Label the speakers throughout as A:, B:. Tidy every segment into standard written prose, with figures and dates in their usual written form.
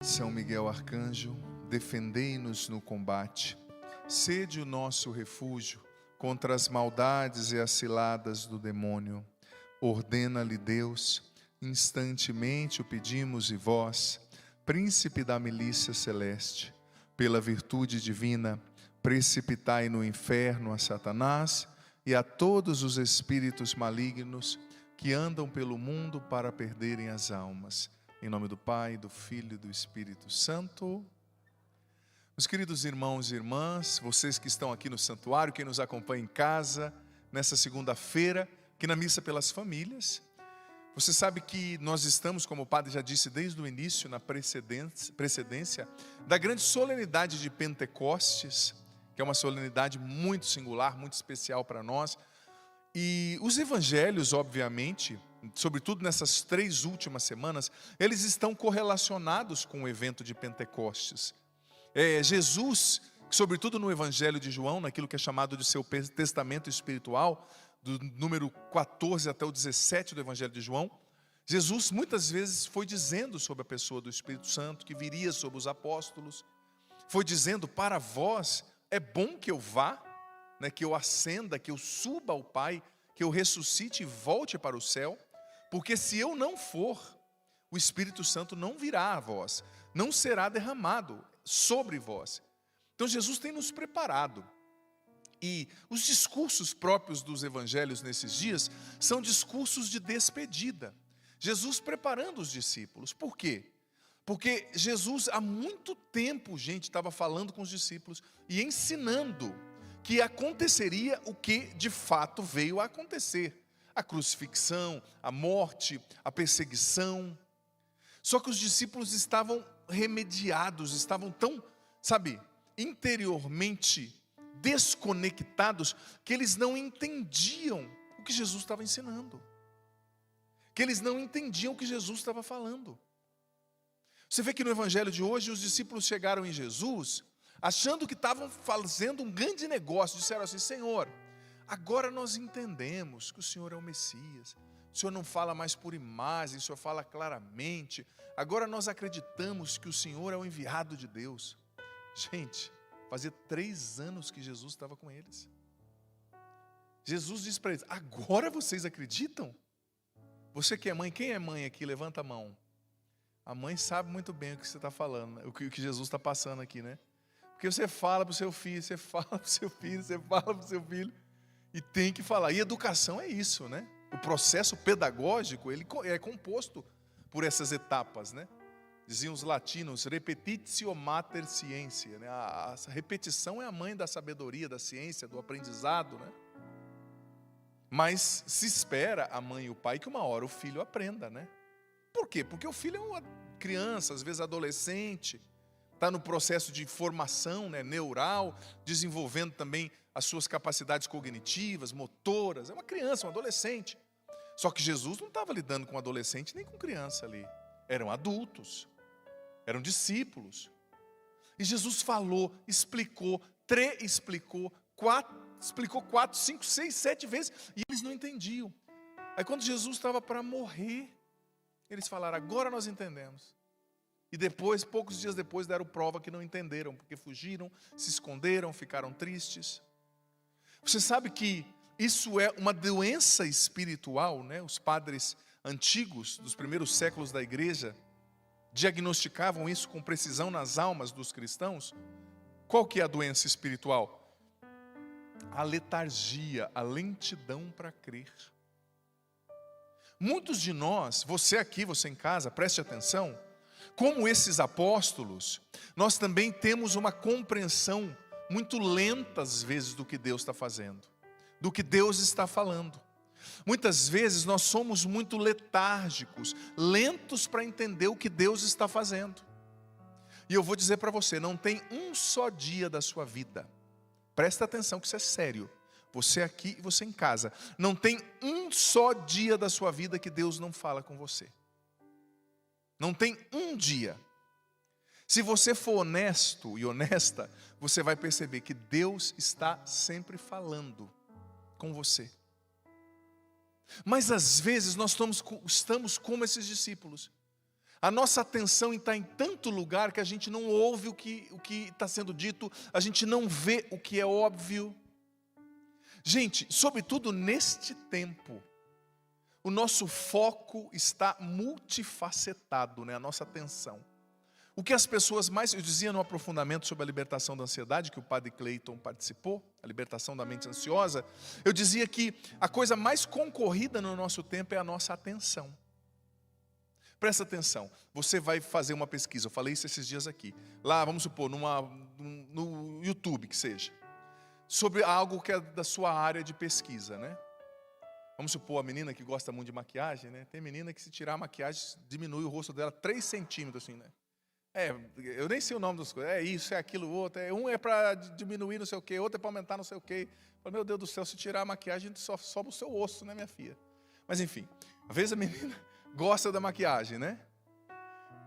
A: São Miguel Arcanjo, defendei-nos no combate. Sede o nosso refúgio contra as maldades e as ciladas do demônio. Ordena-lhe Deus, instantemente o pedimos e vós, príncipe da milícia celeste, pela virtude divina, precipitai no inferno a Satanás e a todos os espíritos malignos que andam pelo mundo para perderem as almas. Em nome do Pai, do Filho e do Espírito Santo. Meus queridos irmãos e irmãs, vocês que estão aqui no santuário, quem nos acompanha em casa, nessa segunda-feira, aqui na Missa pelas Famílias, você sabe que nós estamos, como o Padre já disse desde o início, na precedência da grande solenidade de Pentecostes, que é uma solenidade muito singular, muito especial para nós. E os evangelhos, obviamente, sobretudo nessas 3 últimas semanas, eles estão correlacionados com o evento de Pentecostes. Jesus, sobretudo no Evangelho de João, naquilo que é chamado de seu testamento espiritual, do número 14 até o 17 do Evangelho de João, Jesus muitas vezes foi dizendo sobre a pessoa do Espírito Santo, que viria sobre os apóstolos, foi dizendo: para vós é bom que eu vá, que eu ascenda, que eu suba ao Pai, que eu ressuscite e volte para o céu, porque se eu não for, o Espírito Santo não virá a vós, não será derramado sobre vós. Então Jesus tem nos preparado. E os discursos próprios dos evangelhos nesses dias são discursos de despedida. Jesus preparando os discípulos. Por quê? Porque Jesus há muito tempo, estava falando com os discípulos e ensinando que aconteceria o que de fato veio a acontecer. A crucifixão, a morte, a perseguição. Só que os discípulos estavam remediados, estavam tão, interiormente desconectados, que eles não entendiam o que Jesus estava ensinando. Que eles não entendiam o que Jesus estava falando. Você vê que no evangelho de hoje, os discípulos chegaram em Jesus, achando que estavam fazendo um grande negócio. Disseram assim: Senhor, agora nós entendemos que o Senhor é o Messias. O Senhor não fala mais por imagem, o Senhor fala claramente. Agora nós acreditamos que o Senhor é o enviado de Deus. Gente, fazia 3 anos que Jesus estava com eles. Jesus disse para eles: agora vocês acreditam? Você que é mãe, quem é mãe aqui? Levanta a mão. A mãe sabe muito bem o que você está falando, o que Jesus está passando aqui, né? Porque você fala para o seu filho, você fala para o seu filho, você fala para o seu filho. E tem que falar. E educação é isso, né? O processo pedagógico, ele é composto por essas etapas, né? Diziam os latinos: repetitio mater scientia, né? A repetição é a mãe da sabedoria, da ciência, do aprendizado, né? Mas se espera a mãe e o pai que uma hora o filho aprenda, né? Por quê? Porque o filho é uma criança, às vezes adolescente, está no processo de formação, neural, desenvolvendo também as suas capacidades cognitivas, motoras. É uma criança, um adolescente. Só que Jesus não estava lidando com adolescente nem com criança ali. Eram adultos, eram discípulos. E Jesus falou, explicou 4, 5, 6, 7 vezes, e eles não entendiam. Aí quando Jesus estava para morrer, eles falaram: agora nós entendemos. E depois, poucos dias depois, deram prova que não entenderam, porque fugiram, se esconderam, ficaram tristes. Você sabe que isso é uma doença espiritual, né? Os padres antigos, dos primeiros séculos da igreja, diagnosticavam isso com precisão nas almas dos cristãos. Qual que é a doença espiritual? A letargia, a lentidão para crer. Muitos de nós, você aqui, você em casa, preste atenção, como esses apóstolos, nós também temos uma compreensão muito lenta às vezes do que Deus está fazendo, do que Deus está falando. Muitas vezes nós somos muito letárgicos, lentos para entender o que Deus está fazendo. E eu vou dizer para você, não tem um só dia da sua vida, presta atenção que isso é sério, você aqui e você em casa, não tem um só dia da sua vida que Deus não fala com você. Não tem um dia. Se você for honesto e honesta, você vai perceber que Deus está sempre falando com você. Mas às vezes nós estamos como esses discípulos. A nossa atenção está em tanto lugar que a gente não ouve o que está sendo dito, a gente não vê o que é óbvio. Gente, sobretudo neste tempo, o nosso foco está multifacetado, né? A nossa atenção. O que as pessoas mais... Eu dizia no aprofundamento sobre a libertação da ansiedade, que o padre Clayton participou, a libertação da mente ansiosa, eu dizia que a coisa mais concorrida no nosso tempo é a nossa atenção. Presta atenção, você vai fazer uma pesquisa, eu falei isso esses dias aqui, lá, vamos supor, no YouTube que seja, sobre algo que é da sua área de pesquisa, né? Vamos supor a menina que gosta muito de maquiagem, né? Tem menina que se tirar a maquiagem, diminui o rosto dela 3 centímetros, assim, né? Eu nem sei o nome das coisas, é isso, é aquilo, outro, um é para diminuir não sei o quê, outro é para aumentar não sei o quê. Meu Deus do céu, se tirar a maquiagem, só sobra o seu osso, né, minha filha? Mas enfim, às vezes a menina gosta da maquiagem, né?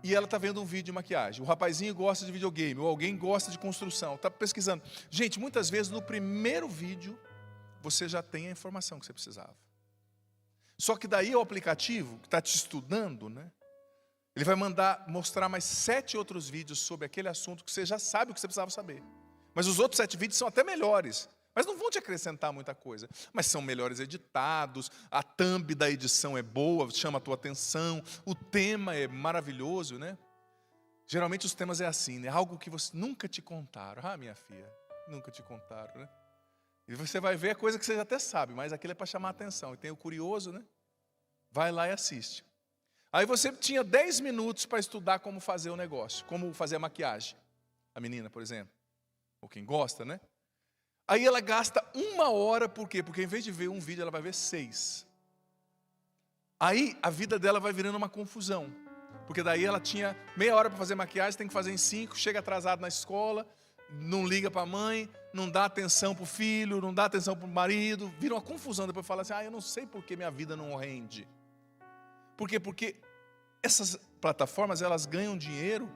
A: E ela está vendo um vídeo de maquiagem. O rapazinho gosta de videogame, ou alguém gosta de construção, está pesquisando. Gente, muitas vezes no primeiro vídeo, você já tem a informação que você precisava. Só que daí o aplicativo, que está te estudando, né? Ele vai mostrar mais 7 outros vídeos sobre aquele assunto que você já sabe o que você precisava saber. Mas os outros 7 vídeos são até melhores. Mas não vão te acrescentar muita coisa. Mas são melhores editados, a thumb da edição é boa, chama a tua atenção, o tema é maravilhoso, né? Geralmente os temas é assim, né? Algo que você nunca te contaram. Ah, minha filha, nunca te contaram, né? E você vai ver a coisa que você até sabe, mas aquilo é para chamar a atenção. E tem o curioso, né? Vai lá e assiste. Aí você tinha 10 minutos para estudar como fazer o negócio, como fazer a maquiagem. A menina, por exemplo, ou quem gosta, né? Aí ela gasta 1 hora, por quê? Porque em vez de ver um vídeo, ela vai ver 6. Aí a vida dela vai virando uma confusão. Porque daí ela tinha meia hora para fazer maquiagem, tem que fazer em 5, chega atrasado na escola, não liga para a mãe, não dá atenção para o filho, não dá atenção para o marido, vira uma confusão, depois fala assim, eu não sei por que minha vida não rende. Por quê? Porque essas plataformas, elas ganham dinheiro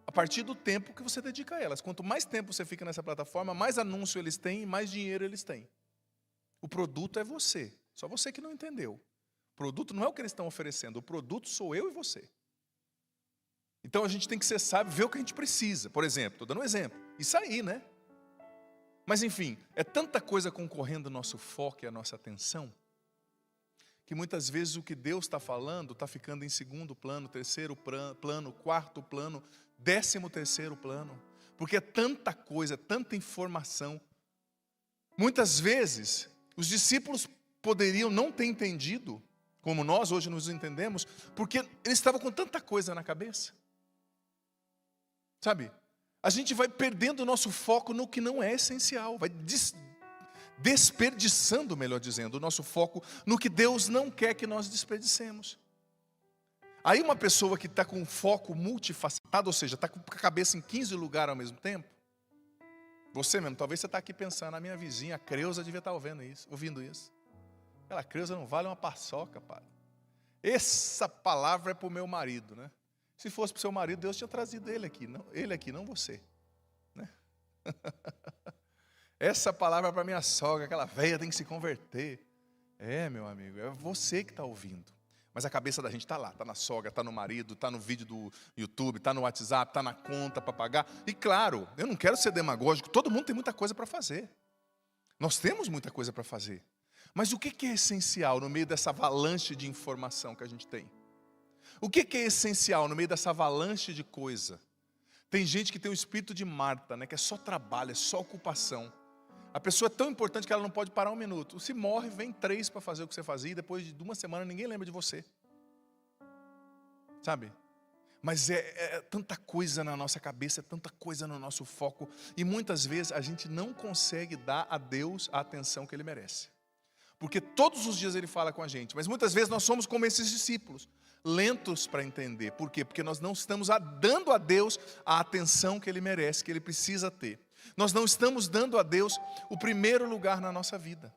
A: a partir do tempo que você dedica a elas. Quanto mais tempo você fica nessa plataforma, mais anúncio eles têm e mais dinheiro eles têm. O produto é você, só você que não entendeu. O produto não é o que eles estão oferecendo, o produto sou eu e você. Então a gente tem que ser sábio, ver o que a gente precisa. Por exemplo, estou dando um exemplo, isso aí, né? Mas enfim, é tanta coisa concorrendo ao nosso foco e à nossa atenção, que muitas vezes o que Deus está falando está ficando em 2º plano, 3º plano, 4º plano, 13º plano. Porque é tanta coisa, tanta informação. Muitas vezes, os discípulos poderiam não ter entendido, como nós hoje nos entendemos, porque eles estavam com tanta coisa na cabeça. Sabe? A gente vai perdendo o nosso foco no que não é essencial, vai desperdiçando, melhor dizendo, o nosso foco no que Deus não quer que nós desperdicemos. Aí uma pessoa que está com foco multifacetado, ou seja, está com a cabeça em 15 lugares ao mesmo tempo, você mesmo, talvez você está aqui pensando, a minha vizinha, a Creuza, devia estar ouvindo isso. Aquela Creuza não vale uma paçoca, padre. Essa palavra é para o meu marido, né? Se fosse para o seu marido, Deus tinha trazido ele aqui, não você, né? Essa palavra é para minha sogra, aquela velha tem que se converter. Meu amigo, é você que está ouvindo. Mas a cabeça da gente está lá, está na sogra, está no marido, está no vídeo do YouTube, está no WhatsApp, está na conta para pagar. E claro, eu não quero ser demagógico, todo mundo tem muita coisa para fazer. Nós temos muita coisa para fazer. Mas o que é essencial no meio dessa avalanche de informação que a gente tem? O que é essencial no meio dessa avalanche de coisa? Tem gente que tem o espírito de Marta, né, que é só trabalho, é só ocupação. A pessoa é tão importante que ela não pode parar 1 minuto. Se morre, vem 3 para fazer o que você fazia, e depois de 1 semana ninguém lembra de você. Sabe? Mas é tanta coisa na nossa cabeça, é tanta coisa no nosso foco, e muitas vezes a gente não consegue dar a Deus a atenção que Ele merece. Porque todos os dias Ele fala com a gente, mas muitas vezes nós somos como esses discípulos, lentos para entender. Por quê? Porque nós não estamos dando a Deus a atenção que Ele merece, que Ele precisa ter. Nós não estamos dando a Deus o primeiro lugar na nossa vida.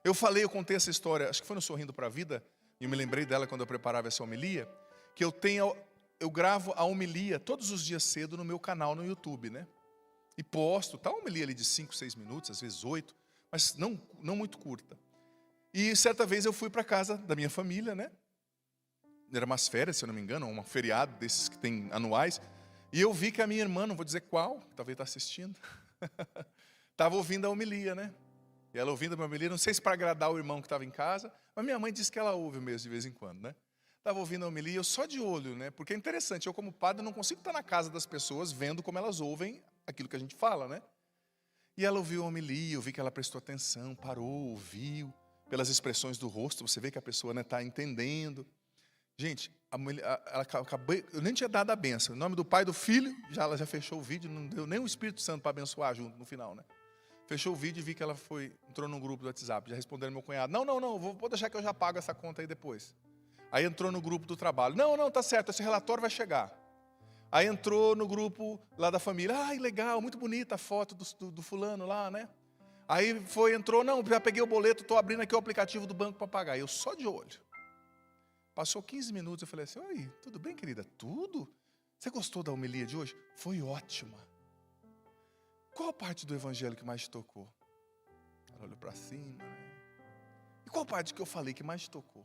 A: Eu contei essa história, acho que foi no Sorrindo para a Vida, e eu me lembrei dela quando eu preparava essa homilia, que eu gravo a homilia todos os dias cedo no meu canal no YouTube, né? E posto, tá uma homilia ali de 5, 6 minutos, às vezes 8, mas não muito curta. E certa vez eu fui para casa da minha família, né? era umas férias, se eu não me engano, um feriado desses que tem anuais, e eu vi que a minha irmã, não vou dizer qual, talvez está assistindo, estava ouvindo a homilia, né? E ela ouvindo a homilia, não sei se para agradar o irmão que estava em casa, mas minha mãe disse que ela ouve mesmo de vez em quando, né? Estava ouvindo a homilia, eu só de olho, né? Porque é interessante, eu como padre não consigo estar na casa das pessoas vendo como elas ouvem aquilo que a gente fala, né? E ela ouviu a homilia, eu vi que ela prestou atenção, parou, ouviu, pelas expressões do rosto, você vê que a pessoa está entendendo. Gente, ela acabou, eu nem tinha dado a benção. Em nome do Pai e do Filho, ela já fechou o vídeo, não deu nem o Espírito Santo para abençoar junto no final, né? Fechou o vídeo e vi que ela entrou num grupo do WhatsApp, já respondendo meu cunhado. Não, vou deixar que eu já pago essa conta aí depois. Aí entrou no grupo do trabalho. Não, tá certo, esse relatório vai chegar. Aí entrou no grupo lá da família. Ai, legal, muito bonita a foto do fulano lá, né? Aí entrou, não, já peguei o boleto, estou abrindo aqui o aplicativo do banco para pagar. Eu só de olho. Passou 15 minutos, eu falei assim, oi, tudo bem, querida? Tudo? Você gostou da homilia de hoje? Foi ótima. Qual parte do evangelho que mais te tocou? Ela olhou para cima, né? E qual parte que eu falei que mais te tocou?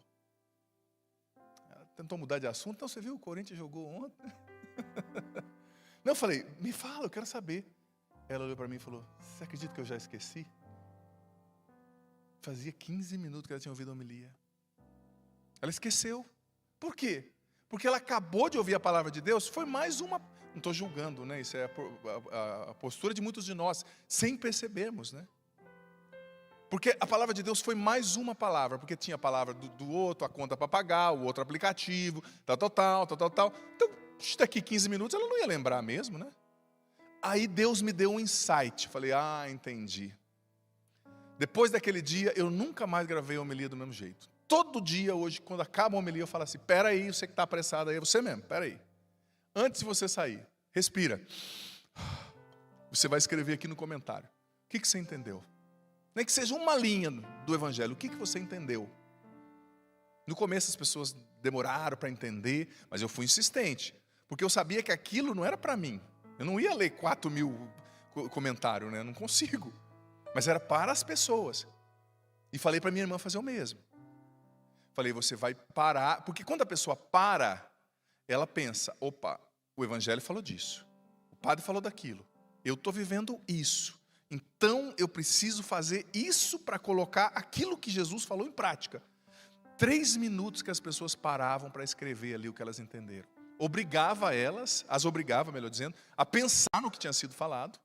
A: Ela tentou mudar de assunto. Então, você viu, o Corinthians jogou ontem? Não, eu falei, me fala, eu quero saber. Ela olhou para mim e falou, você acredita que eu já esqueci? Fazia 15 minutos que ela tinha ouvido a homilia. Ela esqueceu. Por quê? Porque ela acabou de ouvir a palavra de Deus, foi mais uma... Não estou julgando, né? Isso é a postura de muitos de nós, sem percebermos, né? Porque a palavra de Deus foi mais uma palavra, porque tinha a palavra do outro, a conta para pagar, o outro aplicativo, tal. Então, daqui 15 minutos ela não ia lembrar mesmo, né? Aí Deus me deu um insight, falei, entendi. Depois daquele dia, eu nunca mais gravei a homilia do mesmo jeito. Todo dia hoje, quando acaba a homilia, eu falo assim, peraí, você que está apressado aí, é você mesmo, peraí. Antes de você sair, respira. Você vai escrever aqui no comentário. O que você entendeu? Nem que seja uma linha do evangelho, o que você entendeu? No começo as pessoas demoraram para entender, mas eu fui insistente. Porque eu sabia que aquilo não era para mim. Eu não ia ler 4.000 comentários, né? Eu não consigo. Mas era para as pessoas. E falei para minha irmã fazer o mesmo. Falei, você vai parar, porque quando a pessoa para, ela pensa, opa, o evangelho falou disso, o padre falou daquilo, eu estou vivendo isso, então eu preciso fazer isso para colocar aquilo que Jesus falou em prática. 3 minutos que as pessoas paravam para escrever ali o que elas entenderam. As obrigava, melhor dizendo, a pensar no que tinha sido falado,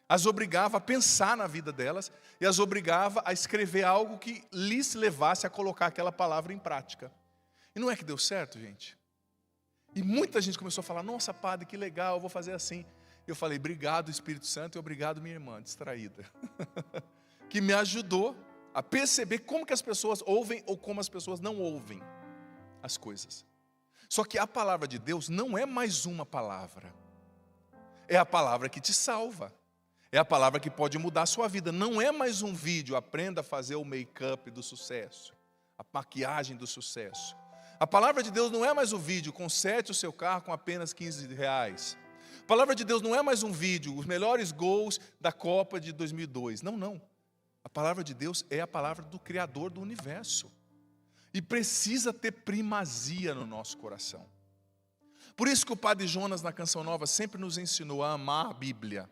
A: as obrigava a pensar na vida delas e as obrigava a escrever algo que lhes levasse a colocar aquela palavra em prática. E não é que deu certo, gente? E muita gente começou a falar, nossa, padre, que legal, eu vou fazer assim. Eu falei, obrigado, Espírito Santo, e obrigado, minha irmã, distraída. Que me ajudou a perceber como que as pessoas ouvem ou como as pessoas não ouvem as coisas. Só que a palavra de Deus não é mais uma palavra. É a palavra que te salva. É a palavra que pode mudar a sua vida. Não é mais um vídeo, aprenda a fazer o make-up do sucesso, a maquiagem do sucesso. A palavra de Deus não é mais um vídeo, conserte o seu carro com apenas R$15. A palavra de Deus não é mais um vídeo, os melhores gols da Copa de 2002. Não. A palavra de Deus é a palavra do Criador do universo. E precisa ter primazia no nosso coração. Por isso que o Padre Jonas, na Canção Nova, sempre nos ensinou a amar a Bíblia,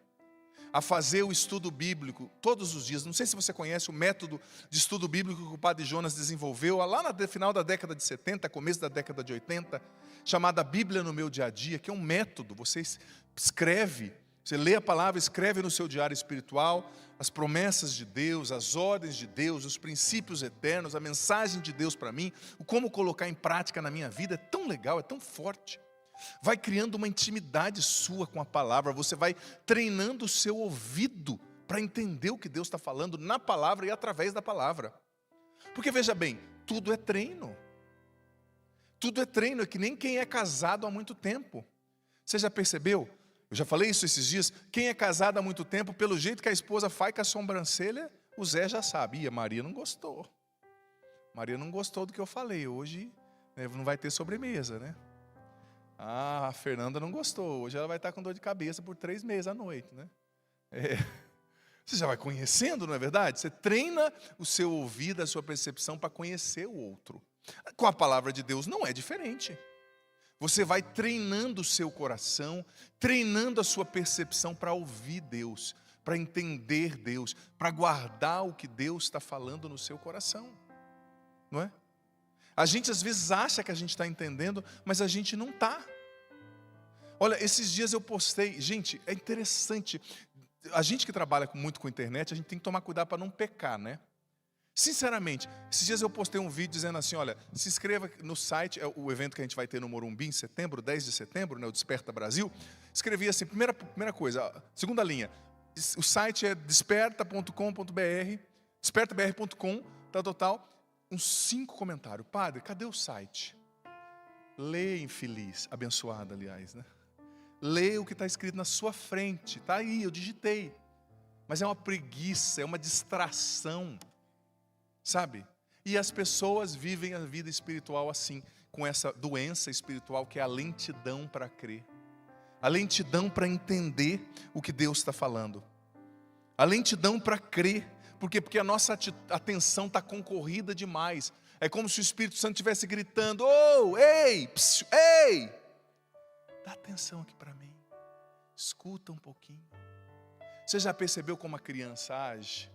A: a fazer o estudo bíblico todos os dias. Não sei se você conhece o método de estudo bíblico que o Padre Jonas desenvolveu lá no final da década de 70, começo da década de 80, chamada Bíblia no Meu Dia a Dia, que é um método. Você escreve, você lê a palavra, escreve no seu diário espiritual as promessas de Deus, as ordens de Deus, os princípios eternos, a mensagem de Deus para mim, o como colocar em prática na minha vida. É tão legal, é tão forte. Vai criando uma intimidade sua com a palavra, você vai treinando o seu ouvido para entender o que Deus está falando na palavra e através da palavra. Porque veja bem, tudo é treino. Tudo é treino, é que nem quem é casado há muito tempo. Você já percebeu? Eu já falei isso esses dias. Quem é casado há muito tempo, pelo jeito que a esposa faz com a sobrancelha, o Zé já sabe. E a Maria não gostou. Maria não gostou do que eu falei. Hoje, né, não vai ter sobremesa, né? A Fernanda não gostou. Hoje ela vai estar com dor de cabeça por 3 meses à noite, né? Você já vai conhecendo, não é verdade? Você treina o seu ouvido, a sua percepção para conhecer o outro. Com a palavra de Deus não é diferente. Você vai treinando o seu coração, treinando a sua percepção para ouvir Deus, para entender Deus, para guardar o que Deus está falando no seu coração. Não é? A gente às vezes acha que a gente está entendendo, mas a gente não está. Olha, esses dias eu postei, gente, é interessante. A gente que trabalha muito com internet, a gente tem que tomar cuidado para não pecar, né? Sinceramente, esses dias eu postei um vídeo dizendo assim, olha, se inscreva no site, é o evento que a gente vai ter no Morumbi em setembro, 10 de setembro, né, o Desperta Brasil. Escrevi assim, primeira coisa, segunda linha, o site é desperta.com.br, despertabr.com, tal, uns 5 comentários. Padre, cadê o site? Leia, infeliz, abençoada, aliás, né? Leia o que está escrito na sua frente, está aí, eu digitei. Mas é uma preguiça, é uma distração. Sabe? E as pessoas vivem a vida espiritual assim, com essa doença espiritual que é a lentidão para crer. A lentidão para entender o que Deus está falando. A lentidão para crer. Por quê? Porque a nossa atenção está concorrida demais. É como se o Espírito Santo estivesse gritando, oh, ei, psiu, ei. Dá atenção aqui para mim. Escuta um pouquinho. Você já percebeu como a criança age?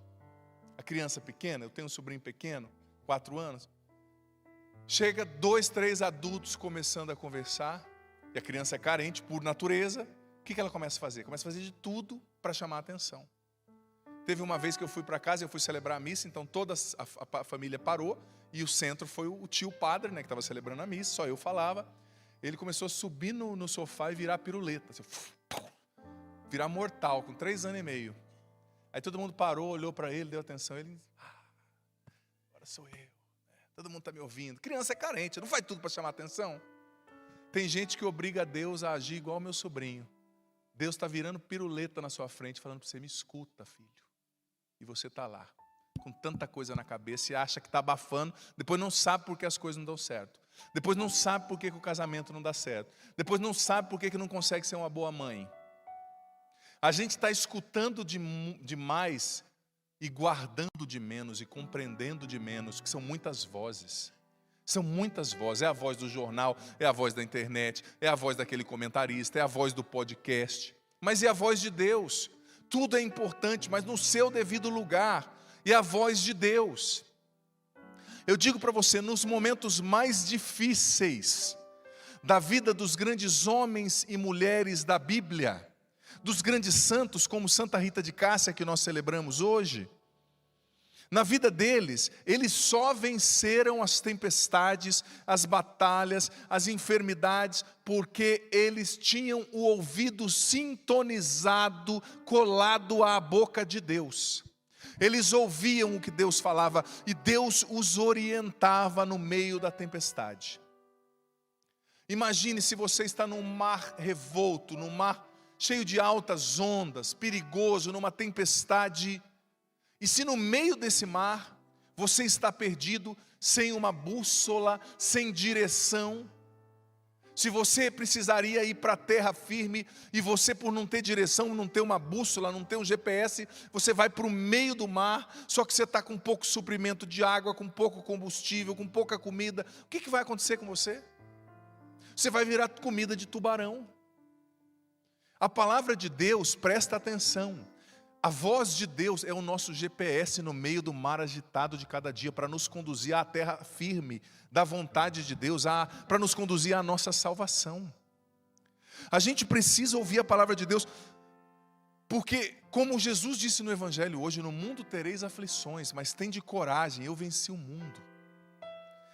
A: A criança pequena, eu tenho um sobrinho pequeno, 4 anos. Chega 2, 3 adultos começando a conversar. E a criança é carente por natureza. O que ela começa a fazer? Começa a fazer de tudo para chamar a atenção. Teve uma vez que eu fui para casa, eu fui celebrar a missa. Então toda a família parou. E o centro foi o tio padre, né, que estava celebrando a missa. Só eu falava. Ele começou a subir no sofá e virar piruleta. Assim, virar mortal, com 3 anos e meio. Aí todo mundo parou, olhou para ele, deu atenção. Ele, agora sou eu. Todo mundo está me ouvindo. Criança é carente, não faz tudo para chamar atenção. Tem gente que obriga Deus a agir igual ao meu sobrinho. Deus está virando piruleta na sua frente, falando para você, me escuta, filho. E você está lá, com tanta coisa na cabeça e acha que está abafando. Depois não sabe por que as coisas não dão certo. Depois não sabe por que o casamento não dá certo. Depois não sabe por que não consegue ser uma boa mãe. A gente está escutando demais e guardando de menos e compreendendo de menos, que são muitas vozes. São muitas vozes. É a voz do jornal, é a voz da internet, é a voz daquele comentarista, é a voz do podcast. Mas é a voz de Deus. Tudo é importante, mas no seu devido lugar. É a voz de Deus. Eu digo para você, nos momentos mais difíceis da vida dos grandes homens e mulheres da Bíblia, dos grandes santos, como Santa Rita de Cássia, que nós celebramos hoje, na vida deles, eles só venceram as tempestades, as batalhas, as enfermidades, porque eles tinham o ouvido sintonizado, colado à boca de Deus. Eles ouviam o que Deus falava e Deus os orientava no meio da tempestade. Imagine se você está num mar revolto, num mar cheio de altas ondas, perigoso, numa tempestade. E se no meio desse mar, você está perdido, sem uma bússola, sem direção. Se você precisaria ir para a terra firme, e você por não ter direção, não ter uma bússola, não ter um GPS, você vai para o meio do mar, só que você está com pouco suprimento de água, com pouco combustível, com pouca comida. O que vai acontecer com você? Você vai virar comida de tubarão. A palavra de Deus, presta atenção, a voz de Deus é o nosso GPS no meio do mar agitado de cada dia, para nos conduzir à terra firme da vontade de Deus, para nos conduzir à nossa salvação. A gente precisa ouvir a palavra de Deus, porque como Jesus disse no Evangelho hoje, no mundo tereis aflições, mas tende coragem, eu venci o mundo.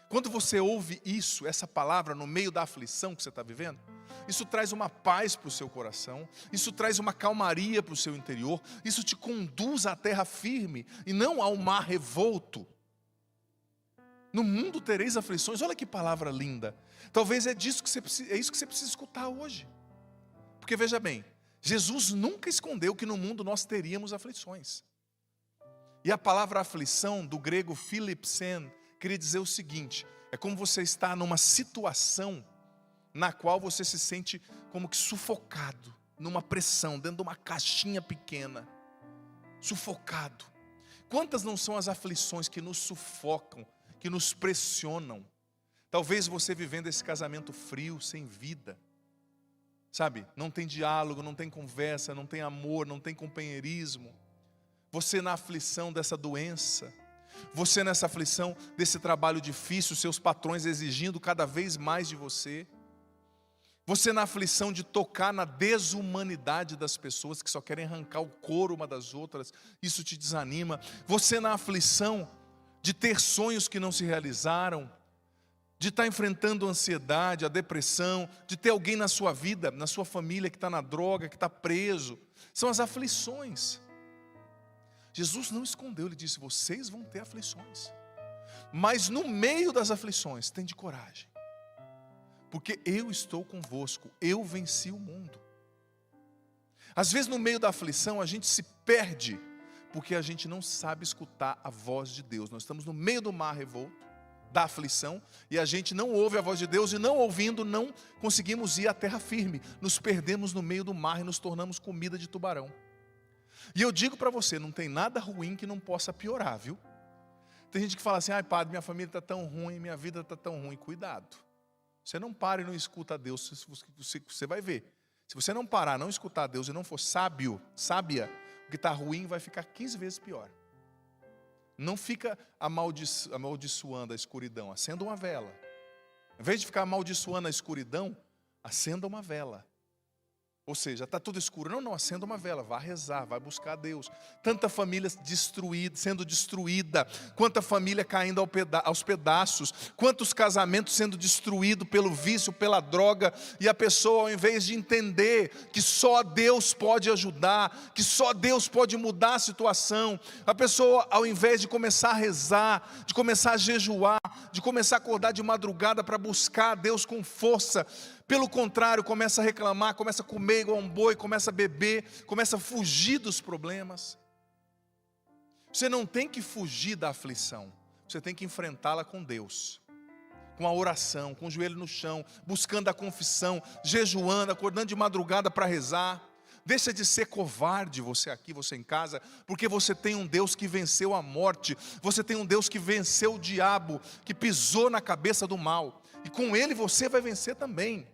A: Quando você ouve isso, essa palavra no meio da aflição que você está vivendo, isso traz uma paz para o seu coração, isso traz uma calmaria para o seu interior, isso te conduz à terra firme e não ao mar revolto. No mundo tereis aflições, olha que palavra linda. Talvez é isso que você precisa escutar hoje. Porque veja bem, Jesus nunca escondeu que no mundo nós teríamos aflições. E a palavra aflição, do grego philipsen, queria dizer o seguinte, é como você está numa situação na qual você se sente como que sufocado, numa pressão, dentro de uma caixinha pequena. sufocado. Quantas não são as aflições que nos sufocam, que nos pressionam? Talvez você vivendo esse casamento frio, sem vida, sabe? Não tem diálogo, não tem conversa, não tem amor, não tem companheirismo. Você na aflição dessa doença, você nessa aflição desse trabalho difícil, seus patrões exigindo cada vez mais de você. Você na aflição de tocar na desumanidade das pessoas que só querem arrancar o couro uma das outras, isso te desanima. Você na aflição de ter sonhos que não se realizaram, de estar enfrentando a ansiedade, a depressão, de ter alguém na sua vida, na sua família que está na droga, que está preso. São as aflições. Jesus não escondeu, Ele disse, vocês vão ter aflições. Mas no meio das aflições, tende coragem. Porque eu estou convosco, eu venci o mundo. Às vezes no meio da aflição a gente se perde, porque a gente não sabe escutar a voz de Deus. Nós estamos no meio do mar revolto, da aflição, e a gente não ouve a voz de Deus, e não ouvindo, não conseguimos ir à terra firme. Nos perdemos no meio do mar e nos tornamos comida de tubarão. E eu digo para você, não tem nada ruim que não possa piorar, viu? Tem gente que fala assim, ai padre, minha família está tão ruim, minha vida está tão ruim. Cuidado. Você não para e não escuta a Deus, você vai ver. Se você não parar, não escutar a Deus e não for sábia, o que está ruim vai ficar 15 vezes pior. Não fica amaldiçoando a escuridão, acenda uma vela. Em vez de ficar amaldiçoando a escuridão, acenda uma vela. Ou seja, está tudo escuro. Não, acenda uma vela, vá rezar, vai buscar a Deus. Tanta família destruída, sendo destruída, quanta família caindo aos pedaços, quantos casamentos sendo destruídos pelo vício, pela droga, e a pessoa, ao invés de entender que só Deus pode ajudar, que só Deus pode mudar a situação, a pessoa, ao invés de começar a rezar, de começar a jejuar, de começar a acordar de madrugada para buscar a Deus com força, pelo contrário, começa a reclamar, começa a comer igual um boi, começa a beber, começa a fugir dos problemas. Você não tem que fugir da aflição, você tem que enfrentá-la com Deus, com a oração, com o joelho no chão, buscando a confissão, jejuando, acordando de madrugada para rezar. Deixa de ser covarde você aqui, você em casa, porque você tem um Deus que venceu a morte, você tem um Deus que venceu o diabo, que pisou na cabeça do mal, e com Ele você vai vencer também.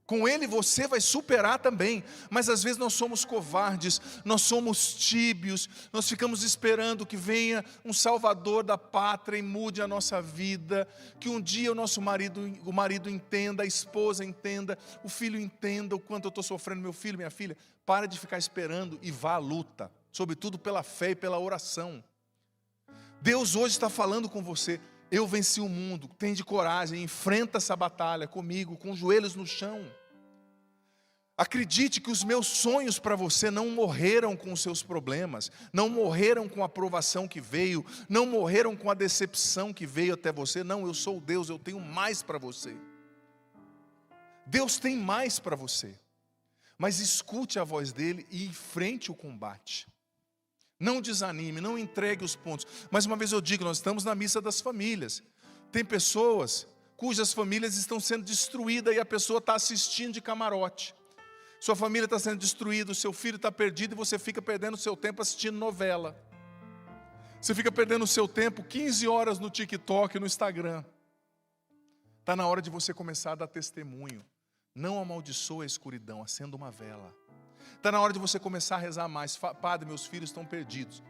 A: Com Ele você vai superar também. Mas às vezes nós somos covardes, nós somos tíbios, nós ficamos esperando que venha um Salvador da pátria e mude a nossa vida, que um dia o marido entenda, a esposa entenda, o filho entenda o quanto eu estou sofrendo, meu filho, minha filha. Para de ficar esperando e vá à luta, sobretudo pela fé e pela oração. Deus hoje está falando com você. Eu venci o mundo, tende coragem, enfrenta essa batalha comigo, com os joelhos no chão. Acredite que os meus sonhos para você não morreram com os seus problemas, não morreram com a provação que veio, não morreram com a decepção que veio até você. Não, eu sou Deus, eu tenho mais para você. Deus tem mais para você, mas escute a voz dele e enfrente o combate. Não desanime, não entregue os pontos. Mais uma vez eu digo, nós estamos na missa das famílias. Tem pessoas cujas famílias estão sendo destruídas e a pessoa está assistindo de camarote. Sua família está sendo destruída, o seu filho está perdido e você fica perdendo o seu tempo assistindo novela. Você fica perdendo o seu tempo 15 horas no TikTok, no Instagram. Está na hora de você começar a dar testemunho. Não amaldiçoe a escuridão, acenda uma vela. Está na hora de você começar a rezar mais. Padre, meus filhos estão perdidos.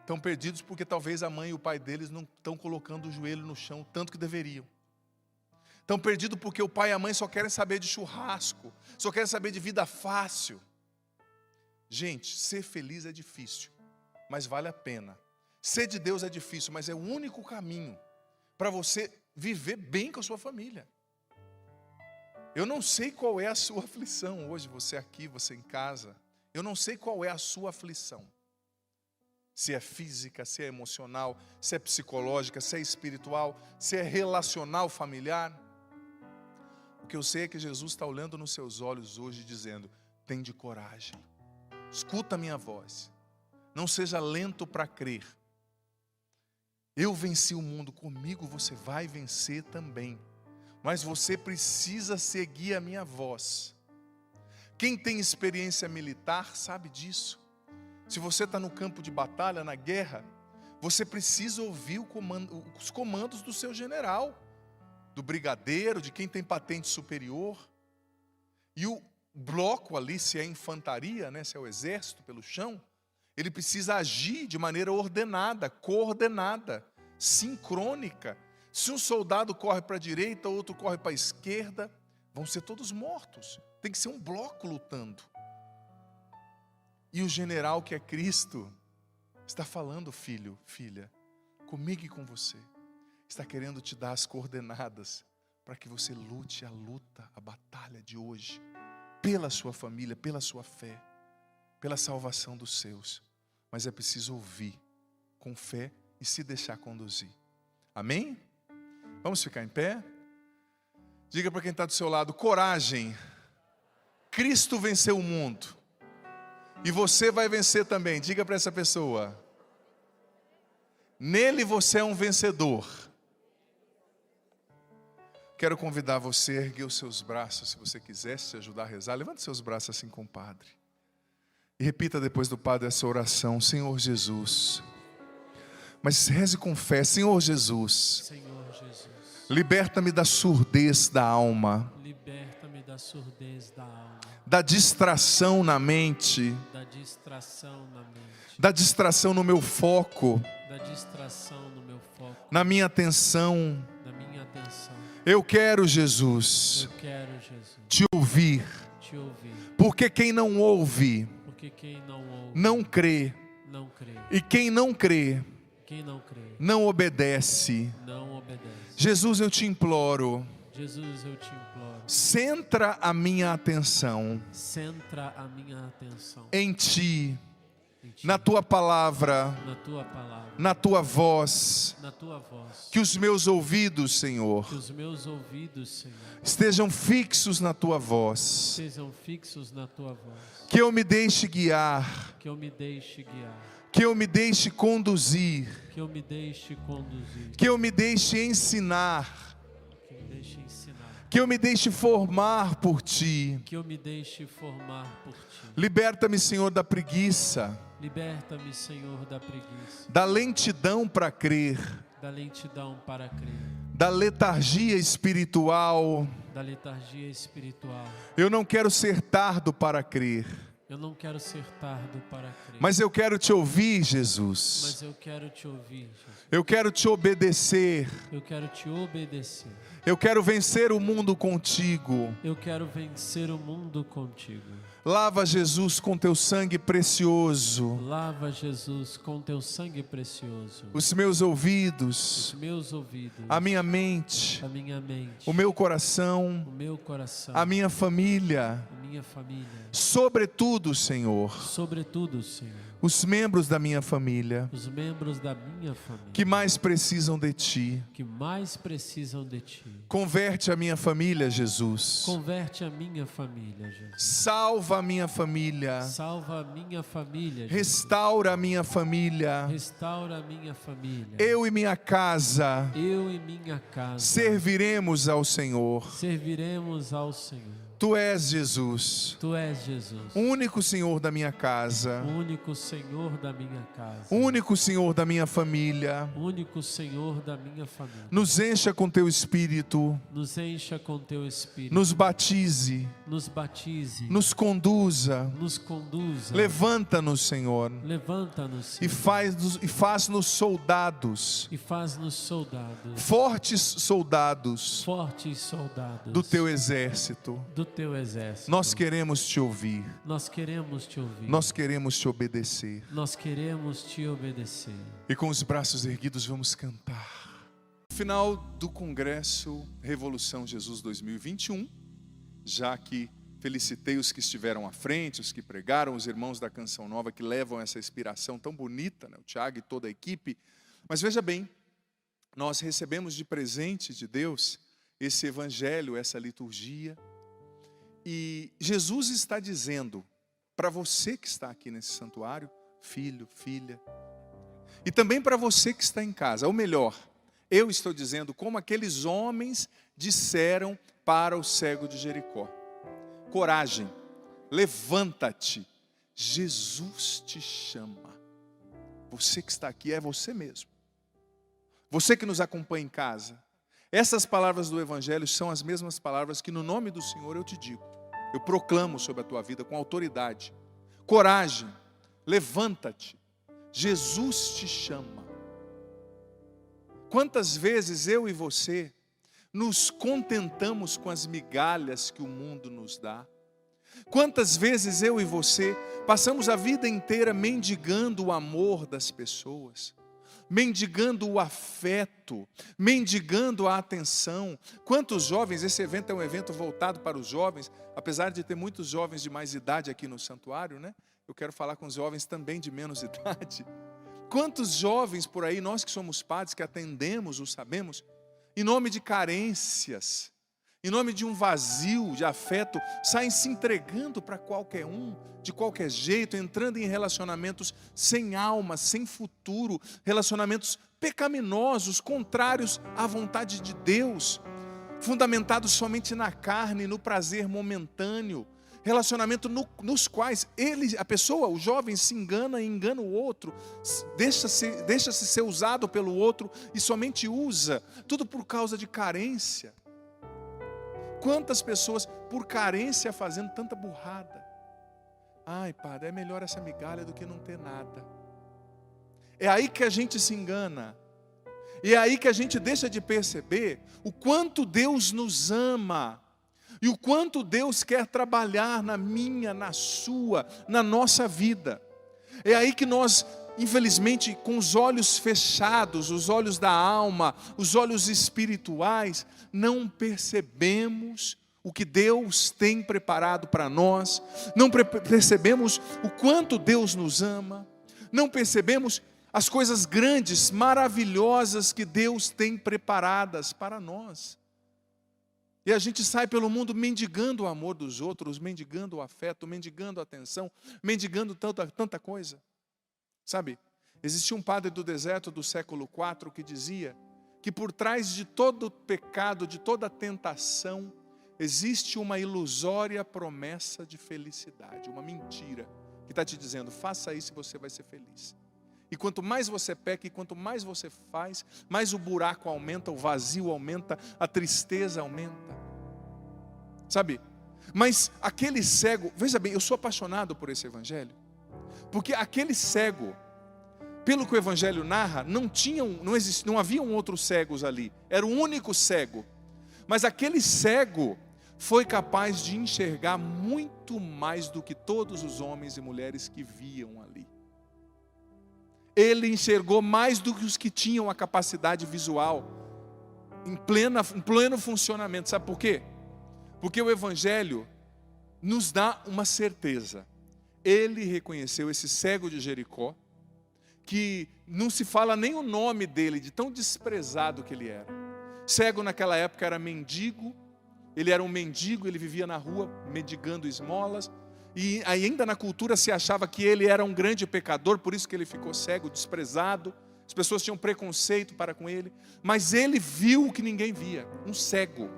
A: Estão perdidos porque talvez a mãe e o pai deles não estão colocando o joelho no chão tanto que deveriam. Estão perdidos porque o pai e a mãe só querem saber de churrasco, só querem saber de vida fácil. Gente, ser feliz é difícil, mas vale a pena. Ser de Deus é difícil, mas é o único caminho para você viver bem com a sua família. Eu não sei qual é a sua aflição hoje, você aqui, você em casa. Eu não sei qual é a sua aflição. Se é física, se é emocional, se é psicológica, se é espiritual, se é relacional, familiar. O que eu sei é que Jesus está olhando nos seus olhos hoje dizendo, tende coragem, escuta a minha voz, não seja lento para crer. Eu venci o mundo, comigo você vai vencer também. Mas você precisa seguir a minha voz. Quem tem experiência militar sabe disso. Se você está no campo de batalha, na guerra, você precisa ouvir os comandos do seu general, do brigadeiro, de quem tem patente superior. E o bloco ali, se é infantaria, né, se é o exército pelo chão, ele precisa agir de maneira ordenada, coordenada, sincrônica. Se um soldado corre para a direita, outro corre para a esquerda, vão ser todos mortos. Tem que ser um bloco lutando. E o general, que é Cristo, está falando: filho, filha, comigo e com você. Está querendo te dar as coordenadas para que você lute a luta, a batalha de hoje, pela sua família, pela sua fé, pela salvação dos seus. Mas é preciso ouvir com fé e se deixar conduzir. Amém? Vamos ficar em pé? Diga para quem está do seu lado: coragem. Cristo venceu o mundo. E você vai vencer também. Diga para essa pessoa: nele você é um vencedor. Quero convidar você a erguer os seus braços, se você quiser se ajudar a rezar. Levante seus braços assim com o Padre. E repita depois do Padre essa oração: Senhor Jesus. Mas reze com fé: Senhor Jesus.
B: Senhor Jesus.
A: Liberta-me da surdez da alma.
B: Liberta-me da surdez da alma.
A: Da distração na mente.
B: Da distração na mente.
A: Da distração no meu foco.
B: Da distração no meu foco.
A: Na minha atenção.
B: Na minha atenção.
A: Eu quero, Jesus,
B: Eu quero, Jesus,
A: te ouvir.
B: te ouvir.
A: Porque quem não ouve,
B: Porque quem não ouve,
A: não crê.
B: não crê.
A: E quem não crê,
B: Quem não crê,
A: não obedece.
B: não obedece.
A: Jesus, eu te imploro,
B: Jesus, eu te imploro.
A: centra a minha atenção
B: Centra a minha atenção
A: em ti,
B: em ti,
A: na tua palavra,
B: na tua palavra,
A: na tua voz.
B: na tua voz.
A: Que os meus ouvidos, Senhor,
B: Que os meus ouvidos, Senhor,
A: estejam fixos na tua voz.
B: sejam fixos na tua voz.
A: Que eu me deixe guiar.
B: Que eu me deixe guiar.
A: Que eu me deixe conduzir.
B: Que eu me deixe conduzir.
A: Que eu me deixe ensinar.
B: Que eu me deixe ensinar.
A: Que eu me deixe formar por ti.
B: Que eu me deixe formar por ti.
A: Liberta-me, Senhor, da preguiça,
B: Liberta-me, Senhor, da preguiça,
A: da lentidão para crer,
B: da lentidão para crer,
A: da letargia espiritual.
B: da letargia espiritual.
A: Eu não quero ser tardo para crer,
B: Eu não quero ser tardo para crer,
A: mas eu quero te ouvir, Jesus.
B: mas eu quero te ouvir, Jesus.
A: Eu quero te obedecer.
B: Eu quero te obedecer.
A: Eu quero vencer o mundo contigo.
B: Eu quero vencer o mundo contigo.
A: Lava, Jesus, com teu sangue precioso
B: Lava, Jesus, com teu sangue precioso
A: os meus ouvidos,
B: os meus ouvidos,
A: a minha mente,
B: a minha mente,
A: o meu coração,
B: o meu coração,
A: a minha família.
B: a minha família.
A: Sobretudo, Senhor,
B: Sobretudo, Senhor,
A: os membros da minha família
B: os membros da minha família
A: que mais precisam de ti.
B: que mais precisam de ti.
A: Converte a minha família, Jesus.
B: Converte a minha família, Jesus.
A: Salva a minha família.
B: Salva a minha família, Jesus.
A: Restaura a minha família.
B: Restaura a minha família.
A: Eu e minha casa
B: Eu e minha casa
A: serviremos ao Senhor.
B: serviremos ao Senhor.
A: Tu és, Jesus,
B: Tu és, Jesus,
A: o único Senhor da minha casa,
B: o único Senhor da minha casa,
A: o único Senhor da minha família.
B: o único Senhor da minha família.
A: Nos encha com teu Espírito,
B: Nos encha com teu Espírito,
A: nos batize,
B: nos batize,
A: nos conduza,
B: nos conduza,
A: levanta-nos, Senhor,
B: levanta-nos,
A: e
B: Senhor,
A: faz-nos soldados,
B: e faz-nos soldados,
A: fortes soldados
B: fortes soldados
A: do teu exército.
B: do teu exército.
A: Nós queremos te ouvir,
B: Nós queremos te ouvir.
A: nós queremos te obedecer.
B: Nós queremos te obedecer.
A: E com os braços erguidos vamos cantar. No final do Congresso Revolução Jesus 2021, já que felicitei os que estiveram à frente, os que pregaram, os irmãos da Canção Nova que levam essa inspiração tão bonita, né? O Tiago e toda a equipe. Mas veja bem, nós recebemos de presente de Deus esse evangelho, essa liturgia. E Jesus está dizendo para você que está aqui nesse santuário, filho, filha, e também para você que está em casa, ou melhor, eu estou dizendo como aqueles homens disseram para o cego de Jericó: coragem, levanta-te, Jesus te chama. Você que está aqui é você mesmo. Você que nos acompanha em casa. Essas palavras do Evangelho são as mesmas palavras que no nome do Senhor eu te digo. Eu proclamo sobre a tua vida com autoridade. Coragem, levanta-te. Jesus te chama. Quantas vezes eu e você nos contentamos com as migalhas que o mundo nos dá? Quantas vezes eu e você passamos a vida inteira mendigando o amor das pessoas, mendigando o afeto, mendigando a atenção? Quantos jovens, esse evento é um evento voltado para os jovens, apesar de ter muitos jovens de mais idade aqui no santuário, né? Eu quero falar com os jovens também de menos idade. Quantos jovens por aí, nós que somos padres, que atendemos, o sabemos, em nome de carências, em nome de um vazio de afeto, saem se entregando para qualquer um, de qualquer jeito, entrando em relacionamentos sem alma, sem futuro, relacionamentos pecaminosos, contrários à vontade de Deus, fundamentados somente na carne, no prazer momentâneo, relacionamento nos quais a pessoa, o jovem, se engana e engana o outro, deixa-se ser usado pelo outro e somente usa, tudo por causa de carência. Quantas pessoas por carência fazendo tanta burrada? Ai, padre, é melhor essa migalha do que não ter nada. É aí que a gente se engana. E é aí que a gente deixa de perceber o quanto Deus nos ama. E o quanto Deus quer trabalhar na minha, na sua, na nossa vida. É aí que nós, infelizmente, com os olhos fechados, os olhos da alma, os olhos espirituais, não percebemos o que Deus tem preparado para nós, não percebemos o quanto Deus nos ama, não percebemos as coisas grandes, maravilhosas que Deus tem preparadas para nós. E a gente sai pelo mundo mendigando o amor dos outros, mendigando o afeto, mendigando a atenção, mendigando tanta coisa. Sabe, existia um padre do deserto do século IV que dizia que por trás de todo pecado, de toda tentação, existe uma ilusória promessa de felicidade, uma mentira, que está te dizendo, faça isso e você vai ser feliz. E quanto mais você peca e quanto mais você faz, mais o buraco aumenta, o vazio aumenta, a tristeza aumenta. Sabe? Mas aquele cego, veja bem, eu sou apaixonado por esse evangelho, porque aquele cego, pelo que o evangelho narra, não haviam outros cegos ali, era o único cego. Mas aquele cego foi capaz de enxergar muito mais do que todos os homens e mulheres que viam ali. Ele enxergou mais do que os que tinham a capacidade visual em pleno funcionamento. Sabe por quê? Porque o Evangelho nos dá uma certeza. Ele reconheceu esse cego de Jericó, que não se fala nem o nome dele, de tão desprezado que ele era. Cego naquela época era mendigo, ele era um mendigo, ele vivia na rua mendigando esmolas, e ainda na cultura se achava que ele era um grande pecador, por isso que ele ficou cego, desprezado. As pessoas tinham preconceito para com ele, mas ele viu o que ninguém via, um cego.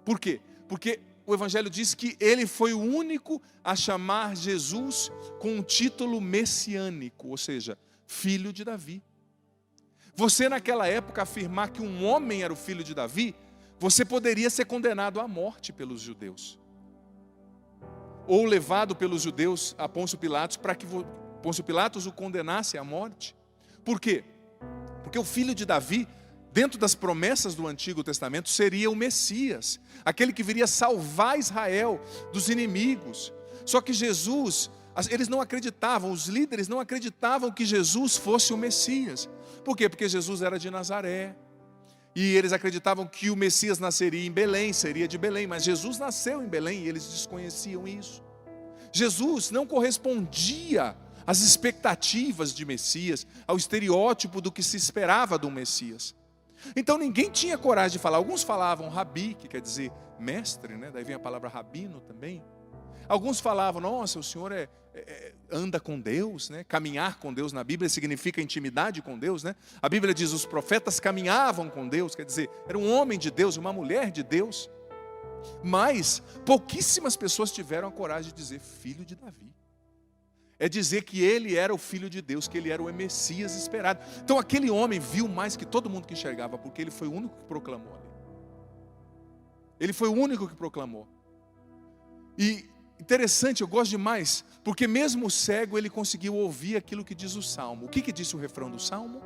A: Por quê? Porque o Evangelho diz que ele foi o único a chamar Jesus com um título messiânico, ou seja, filho de Davi. Você naquela época afirmar que um homem era o filho de Davi, você poderia ser condenado à morte pelos judeus. Ou levado pelos judeus a Pôncio Pilatos para que Pôncio Pilatos o condenasse à morte. Por quê? Porque o filho de Davi, dentro das promessas do Antigo Testamento, seria o Messias, aquele que viria salvar Israel dos inimigos. Só que Jesus, eles não acreditavam, os líderes não acreditavam que Jesus fosse o Messias. Por quê? Porque Jesus era de Nazaré. E eles acreditavam que o Messias nasceria em Belém, seria de Belém, mas Jesus nasceu em Belém e eles desconheciam isso. Jesus não correspondia às expectativas de Messias, ao estereótipo do que se esperava do Messias. Então ninguém tinha coragem de falar. Alguns falavam rabi, que quer dizer mestre, né? Daí vem a palavra rabino também. Alguns falavam, nossa, o senhor anda com Deus, né? Caminhar com Deus na Bíblia significa intimidade com Deus, né? A Bíblia diz, os profetas caminhavam com Deus, quer dizer, era um homem de Deus, uma mulher de Deus. Mas pouquíssimas pessoas tiveram a coragem de dizer filho de Davi. é dizer que ele era o Filho de Deus, que ele era o Messias esperado. Então aquele homem viu mais que todo mundo que enxergava, porque ele foi o único que proclamou ali. Ele foi o único que proclamou. E interessante, eu gosto demais, porque mesmo o cego ele conseguiu ouvir aquilo que diz o Salmo. O que disse o refrão do Salmo?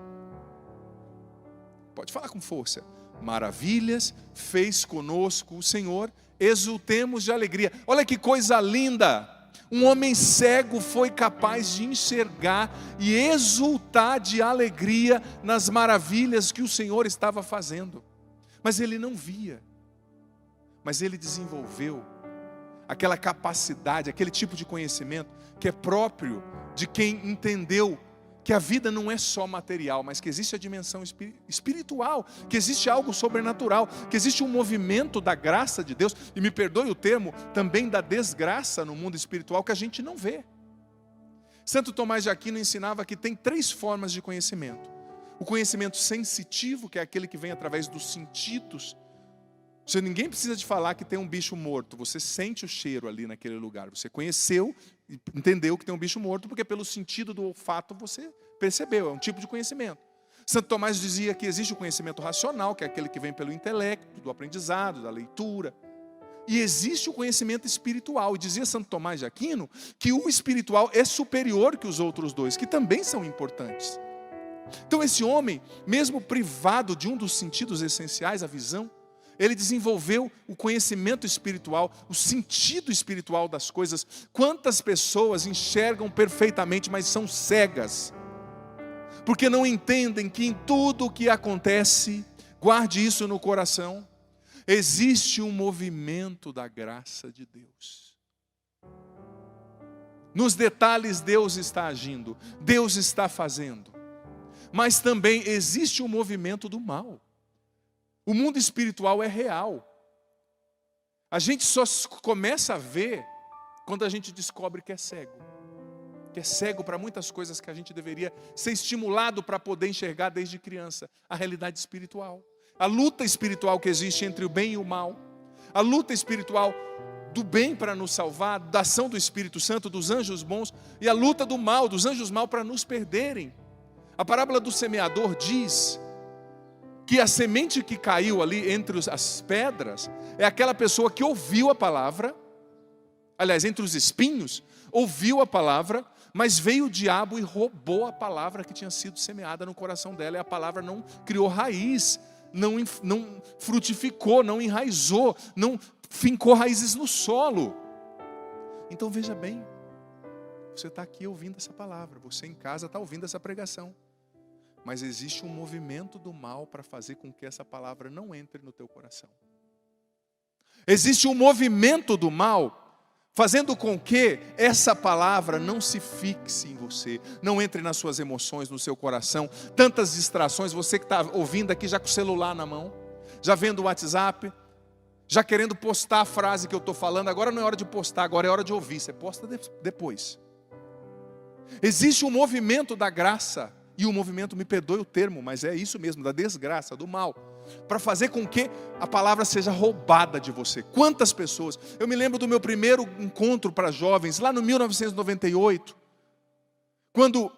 A: Pode falar com força. Maravilhas fez conosco o Senhor, exultemos de alegria. Olha que coisa linda! Um homem cego foi capaz de enxergar e exultar de alegria nas maravilhas que o Senhor estava fazendo. Mas ele não via. Mas ele desenvolveu aquela capacidade, aquele tipo de conhecimento que é próprio de quem entendeu que a vida não é só material, mas que existe a dimensão espiritual, que existe algo sobrenatural, que existe um movimento da graça de Deus, e me perdoe o termo, também da desgraça no mundo espiritual que a gente não vê. Santo Tomás de Aquino ensinava que tem 3 formas de conhecimento. O conhecimento sensitivo, que é aquele que vem através dos sentidos. Ninguém precisa de falar que tem um bicho morto, você sente o cheiro ali naquele lugar, você conheceu, entendeu que tem um bicho morto, porque pelo sentido do olfato você percebeu, é um tipo de conhecimento. Santo Tomás dizia que existe o conhecimento racional, que é aquele que vem pelo intelecto, do aprendizado, da leitura. E existe o conhecimento espiritual, e dizia Santo Tomás de Aquino, que o espiritual é superior que os outros 2, que também são importantes. Então esse homem, mesmo privado de um dos sentidos essenciais, a visão, ele desenvolveu o conhecimento espiritual, o sentido espiritual das coisas. Quantas pessoas enxergam perfeitamente, mas são cegas, porque não entendem que em tudo o que acontece, guarde isso no coração, existe um movimento da graça de Deus. Nos detalhes Deus está agindo, Deus está fazendo, mas também existe um movimento do mal. O mundo espiritual é real. A gente só começa a ver quando a gente descobre que é cego. Que é cego para muitas coisas que a gente deveria ser estimulado para poder enxergar desde criança. A realidade espiritual. A luta espiritual que existe entre o bem e o mal. A luta espiritual do bem para nos salvar, da ação do Espírito Santo, dos anjos bons. E a luta do mal, dos anjos maus para nos perderem. A parábola do semeador diz que a semente que caiu ali entre as pedras é aquela pessoa que ouviu a palavra, aliás, entre os espinhos, ouviu a palavra, mas veio o diabo e roubou a palavra que tinha sido semeada no coração dela, e a palavra não criou raiz, não frutificou, não enraizou, não fincou raízes no solo. Então veja bem, você está aqui ouvindo essa palavra, você em casa está ouvindo essa pregação. Mas existe um movimento do mal para fazer com que essa palavra não entre no teu coração. Existe um movimento do mal fazendo com que essa palavra não se fixe em você, não entre nas suas emoções, no seu coração. Tantas distrações, você que está ouvindo aqui já com o celular na mão, já vendo o WhatsApp, já querendo postar a frase que eu estou falando. Agora não é hora de postar, agora é hora de ouvir, você posta depois. Existe um movimento da graça, e o movimento, me perdoe o termo, mas é isso mesmo, da desgraça, do mal, para fazer com que a palavra seja roubada de você. Quantas pessoas, eu me lembro do meu primeiro encontro para jovens, lá no 1998, quando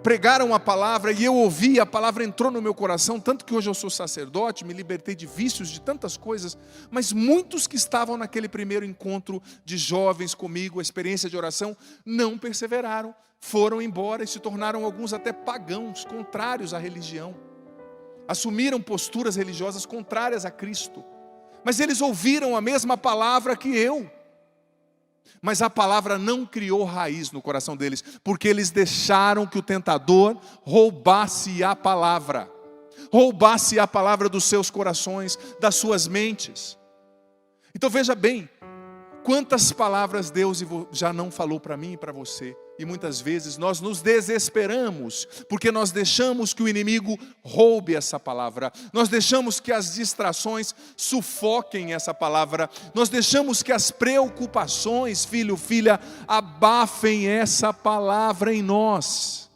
A: pregaram a palavra e eu ouvi, a palavra entrou no meu coração, tanto que hoje eu sou sacerdote, me libertei de vícios, de tantas coisas, mas muitos que estavam naquele primeiro encontro de jovens comigo, a experiência de oração, não perseveraram, foram embora e se tornaram alguns até pagãos, contrários à religião, assumiram posturas religiosas contrárias a Cristo, mas eles ouviram a mesma palavra que eu, mas a palavra não criou raiz no coração deles, porque eles deixaram que o tentador roubasse a palavra dos seus corações, das suas mentes. Então veja bem, quantas palavras Deus já não falou para mim e para você, e muitas vezes nós nos desesperamos, porque nós deixamos que o inimigo roube essa palavra, nós deixamos que as distrações sufoquem essa palavra, nós deixamos que as preocupações, filho, filha, abafem essa palavra em nós.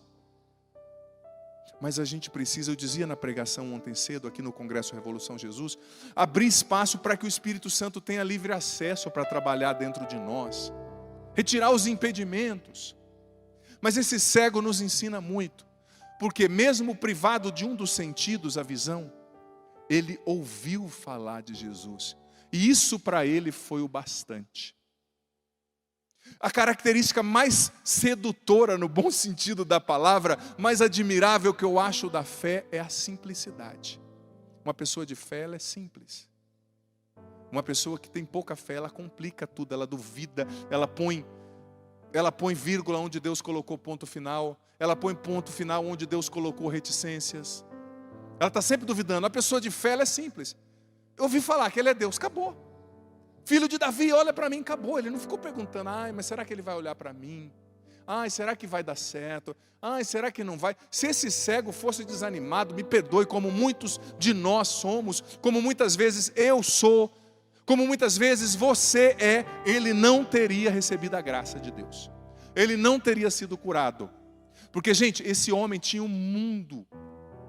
A: Mas a gente precisa, eu dizia na pregação ontem cedo, aqui no Congresso Revolução Jesus, abrir espaço para que o Espírito Santo tenha livre acesso para trabalhar dentro de nós, retirar os impedimentos. Mas esse cego nos ensina muito, porque mesmo privado de um dos sentidos, a visão, ele ouviu falar de Jesus. E isso para ele foi o bastante. A característica mais sedutora, no bom sentido da palavra, mais admirável que eu acho da fé é a simplicidade. Uma pessoa de fé, ela é simples. Uma pessoa que tem pouca fé, ela complica tudo, ela duvida, ela põe vírgula onde Deus colocou ponto final, ela põe ponto final onde Deus colocou reticências. Ela está sempre duvidando. A pessoa de fé, ela é simples. Eu ouvi falar que ele é Deus, acabou. Filho de Davi, olha para mim, acabou. Ele não ficou perguntando, mas será que ele vai olhar para mim? Será que vai dar certo? Será que não vai? Se esse cego fosse desanimado, me perdoe, como muitos de nós somos, como muitas vezes eu sou, como muitas vezes você é, ele não teria recebido a graça de Deus. Ele não teria sido curado. Porque, gente, esse homem tinha um mundo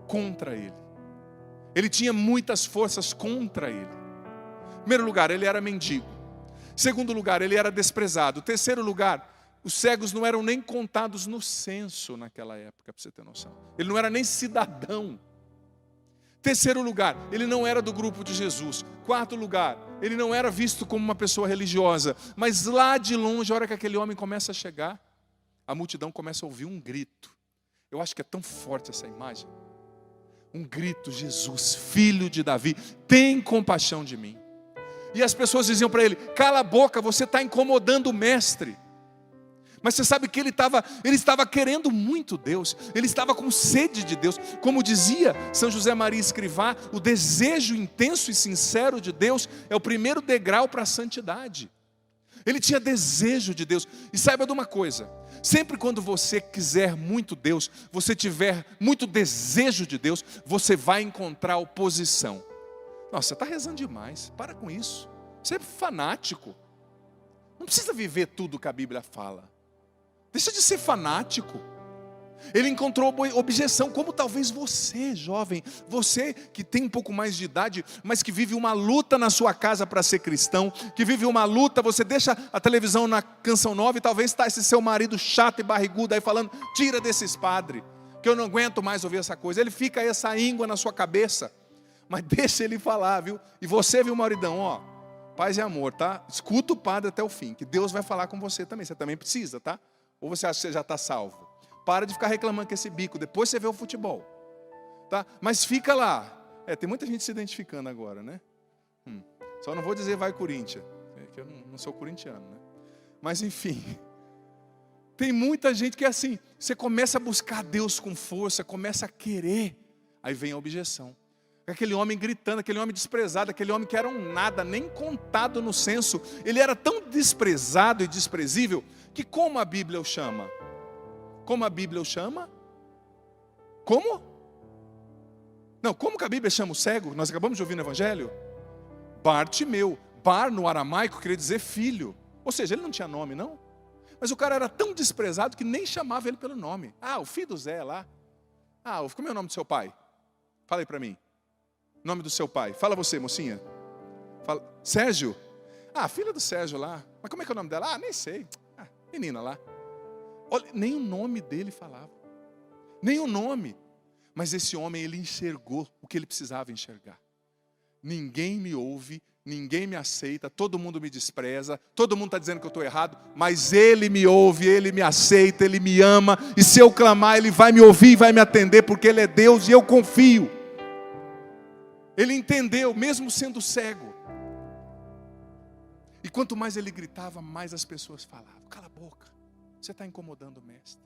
A: contra ele. Ele tinha muitas forças contra ele. Em primeiro lugar, ele era mendigo. Em segundo lugar, ele era desprezado. Em terceiro lugar, os cegos não eram nem contados no censo naquela época, para você ter noção. Ele não era nem cidadão. Terceiro lugar, ele não era do grupo de Jesus. Quarto lugar, ele não era visto como uma pessoa religiosa. Mas lá de longe, a hora que aquele homem começa a chegar, a multidão começa a ouvir um grito. Eu acho que é tão forte essa imagem. Um grito: Jesus, filho de Davi, tem compaixão de mim. E as pessoas diziam para ele: cala a boca, você está incomodando o mestre. Mas você sabe que ele estava querendo muito Deus, ele estava com sede de Deus. Como dizia São José Maria Escrivá, o desejo intenso e sincero de Deus é o primeiro degrau para a santidade. Ele tinha desejo de Deus. E saiba de uma coisa: sempre quando você quiser muito Deus, você tiver muito desejo de Deus, você vai encontrar oposição. Nossa, você está rezando demais, para com isso. Você é fanático. Não precisa viver tudo que a Bíblia fala. Deixa de ser fanático. Ele encontrou objeção, como talvez você, jovem, você que tem um pouco mais de idade, mas que vive uma luta na sua casa para ser cristão, que vive uma luta, você deixa a televisão na Canção Nova e talvez está esse seu marido chato e barrigudo aí falando: tira desses padres, que eu não aguento mais ouvir essa coisa. Ele fica aí essa íngua na sua cabeça, mas deixa ele falar, viu? E você, viu, maridão, paz e amor, tá? Escuta o padre até o fim, que Deus vai falar com você também precisa, tá? Ou você acha que você já está salvo? Para de ficar reclamando com esse bico, depois você vê o futebol, tá? Mas fica lá. Tem muita gente se identificando agora, né? Só não vou dizer vai Corinthians, que eu não sou corintiano, né? Mas enfim, tem muita gente que é assim, você começa a buscar Deus com força, começa a querer, aí vem a objeção. Aquele homem gritando, aquele homem desprezado, aquele homem que era um nada, nem contado no censo, ele era tão desprezado e desprezível, que como a Bíblia o chama? Como a Bíblia o chama? Como? Não, como que a Bíblia chama o cego? Nós acabamos de ouvir no Evangelho. Bartimeu. Bar no aramaico queria dizer filho. Ou seja, ele não tinha nome, não. Mas o cara era tão desprezado que nem chamava ele pelo nome. O filho do Zé lá. Como é o nome do seu pai? Fala aí para mim. Nome do seu pai. Fala você, mocinha. Fala. Sérgio. Filha do Sérgio lá. Mas como é que é o nome dela? Nem sei. Menina lá. Olha, nem o nome dele falava. Nem o nome. Mas esse homem, ele enxergou o que ele precisava enxergar. Ninguém me ouve, ninguém me aceita, todo mundo me despreza, todo mundo está dizendo que eu estou errado, mas ele me ouve, ele me aceita, ele me ama, e se eu clamar, ele vai me ouvir e vai me atender, porque ele é Deus e eu confio. Ele entendeu, mesmo sendo cego. E quanto mais ele gritava, mais as pessoas falavam: cala a boca, você está incomodando o mestre.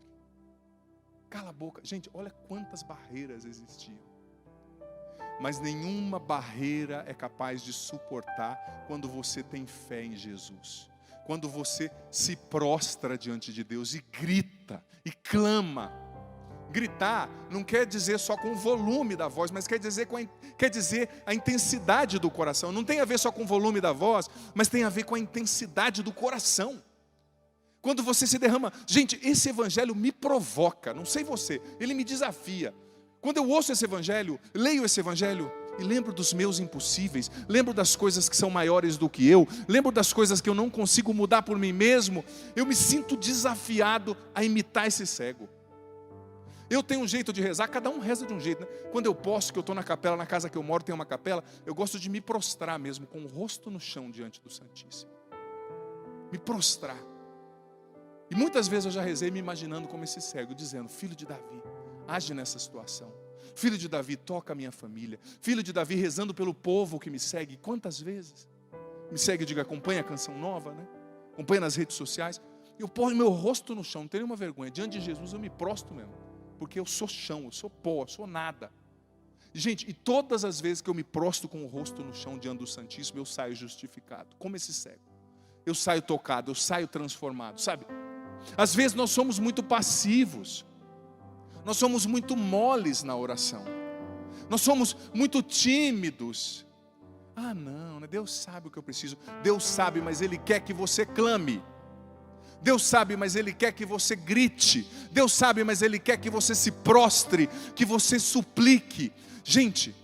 A: Cala a boca. Gente, olha quantas barreiras existiam. Mas nenhuma barreira é capaz de suportar quando você tem fé em Jesus. Quando você se prostra diante de Deus e grita, e clama. Gritar não quer dizer só com o volume da voz, mas quer dizer a intensidade do coração. Não tem a ver só com o volume da voz, mas tem a ver com a intensidade do coração. Quando você se derrama. Gente, esse evangelho me provoca, não sei você, ele me desafia. Quando eu ouço esse evangelho, leio esse evangelho,
C: e lembro dos meus impossíveis, lembro das coisas que são maiores do que eu, lembro das coisas que eu não consigo mudar por mim mesmo, eu me sinto desafiado a imitar esse cego. Eu tenho um jeito de rezar, cada um reza de um jeito, né? Quando eu posso, que eu estou na capela, na casa que eu moro tem uma capela, eu gosto de me prostrar mesmo, com o rosto no chão diante do Santíssimo. Me prostrar. E muitas vezes eu já rezei me imaginando como esse cego, dizendo: filho de Davi, age nessa situação. Filho de Davi, toca a minha família. Filho de Davi, rezando pelo povo que me segue. Quantas vezes? Me segue, diga, acompanha a Canção Nova, né? Acompanha nas redes sociais. Eu ponho meu rosto no chão, não tenho nenhuma vergonha. Diante de Jesus eu me prostro mesmo. Porque eu sou chão, eu sou pó, eu sou nada. Gente, e todas as vezes que eu me prostro com o rosto no chão diante do Santíssimo, eu saio justificado. Como esse cego. Eu saio tocado, eu saio transformado, sabe? Às vezes nós somos muito passivos. Nós somos muito moles na oração. Nós somos muito tímidos. Ah não, Deus sabe o que eu preciso. Deus sabe, mas Ele quer que você clame. Deus sabe, mas Ele quer que você grite. Deus sabe, mas Ele quer que você se prostre, que você suplique. Gente,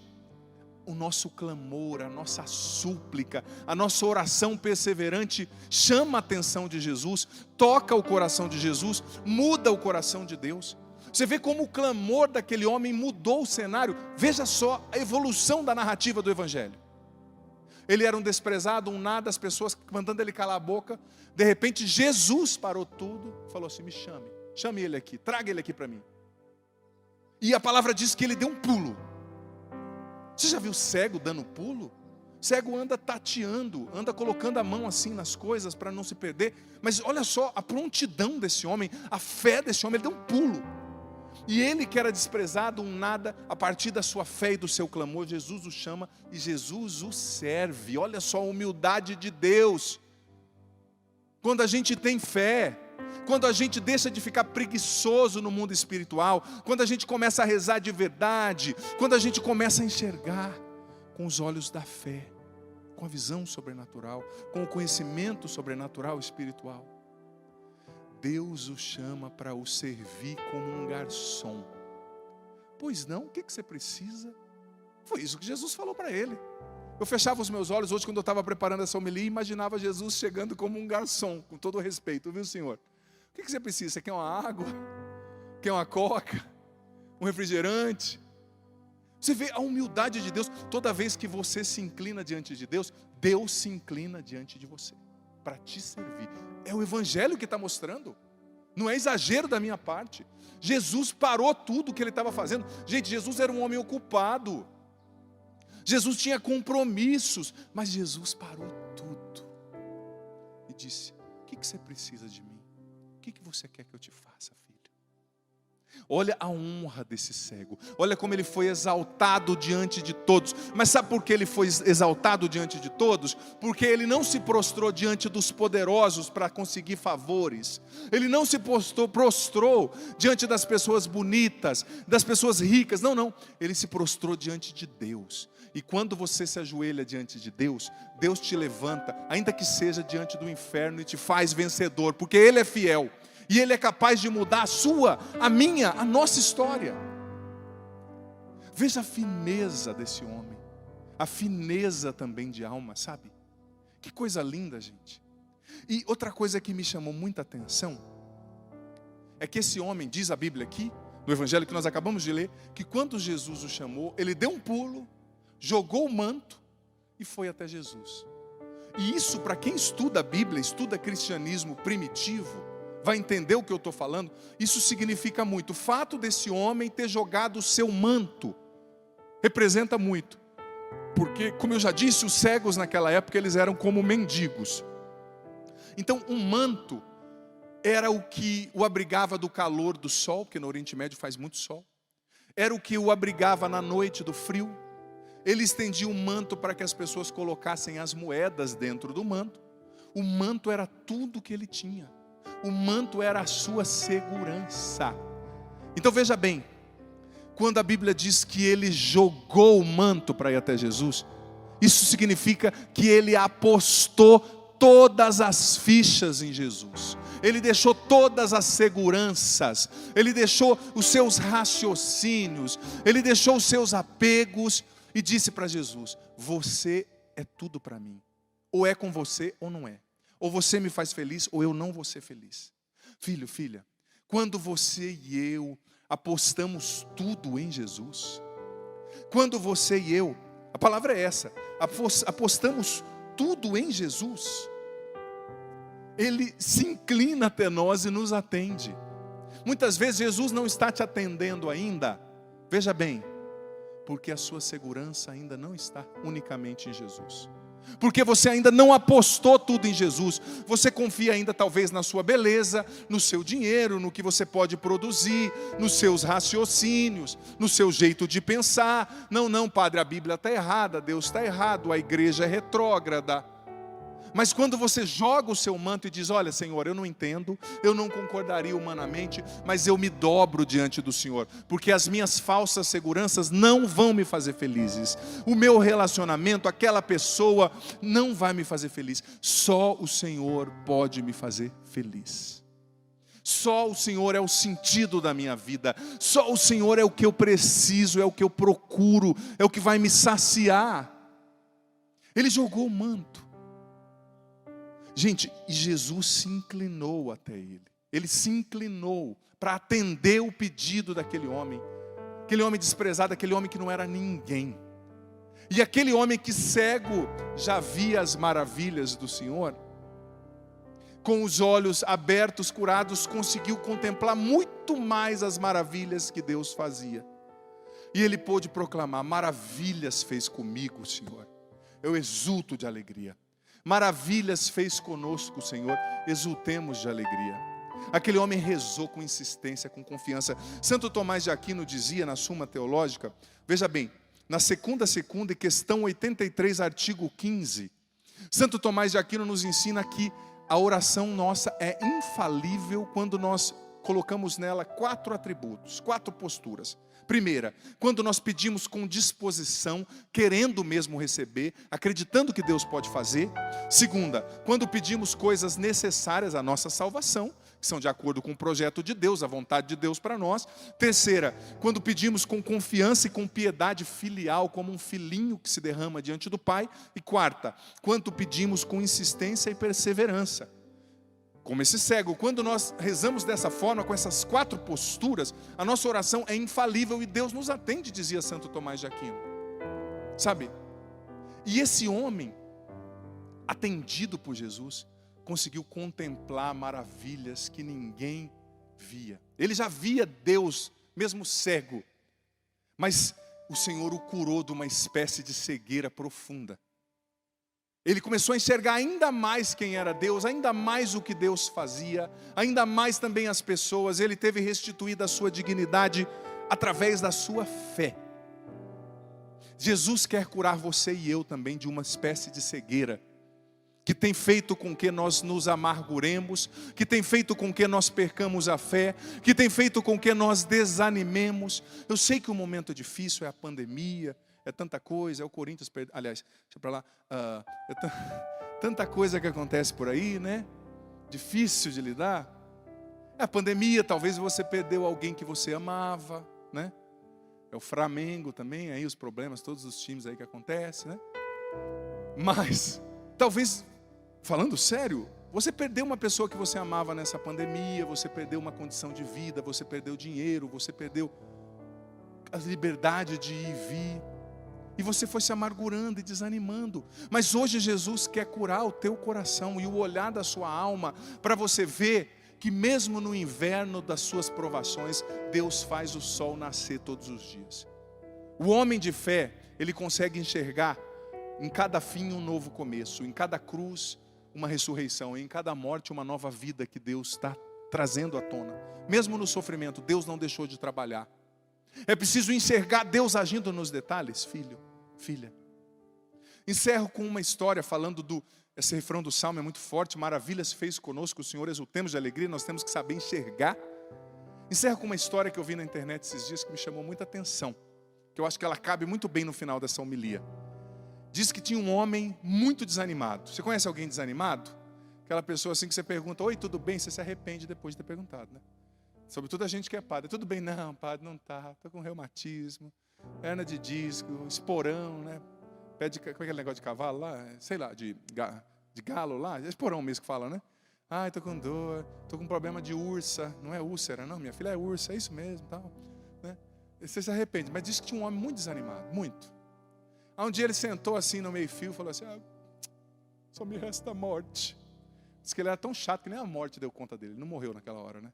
C: o nosso clamor, a nossa súplica, a nossa oração perseverante chama a atenção de Jesus, toca o coração de Jesus, muda o coração de Deus. Você vê como o clamor daquele homem mudou o cenário. Veja só a evolução da narrativa do Evangelho. Ele era um desprezado, um nada, as pessoas mandando ele calar a boca. De repente Jesus parou tudo, falou assim: me chame ele aqui, traga ele aqui para mim. E a palavra diz que ele deu um pulo. Você já viu cego dando pulo? Cego anda tateando, anda colocando a mão assim nas coisas para não se perder. Mas olha só a prontidão desse homem, a fé desse homem, ele deu um pulo. E ele que era desprezado, um nada, a partir da sua fé e do seu clamor, Jesus o chama e Jesus o serve. Olha só a humildade de Deus. Quando a gente tem fé, quando a gente deixa de ficar preguiçoso no mundo espiritual, quando a gente começa a rezar de verdade, quando a gente começa a enxergar com os olhos da fé, com a visão sobrenatural, com o conhecimento sobrenatural espiritual, Deus o chama para o servir como um garçom. Pois não, o que você precisa? Foi isso que Jesus falou para ele. Eu fechava os meus olhos hoje quando eu estava preparando essa homilia e imaginava Jesus chegando como um garçom, com todo o respeito, viu, Senhor? O que você precisa? Você quer uma água? Quer uma coca? Um refrigerante? Você vê a humildade de Deus. Toda vez que você se inclina diante de Deus, Deus se inclina diante de você para te servir. É o Evangelho que está mostrando. Não é exagero da minha parte. Jesus parou tudo o que ele estava fazendo. Gente, Jesus era um homem ocupado. Jesus tinha compromissos. Mas Jesus parou tudo. E disse: o que você precisa de mim? O que você quer que eu te faça, filho? Olha a honra desse cego. Olha como ele foi exaltado diante de todos. Mas sabe por que ele foi exaltado diante de todos? Porque ele não se prostrou diante dos poderosos para conseguir favores. Ele não se prostrou diante das pessoas bonitas, das pessoas ricas. Não. Ele se prostrou diante de Deus. E quando você se ajoelha diante de Deus, Deus te levanta, ainda que seja diante do inferno, e te faz vencedor, porque Ele é fiel. E Ele é capaz de mudar a sua, a minha, a nossa história. Veja a fineza desse homem. A fineza também de alma, sabe? Que coisa linda, gente. E outra coisa que me chamou muita atenção é que esse homem, diz a Bíblia aqui, no Evangelho que nós acabamos de ler, que quando Jesus o chamou, ele deu um pulo, jogou o manto e foi até Jesus. E isso, para quem estuda a Bíblia, estuda cristianismo primitivo, vai entender o que eu estou falando. Isso significa muito. O fato desse homem ter jogado o seu manto representa muito. Porque, como eu já disse, os cegos naquela época eles eram como mendigos. Então um manto era o que o abrigava do calor do sol, porque no Oriente Médio faz muito sol. Era o que o abrigava na noite do frio. Ele estendia um manto para que as pessoas colocassem as moedas dentro do manto. O manto era tudo que ele tinha. O manto era a sua segurança. Então veja bem, quando a Bíblia diz que ele jogou o manto para ir até Jesus, isso significa que ele apostou todas as fichas em Jesus. Ele deixou todas as seguranças, ele deixou os seus raciocínios, ele deixou os seus apegos e disse para Jesus: você é tudo para mim. Ou é com você ou não é. Ou você me faz feliz ou eu não vou ser feliz. Filho, filha, quando você e eu apostamos tudo em Jesus, quando você e eu, a palavra é essa, apostamos tudo em Jesus, Ele se inclina até nós e nos atende. Muitas vezes Jesus não está te atendendo ainda, veja bem, porque a sua segurança ainda não está unicamente em Jesus. Porque você ainda não apostou tudo em Jesus. Você confia ainda talvez na sua beleza, no seu dinheiro, no que você pode produzir, nos seus raciocínios, no seu jeito de pensar. Não, padre, a Bíblia está errada, Deus está errado, a igreja é retrógrada. Mas quando você joga o seu manto e diz: olha, Senhor, eu não entendo, eu não concordaria humanamente, mas eu me dobro diante do Senhor, porque as minhas falsas seguranças não vão me fazer felizes. O meu relacionamento, aquela pessoa, não vai me fazer feliz. Só o Senhor pode me fazer feliz. Só o Senhor é o sentido da minha vida. Só o Senhor é o que eu preciso, é o que eu procuro, é o que vai me saciar. Ele jogou o manto. Gente, e Jesus se inclinou até ele. Ele se inclinou para atender o pedido daquele homem. Aquele homem desprezado, aquele homem que não era ninguém. E aquele homem que cego já via as maravilhas do Senhor, com os olhos abertos, curados, conseguiu contemplar muito mais as maravilhas que Deus fazia. E ele pôde proclamar: maravilhas fez comigo o Senhor. Eu exulto de alegria. Maravilhas fez conosco o Senhor, exultemos de alegria. Aquele homem rezou com insistência, com confiança. Santo Tomás de Aquino dizia na Suma Teológica, veja bem, na segunda e questão 83, artigo 15, Santo Tomás de Aquino nos ensina que a oração nossa é infalível quando nós colocamos nela 4 atributos, 4 posturas. Primeira, quando nós pedimos com disposição, querendo mesmo receber, acreditando que Deus pode fazer. Segunda, quando pedimos coisas necessárias à nossa salvação, que são de acordo com o projeto de Deus, a vontade de Deus para nós. Terceira, quando pedimos com confiança e com piedade filial, como um filhinho que se derrama diante do Pai. E quarta, quando pedimos com insistência e perseverança. Como esse cego, quando nós rezamos dessa forma, com essas 4 posturas, a nossa oração é infalível e Deus nos atende, dizia Santo Tomás de Aquino. Sabe? E esse homem, atendido por Jesus, conseguiu contemplar maravilhas que ninguém via. Ele já via Deus, mesmo cego, mas o Senhor o curou de uma espécie de cegueira profunda. Ele começou a enxergar ainda mais quem era Deus, ainda mais o que Deus fazia, ainda mais também as pessoas. Ele teve restituída a sua dignidade através da sua fé. Jesus quer curar você e eu também de uma espécie de cegueira, que tem feito com que nós nos amarguremos, que tem feito com que nós percamos a fé, que tem feito com que nós desanimemos. Eu sei que o momento difícil é a pandemia, é tanta coisa, é o Corinthians, aliás, deixa pra lá, tanta coisa que acontece por aí, né? Difícil de lidar. É a pandemia, talvez você perdeu alguém que você amava, né? É o Flamengo também, aí os problemas, todos os times aí que acontecem, né? Mas, talvez, falando sério, você perdeu uma pessoa que você amava nessa pandemia, você perdeu uma condição de vida, você perdeu dinheiro, você perdeu a liberdade de ir e vir. E você foi se amargurando e desanimando. Mas hoje Jesus quer curar o teu coração e o olhar da sua alma, para você ver que mesmo no inverno das suas provações, Deus faz o sol nascer todos os dias. O homem de fé, ele consegue enxergar em cada fim um novo começo, em cada cruz uma ressurreição, em cada morte uma nova vida que Deus está trazendo à tona. Mesmo no sofrimento, Deus não deixou de trabalhar. É preciso enxergar Deus agindo nos detalhes, filho, filha. Encerro com uma história falando esse refrão do Salmo é muito forte. Maravilhas fez conosco o Senhor, exultemos de alegria. Nós temos que saber enxergar. Encerro com uma história que eu vi na internet esses dias que me chamou muita atenção, que eu acho que ela cabe muito bem no final dessa homilia. Diz que tinha um homem muito desanimado. Você conhece alguém desanimado? Aquela pessoa assim que você pergunta: oi, tudo bem? Você se arrepende depois de ter perguntado, né? Sobretudo a gente que é padre. Tudo bem? Não, padre, não está. Estou com reumatismo. hernia de disco, esporão, né? Pé de, como é aquele negócio de cavalo lá? Sei lá, de galo lá, é esporão mesmo que fala, né? Ai, tô com dor, tô com problema de úlcera, não é úlcera, não, minha filha é ursa, é isso mesmo, tal, né? Você se arrepende, mas disse que tinha um homem muito desanimado, muito. Aí um dia ele sentou assim no meio-fio e falou assim, só me resta a morte. Diz que ele era tão chato que nem a morte deu conta dele, ele não morreu naquela hora, né?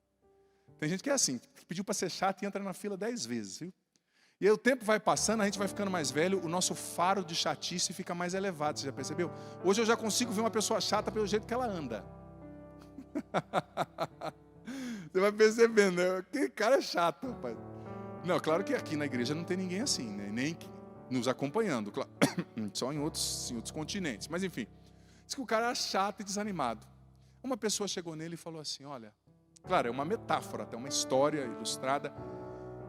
C: Tem gente que é assim, pediu para ser chato e entra na fila 10 vezes, viu? E aí o tempo vai passando, a gente vai ficando mais velho, o nosso faro de chatice fica mais elevado, você já percebeu? Hoje eu já consigo ver uma pessoa chata pelo jeito que ela anda. Você vai percebendo, né? Que cara chato, rapaz. Não, claro que aqui na igreja não tem ninguém assim, né? Nem nos acompanhando, claro. Só em outros continentes. Mas enfim, diz que o cara era chato e desanimado. Uma pessoa chegou nele e falou assim, olha, claro, é uma metáfora, até uma história ilustrada.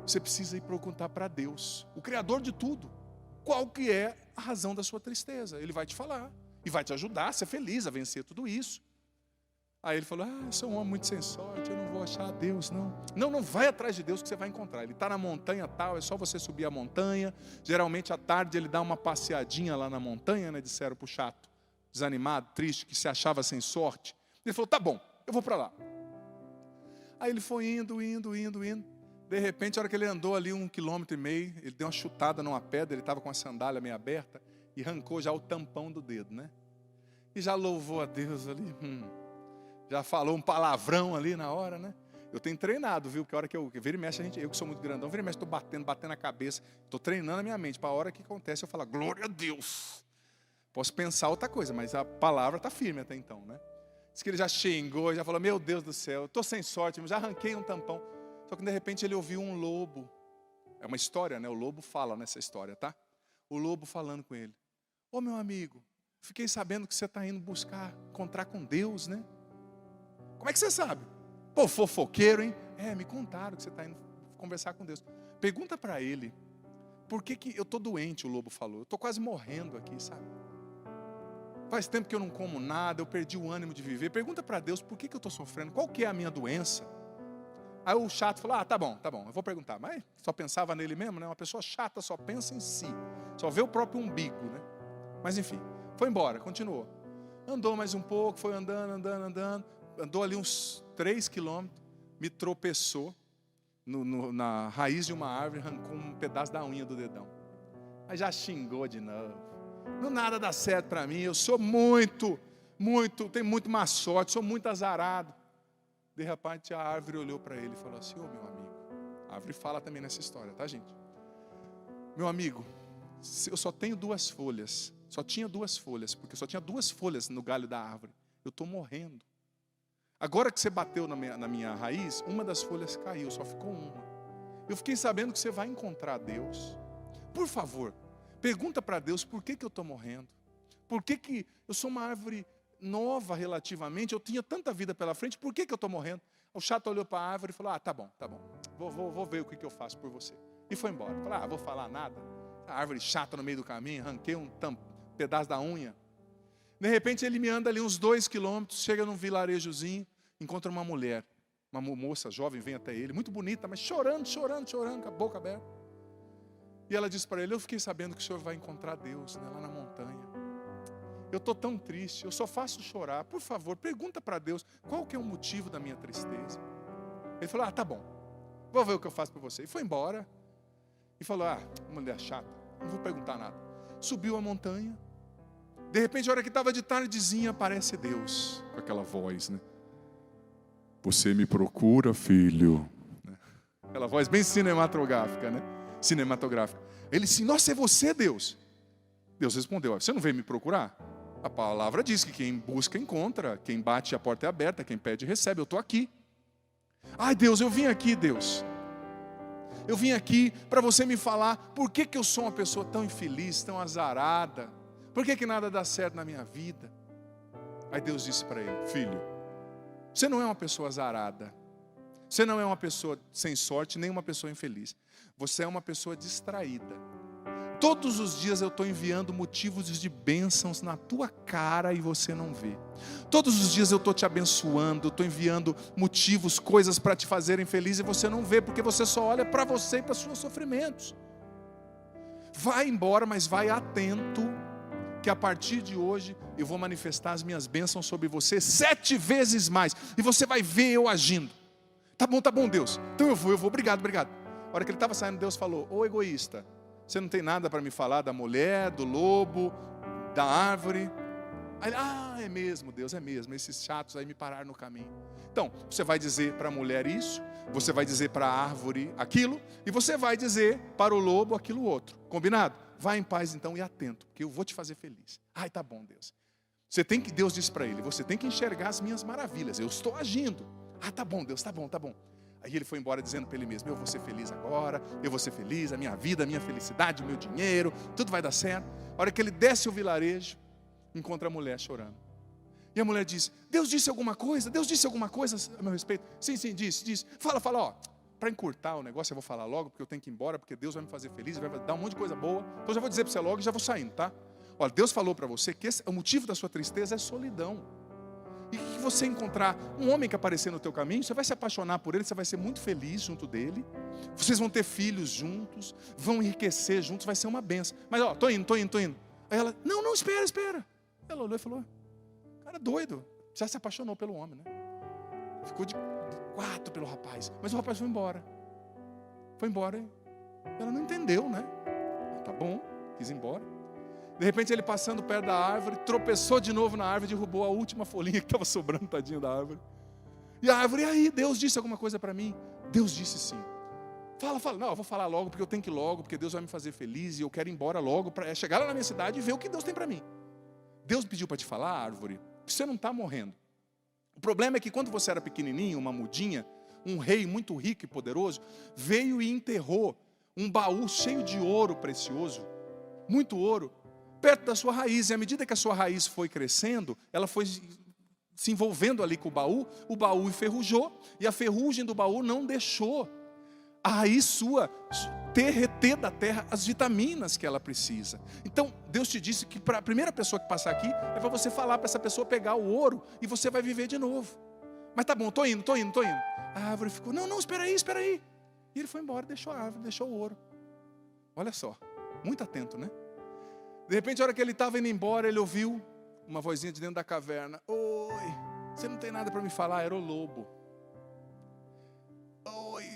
C: Você precisa ir perguntar para Deus, o Criador de tudo, qual que é a razão da sua tristeza. Ele vai te falar e vai te ajudar a ser feliz, a vencer tudo isso. Aí ele falou, eu sou um homem muito sem sorte, eu não vou achar Deus, não. Não vai atrás de Deus que você vai encontrar. Ele está na montanha tal, é só você subir a montanha. Geralmente à tarde ele dá uma passeadinha lá na montanha, né? Disseram para o chato, desanimado, triste, que se achava sem sorte. Ele falou, tá bom, eu vou para lá. Aí ele foi indo. De repente, a hora que ele andou ali 1,5 km, ele deu uma chutada numa pedra, ele estava com a sandália meio aberta e arrancou já o tampão do dedo, né? E já louvou a Deus ali, já falou um palavrão ali na hora, né? Eu tenho treinado, viu? Que a hora que eu vira e mexe, eu que sou muito grandão, vira e mexe, estou batendo a cabeça, estou treinando a minha mente, para a hora que acontece eu falo, glória a Deus. Posso pensar outra coisa, mas a palavra está firme até então, né? Diz que ele já xingou, já falou, meu Deus do céu, estou sem sorte, já arranquei um tampão. Só que de repente ele ouviu um lobo. É uma história, né? O lobo fala nessa história, tá? O lobo falando com ele. Ô meu amigo, fiquei sabendo que você está indo encontrar com Deus, né? Como é que você sabe? Pô, fofoqueiro, hein? Me contaram que você está indo conversar com Deus. Pergunta para ele, por que eu estou doente, o lobo falou. Eu estou quase morrendo aqui, sabe? Faz tempo que eu não como nada, eu perdi o ânimo de viver. Pergunta para Deus, por que eu estou sofrendo? Qual que é a minha doença? Aí o chato falou, tá bom, eu vou perguntar. Mas só pensava nele mesmo, né? Uma pessoa chata só pensa em si. Só vê o próprio umbigo, né? Mas enfim, foi embora, continuou. Andou mais um pouco, foi andando. Andou ali uns 3 quilômetros, me tropeçou na raiz de uma árvore, arrancou um pedaço da unha do dedão. Aí já xingou de novo. Não nada dá certo para mim, eu sou tenho muito má sorte, sou muito azarado. De repente a árvore olhou para ele e falou assim, meu amigo, a árvore fala também nessa história, tá gente? Meu amigo, eu só tenho 2 folhas, só tinha 2 folhas, porque só tinha 2 folhas no galho da árvore, eu estou morrendo. Agora que você bateu na minha raiz, uma das folhas caiu, só ficou uma. Eu fiquei sabendo que você vai encontrar Deus. Por favor, pergunta para Deus por que eu estou morrendo. Por que eu sou uma árvore nova relativamente, eu tinha tanta vida pela frente, por que eu estou morrendo? O chato olhou para a árvore e falou, tá bom, vou ver o que eu faço por você. E foi embora. Falou, vou falar nada. A árvore chata no meio do caminho, arranquei um pedaço da unha. De repente ele me anda ali uns 2 quilômetros, chega num vilarejozinho, encontra uma mulher, uma moça jovem, vem até ele, muito bonita, mas chorando, com a boca aberta. E ela diz para ele, eu fiquei sabendo que o senhor vai encontrar Deus, né, lá na montanha. Eu estou tão triste, eu só faço chorar. Por favor, pergunta para Deus qual que é o motivo da minha tristeza. Ele falou, tá bom, vou ver o que eu faço para você. E foi embora. E falou, mulher chata, não vou perguntar nada. Subiu a montanha. De repente, a hora que estava de tardezinha, aparece Deus. Com aquela voz, né? Você me procura, filho. Aquela voz bem cinematográfica, né? Ele disse, nossa, é você, Deus? Deus respondeu, você não veio me procurar? A palavra diz que quem busca, encontra. Quem bate, a porta é aberta. Quem pede, recebe. Eu estou aqui. Ai, Deus, eu vim aqui, Deus. Eu vim aqui para você me falar por que eu sou uma pessoa tão infeliz, tão azarada. Por que nada dá certo na minha vida? Aí Deus disse para ele, filho, você não é uma pessoa azarada. Você não é uma pessoa sem sorte, nem uma pessoa infeliz. Você é uma pessoa distraída. Todos os dias eu estou enviando motivos de bênçãos na tua cara e você não vê. Todos os dias eu estou te abençoando, estou enviando motivos, coisas para te fazerem feliz e você não vê, porque você só olha para você e para os seus sofrimentos. Vai embora, mas vai atento, que a partir de hoje eu vou manifestar as minhas bênçãos sobre você 7 vezes mais. E você vai ver eu agindo. Tá bom, Deus. Então eu vou, obrigado. A hora que ele estava saindo, Deus falou: ô egoísta, você não tem nada para me falar da mulher, do lobo, da árvore? Aí ele, é mesmo, Deus, é mesmo. Esses chatos aí me pararam no caminho. Então, você vai dizer para a mulher isso, você vai dizer para a árvore aquilo, e você vai dizer para o lobo aquilo outro. Combinado? Vá em paz então e atento, porque eu vou te fazer feliz. Ai, tá bom, Deus. Deus disse para ele: você tem que enxergar as minhas maravilhas. Eu estou agindo. Tá bom, Deus, tá bom. Aí ele foi embora dizendo para ele mesmo: eu vou ser feliz agora, eu vou ser feliz, a minha vida, a minha felicidade, o meu dinheiro, tudo vai dar certo. A hora que ele desce o vilarejo, encontra a mulher chorando. E a mulher diz: Deus disse alguma coisa? Deus disse alguma coisa a meu respeito? Sim, disse. Fala, para encurtar o negócio eu vou falar logo, porque eu tenho que ir embora, porque Deus vai me fazer feliz, vai dar um monte de coisa boa. Então já vou dizer para você logo e já vou saindo, tá? Olha, Deus falou para você que o motivo da sua tristeza é solidão. E que você encontrar um homem que aparecer no teu caminho, você vai se apaixonar por ele, você vai ser muito feliz junto dele. Vocês vão ter filhos juntos, vão enriquecer juntos, vai ser uma benção. Mas tô indo. Aí ela: não, espera. Ela olhou e falou: cara doido, já se apaixonou pelo homem, né? Ficou de 4 pelo rapaz. Mas o rapaz foi embora. Ela não entendeu, né? Tá bom, quis ir embora. De repente ele passando perto da árvore, tropeçou de novo na árvore, derrubou a última folhinha que estava sobrando, tadinho da árvore. E a árvore: e aí, Deus disse alguma coisa para mim? Deus disse sim. Fala. Não, eu vou falar logo, porque eu tenho que ir logo, porque Deus vai me fazer feliz e eu quero ir embora logo para chegar lá na minha cidade e ver o que Deus tem para mim. Deus pediu para te falar, árvore, que você não está morrendo. O problema é que quando você era pequenininho, uma mudinha, um rei muito rico e poderoso veio e enterrou um baú cheio de ouro precioso, muito ouro, perto da sua raiz. E à medida que a sua raiz foi crescendo, ela foi se envolvendo ali com o baú enferrujou, e a ferrugem do baú não deixou a raiz sua reter da terra as vitaminas que ela precisa. Então Deus te disse que para a primeira pessoa que passar aqui é para você falar para essa pessoa pegar o ouro e você vai viver de novo. Mas tá bom, tô indo. A árvore ficou: não, espera aí. E ele foi embora, deixou a árvore, deixou o ouro. Olha só, muito atento, né? De repente, a hora que ele estava indo embora, ele ouviu uma vozinha de dentro da caverna: oi, você não tem nada para me falar? Era o lobo.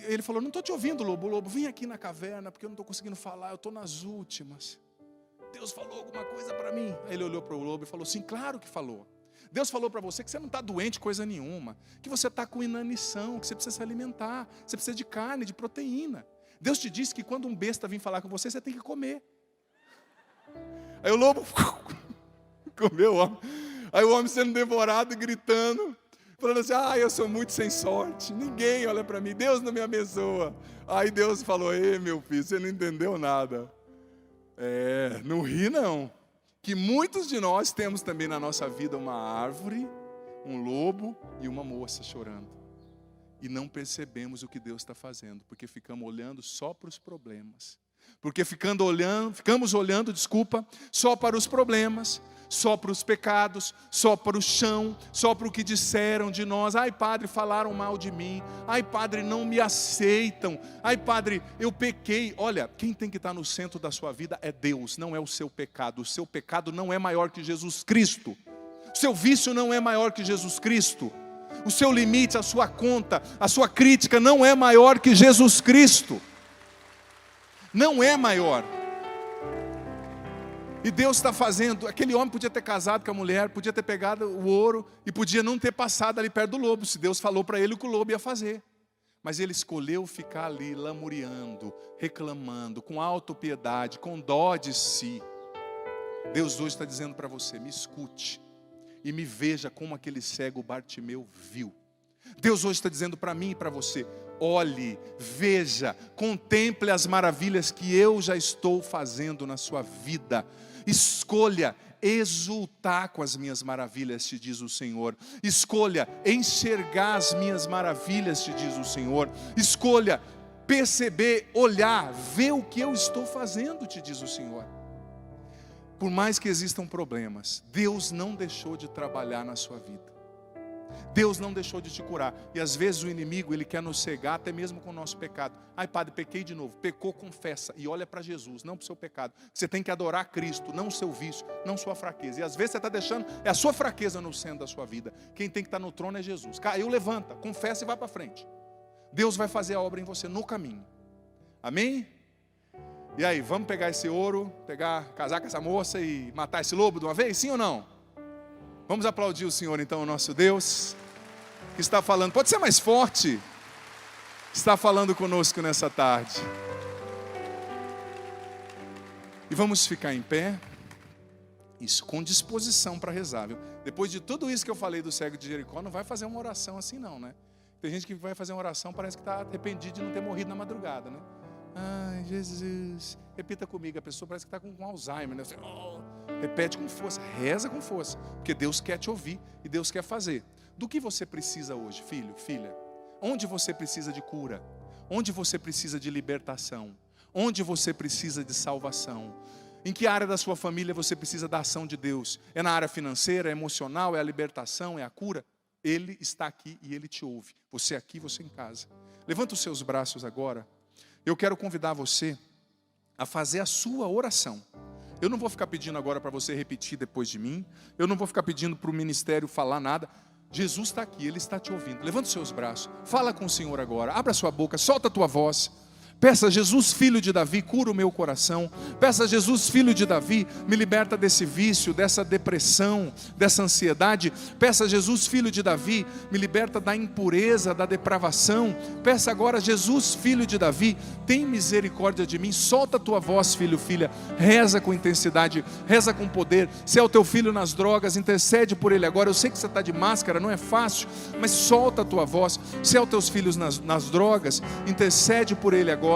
C: Ele falou: não estou te ouvindo, lobo. Lobo, vem aqui na caverna, porque eu não estou conseguindo falar, eu estou nas últimas. Deus falou alguma coisa para mim? Aí ele olhou para o lobo e falou: sim, claro que falou. Deus falou para você que você não está doente coisa nenhuma, que você está com inanição, que você precisa se alimentar, você precisa de carne, de proteína. Deus te disse que quando um besta vir falar com você, você tem que comer. Aí o lobo comeu o homem. Aí o homem sendo devorado e gritando, falando assim: eu sou muito sem sorte, ninguém olha para mim, Deus não me abençoa. Aí Deus falou: ei, meu filho, você não entendeu nada. Não ri não, que muitos de nós temos também na nossa vida uma árvore, um lobo e uma moça chorando. E não percebemos o que Deus está fazendo, porque ficamos olhando só para os problemas. Porque ficamos olhando, só para os problemas, só para os pecados, só para o chão, só para o que disseram de nós. Ai, padre, falaram mal de mim. Ai, padre, não me aceitam. Ai, padre, eu pequei. Olha, quem tem que estar no centro da sua vida é Deus, não é o seu pecado. O seu pecado não é maior que Jesus Cristo. O seu vício não é maior que Jesus Cristo. O seu limite, a sua conta, a sua crítica não é maior que Jesus Cristo. Não é maior. E Deus está fazendo. Aquele homem podia ter casado com a mulher, podia ter pegado o ouro e podia não ter passado ali perto do lobo, se Deus falou para ele o que o lobo ia fazer. Mas ele escolheu ficar ali lamuriando, reclamando, com autopiedade, com dó de si. Deus hoje está dizendo para você: me escute e me veja como aquele cego Bartimeu viu. Deus hoje está dizendo para mim e para você: olhe, veja, contemple as maravilhas que eu já estou fazendo na sua vida. Escolha exultar com as minhas maravilhas, te diz o Senhor. Escolha enxergar as minhas maravilhas, te diz o Senhor. Escolha perceber, olhar, ver o que eu estou fazendo, te diz o Senhor. Por mais que existam problemas, Deus não deixou de trabalhar na sua vida. Deus não deixou de te curar. E às vezes o inimigo, ele quer nos cegar até mesmo com o nosso pecado. Ai, padre, pequei de novo. Pecou, confessa e olha para Jesus, não para o seu pecado. Você tem que adorar Cristo, não o seu vício, não sua fraqueza. E às vezes você está deixando, é a sua fraqueza no centro da sua vida. Quem tem que estar no trono é Jesus. Caiu, levanta, confessa e vai para frente. Deus vai fazer a obra em você no caminho. Amém? E aí, vamos pegar esse ouro, casar com essa moça e matar esse lobo de uma vez? Sim ou não? Vamos aplaudir o Senhor então, o nosso Deus, que está falando, pode ser mais forte, está falando conosco nessa tarde. E vamos ficar em pé, isso, com disposição para rezar, viu? Depois de tudo isso que eu falei do cego de Jericó, não vai fazer uma oração assim não, né? Tem gente que vai fazer uma oração, parece que está arrependido de não ter morrido na madrugada, né? Ai, Jesus, repita comigo, a pessoa parece que está com Alzheimer, né? Você, repete com força, reza com força, porque Deus quer te ouvir e Deus quer fazer. Do que você precisa hoje, filho, filha? Onde você precisa de cura? Onde você precisa de libertação? Onde você precisa de salvação? Em que área da sua família você precisa da ação de Deus? É na área financeira, é emocional, é a libertação, é a cura? Ele está aqui e Ele te ouve. Você aqui, você em casa. Levanta os seus braços agora. Eu quero convidar você a fazer a sua oração. Eu não vou ficar pedindo agora para você repetir depois de mim. Eu não vou ficar pedindo para o ministério falar nada. Jesus está aqui, Ele está te ouvindo. Levanta os seus braços. Fala com o Senhor agora. Abra a sua boca, solta a tua voz. Peça, Jesus, filho de Davi, cura o meu coração. Peça, Jesus, filho de Davi, me liberta desse vício, dessa depressão, dessa ansiedade. Peça, Jesus, filho de Davi, me liberta da impureza, da depravação. Peça agora, Jesus, filho de Davi, tem misericórdia de mim. Solta a tua voz, filho, filha. Reza com intensidade, reza com poder. Se é o teu filho nas drogas, intercede por ele agora. Eu sei que você está de máscara, não é fácil, mas solta a tua voz. Se é os teus filhos nas drogas, intercede por ele agora.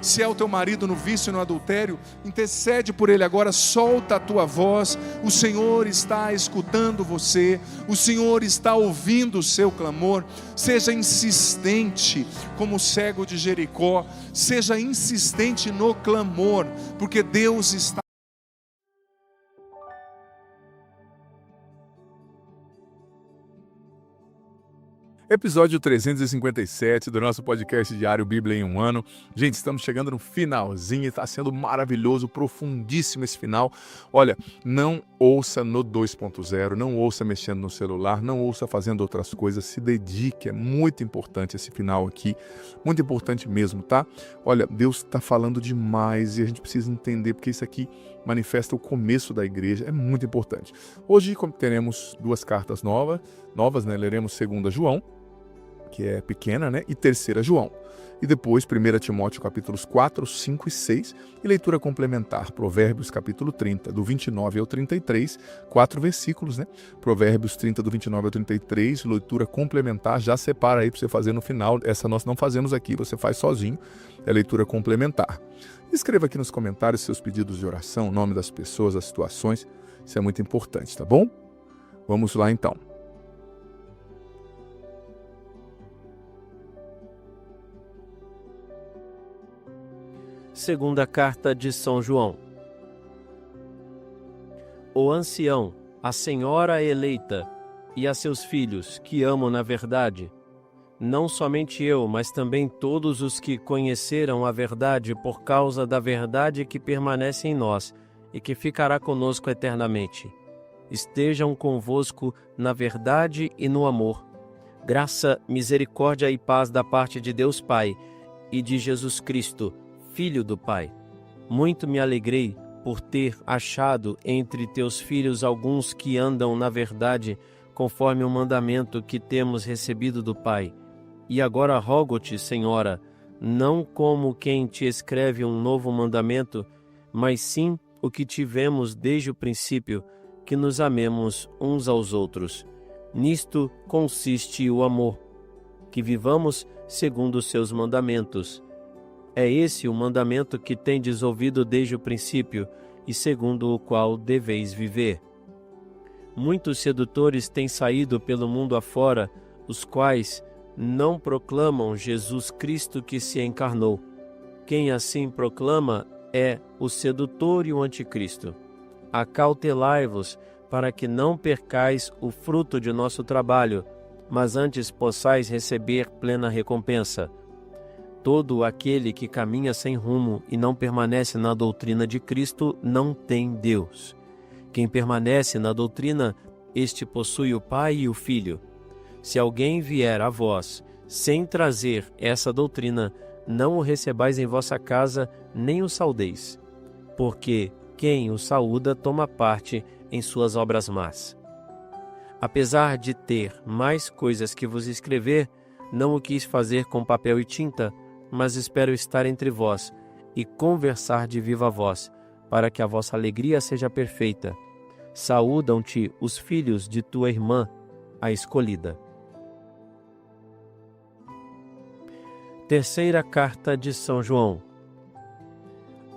C: Se é o teu marido no vício e no adultério, intercede por ele agora, solta a tua voz. O Senhor está escutando você, o Senhor está ouvindo o seu clamor. Seja insistente como o cego de Jericó, seja insistente no clamor, porque Deus está.
D: Episódio 357 do nosso podcast diário Bíblia em um Ano. Gente, estamos chegando no finalzinho e está sendo maravilhoso, profundíssimo esse final. Olha, não ouça no 2.0, não ouça mexendo no celular, não ouça fazendo outras coisas, se dedique, é muito importante esse final aqui, muito importante mesmo, tá? Olha, Deus está falando demais e a gente precisa entender, porque isso aqui manifesta o começo da igreja, é muito importante. Hoje teremos duas cartas novas, né? Leremos 2 João, que é pequena, né? E 3 João. E depois 1 Timóteo capítulos 4, 5 e 6 e leitura complementar, Provérbios capítulo 30, do 29 ao 33, 4 versículos, né? Provérbios 30, do 29 ao 33, leitura complementar, já separa aí para você fazer no final. Essa nós não fazemos aqui, você faz sozinho, é leitura complementar. Escreva aqui nos comentários seus pedidos de oração, o nome das pessoas, as situações, isso é muito importante, tá bom? Vamos lá então.
B: Segunda carta de São João. O ancião, a senhora eleita e a seus filhos, que amo na verdade, não somente eu, mas também todos os que conheceram a verdade por causa da verdade que permanece em nós e que ficará conosco eternamente. Estejam convosco na verdade e no amor. Graça, misericórdia e paz da parte de Deus Pai e de Jesus Cristo, Filho do Pai. Muito me alegrei por ter achado entre teus filhos alguns que andam na verdade, conforme o mandamento que temos recebido do Pai. E agora rogo-te, Senhora, não como quem te escreve um novo mandamento, mas sim o que tivemos desde o princípio, que nos amemos uns aos outros. Nisto consiste o amor, que vivamos segundo os seus mandamentos. É esse o mandamento que tendes ouvido desde o princípio e segundo o qual deveis viver. Muitos sedutores têm saído pelo mundo afora, os quais não proclamam Jesus Cristo que se encarnou. Quem assim proclama é o sedutor e o anticristo. Acautelai-vos para que não percais o fruto de nosso trabalho, mas antes possais receber plena recompensa. Todo aquele que caminha sem rumo e não permanece na doutrina de Cristo não tem Deus. Quem permanece na doutrina, este possui o Pai e o Filho. Se alguém vier a vós sem trazer essa doutrina, não o recebais em vossa casa, nem o saudeis, porque quem o saúda toma parte em suas obras más. Apesar de ter mais coisas que vos escrever, não o quis fazer com papel e tinta, mas espero estar entre vós e conversar de viva voz, para que a vossa alegria seja perfeita. Saúdam-te os filhos de tua irmã, a escolhida. Terceira carta de São João.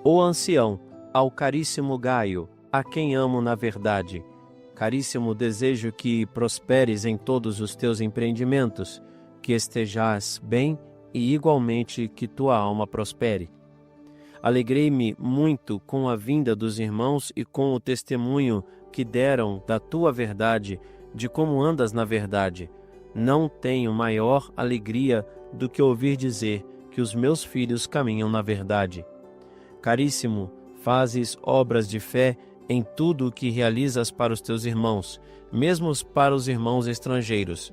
B: Ó ancião, ao caríssimo Gaio, a quem amo na verdade, caríssimo, desejo que prosperes em todos os teus empreendimentos, que estejas bem e igualmente que tua alma prospere. Alegrei-me muito com a vinda dos irmãos e com o testemunho que deram da tua verdade, de como andas na verdade. Não tenho maior alegria do que ouvir dizer que os meus filhos caminham na verdade. Caríssimo, fazes obras de fé em tudo o que realizas para os teus irmãos, mesmo para os irmãos estrangeiros.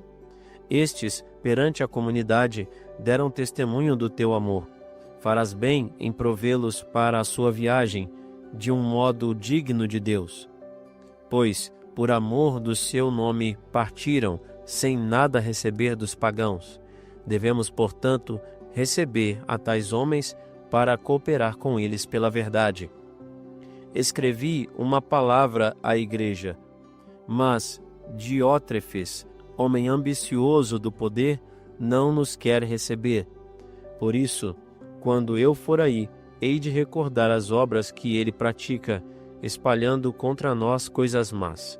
B: Estes, perante a comunidade, deram testemunho do teu amor. Farás bem em provê-los para a sua viagem, de um modo digno de Deus. Pois, por amor do seu nome, partiram, sem nada receber dos pagãos. Devemos, portanto, receber a tais homens para cooperar com eles pela verdade. Escrevi uma palavra à igreja, mas Diótrefes, homem ambicioso do poder, não nos quer receber. Por isso, quando eu for aí, hei de recordar as obras que ele pratica, espalhando contra nós coisas más.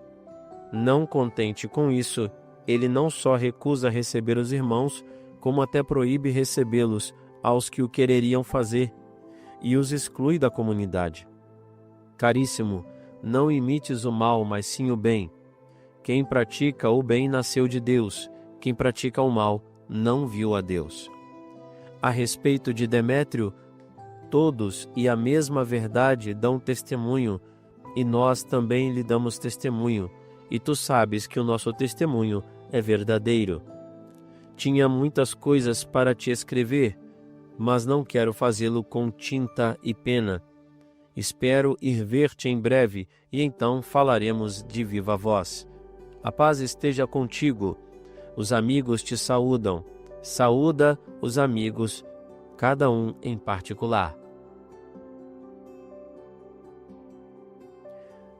B: Não contente com isso, ele não só recusa receber os irmãos, como até proíbe recebê-los aos que o quereriam fazer, e os exclui da comunidade. Caríssimo, não imites o mal, mas sim o bem. Quem pratica o bem nasceu de Deus, quem pratica o mal não viu a Deus. A respeito de Demétrio, todos e a mesma verdade dão testemunho, e nós também lhe damos testemunho, e tu sabes que o nosso testemunho é verdadeiro. Tinha muitas coisas para te escrever, mas não quero fazê-lo com tinta e pena. Espero ir ver-te em breve, e então falaremos de viva voz. A paz esteja contigo. Os amigos te saúdam. Saúda os amigos, cada um em particular.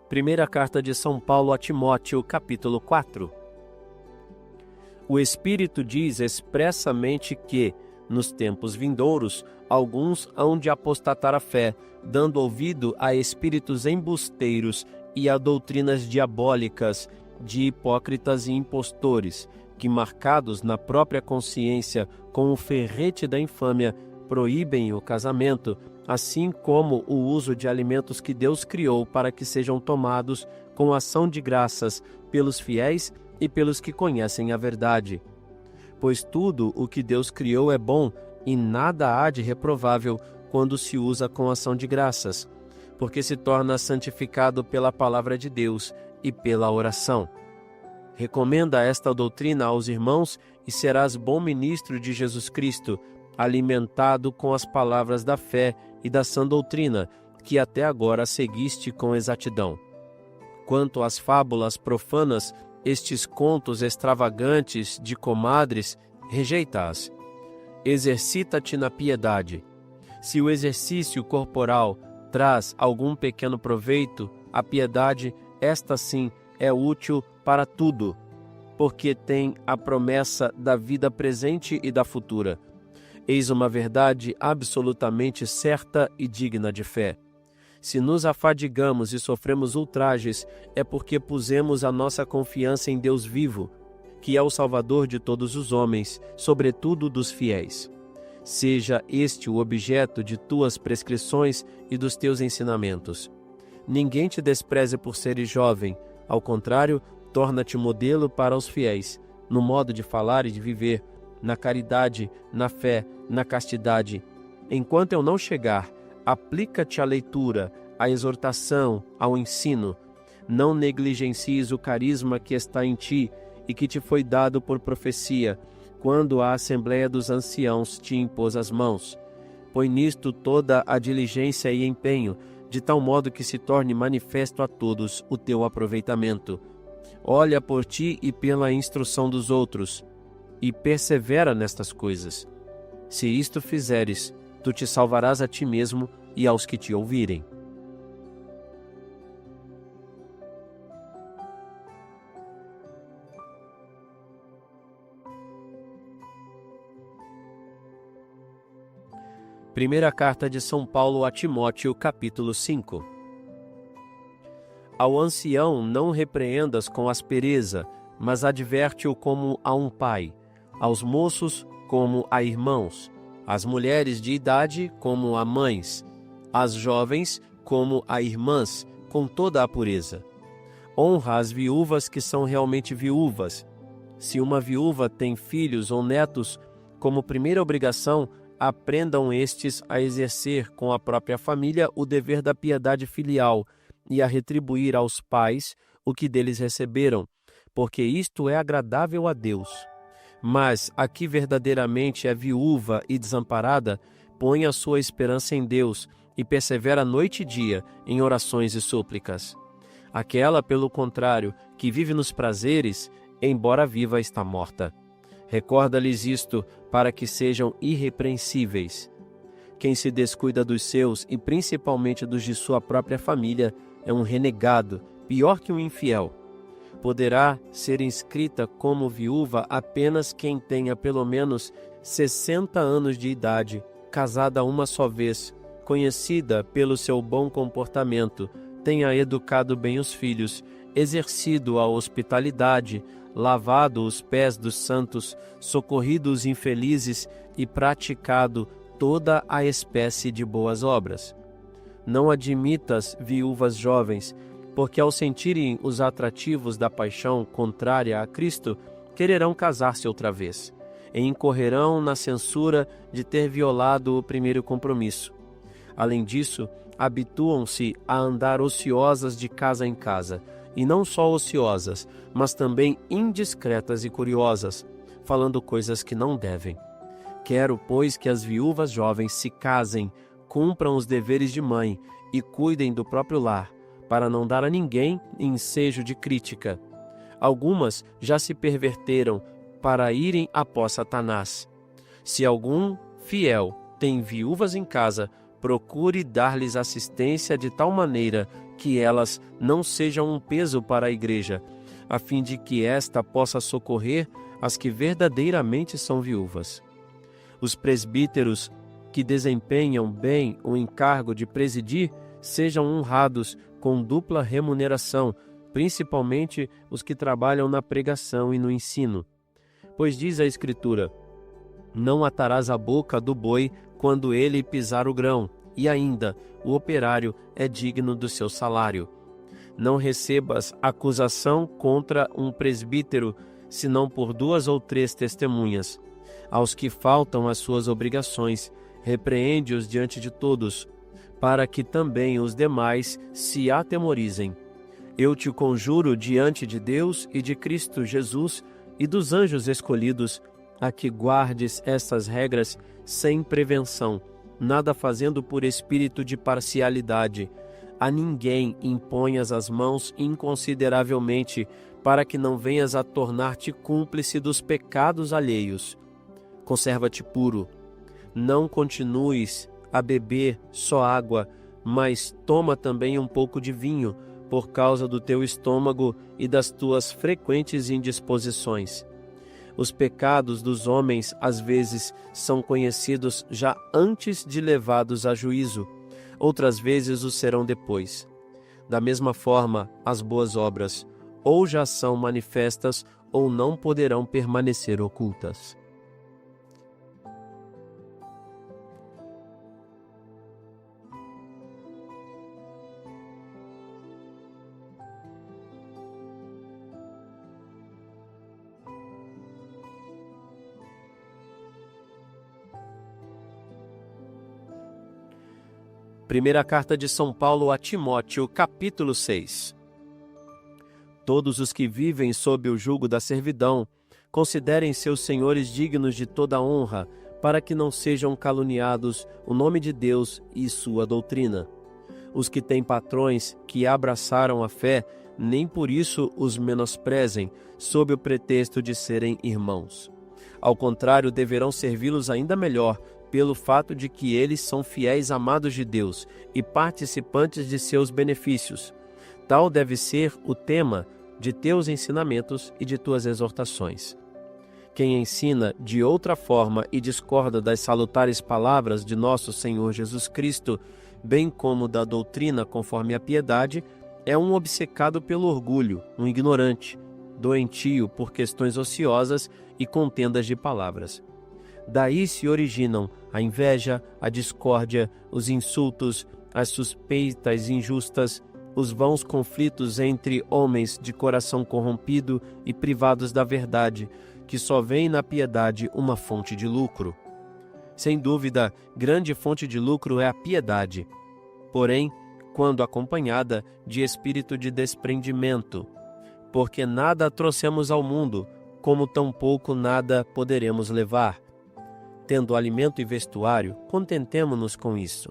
B: Primeira carta de São Paulo a Timóteo, capítulo 4. O Espírito diz expressamente que, nos tempos vindouros, alguns hão de apostatar a fé, dando ouvido a espíritos embusteiros e a doutrinas diabólicas de hipócritas e impostores, que, marcados na própria consciência com o ferrete da infâmia, proíbem o casamento, assim como o uso de alimentos que Deus criou para que sejam tomados com ação de graças pelos fiéis e pelos que conhecem a verdade. Pois tudo o que Deus criou é bom e nada há de reprovável quando se usa com ação de graças, porque se torna santificado pela palavra de Deus e pela oração. Recomenda esta doutrina aos irmãos e serás bom ministro de Jesus Cristo, alimentado com as palavras da fé e da sã doutrina, que até agora seguiste com exatidão. Quanto às fábulas profanas, estes contos extravagantes de comadres, rejeita-as. Exercita-te na piedade. Se o exercício corporal traz algum pequeno proveito, a piedade, esta sim, é útil para tudo, porque tem a promessa da vida presente e da futura. Eis uma verdade absolutamente certa e digna de fé. Se nos afadigamos e sofremos ultrajes, é porque pusemos a nossa confiança em Deus vivo, que é o Salvador de todos os homens, sobretudo dos fiéis. Seja este o objeto de tuas prescrições e dos teus ensinamentos. Ninguém te despreze por seres jovem, ao contrário, torna-te modelo para os fiéis, no modo de falar e de viver, na caridade, na fé, na castidade. Enquanto eu não chegar, aplica-te à leitura, à exortação, ao ensino. Não negligencies o carisma que está em ti e que te foi dado por profecia, quando a Assembleia dos Anciãos te impôs as mãos. Põe nisto toda a diligência e empenho, de tal modo que se torne manifesto a todos o teu aproveitamento. Olha por ti e pela instrução dos outros, e persevera nestas coisas. Se isto fizeres, tu te salvarás a ti mesmo e aos que te ouvirem. Primeira carta de São Paulo a Timóteo, capítulo 5. Ao ancião não repreendas com aspereza, mas adverte-o como a um pai, aos moços como a irmãos, às mulheres de idade como a mães, às jovens como a irmãs, com toda a pureza. Honra as viúvas que são realmente viúvas. Se uma viúva tem filhos ou netos, como primeira obrigação, aprendam estes a exercer com a própria família o dever da piedade filial e a retribuir aos pais o que deles receberam, porque isto é agradável a Deus. Mas a que verdadeiramente é viúva e desamparada, põe a sua esperança em Deus e persevera noite e dia em orações e súplicas. Aquela, pelo contrário, que vive nos prazeres, embora viva, está morta. Recorda-lhes isto, para que sejam irrepreensíveis. Quem se descuida dos seus, e principalmente dos de sua própria família, é um renegado, pior que um infiel. Poderá ser inscrita como viúva apenas quem tenha pelo menos 60 anos de idade, casada uma só vez, conhecida pelo seu bom comportamento, tenha educado bem os filhos, exercido a hospitalidade, lavado os pés dos santos, socorrido os infelizes e praticado toda a espécie de boas obras. Não admitas viúvas jovens, porque ao sentirem os atrativos da paixão contrária a Cristo, quererão casar-se outra vez, e incorrerão na censura de ter violado o primeiro compromisso. Além disso, habituam-se a andar ociosas de casa em casa, e não só ociosas, mas também indiscretas e curiosas, falando coisas que não devem. Quero, pois, que as viúvas jovens se casem, cumpram os deveres de mãe e cuidem do próprio lar, para não dar a ninguém ensejo de crítica. Algumas já se perverteram para irem após Satanás. Se algum fiel tem viúvas em casa, procure dar-lhes assistência de tal maneira que elas não sejam um peso para a igreja, a fim de que esta possa socorrer as que verdadeiramente são viúvas. Os presbíteros que desempenham bem o encargo de presidir sejam honrados com dupla remuneração, principalmente os que trabalham na pregação e no ensino. Pois diz a Escritura: não atarás a boca do boi quando ele pisar o grão, e ainda o operário é digno do seu salário. Não recebas acusação contra um presbítero, senão por 2 ou 3 testemunhas. Aos que faltam às suas obrigações, repreende-os diante de todos, para que também os demais se atemorizem. Eu te conjuro diante de Deus e de Cristo Jesus e dos anjos escolhidos, a que guardes estas regras sem prevenção, nada fazendo por espírito de parcialidade. A ninguém imponhas as mãos inconsideravelmente, para que não venhas a tornar-te cúmplice dos pecados alheios. Conserva-te puro. Não continues a beber só água, mas toma também um pouco de vinho, por causa do teu estômago e das tuas frequentes indisposições. Os pecados dos homens, às vezes, são conhecidos já antes de levados a juízo, outras vezes o serão depois. Da mesma forma, as boas obras, ou já são manifestas, ou não poderão permanecer ocultas. Primeira carta de São Paulo a Timóteo, capítulo 6. Todos os que vivem sob o jugo da servidão, considerem seus senhores dignos de toda honra, para que não sejam caluniados o nome de Deus e sua doutrina. Os que têm patrões que abraçaram a fé, nem por isso os menosprezem, sob o pretexto de serem irmãos. Ao contrário, deverão servi-los ainda melhor, pelo fato de que eles são fiéis amados de Deus e participantes de seus benefícios. Tal deve ser o tema de teus ensinamentos e de tuas exortações. Quem ensina de outra forma e discorda das salutares palavras de nosso Senhor Jesus Cristo, bem como da doutrina conforme a piedade, é um obcecado pelo orgulho, um ignorante, doentio por questões ociosas e contendas de palavras. Daí se originam a inveja, a discórdia, os insultos, as suspeitas injustas, os vãos conflitos entre homens de coração corrompido e privados da verdade, que só veem na piedade uma fonte de lucro. Sem dúvida, grande fonte de lucro é a piedade, porém, quando acompanhada de espírito de desprendimento, porque nada trouxemos ao mundo, como tampouco nada poderemos levar. Tendo alimento e vestuário, contentemo-nos com isso.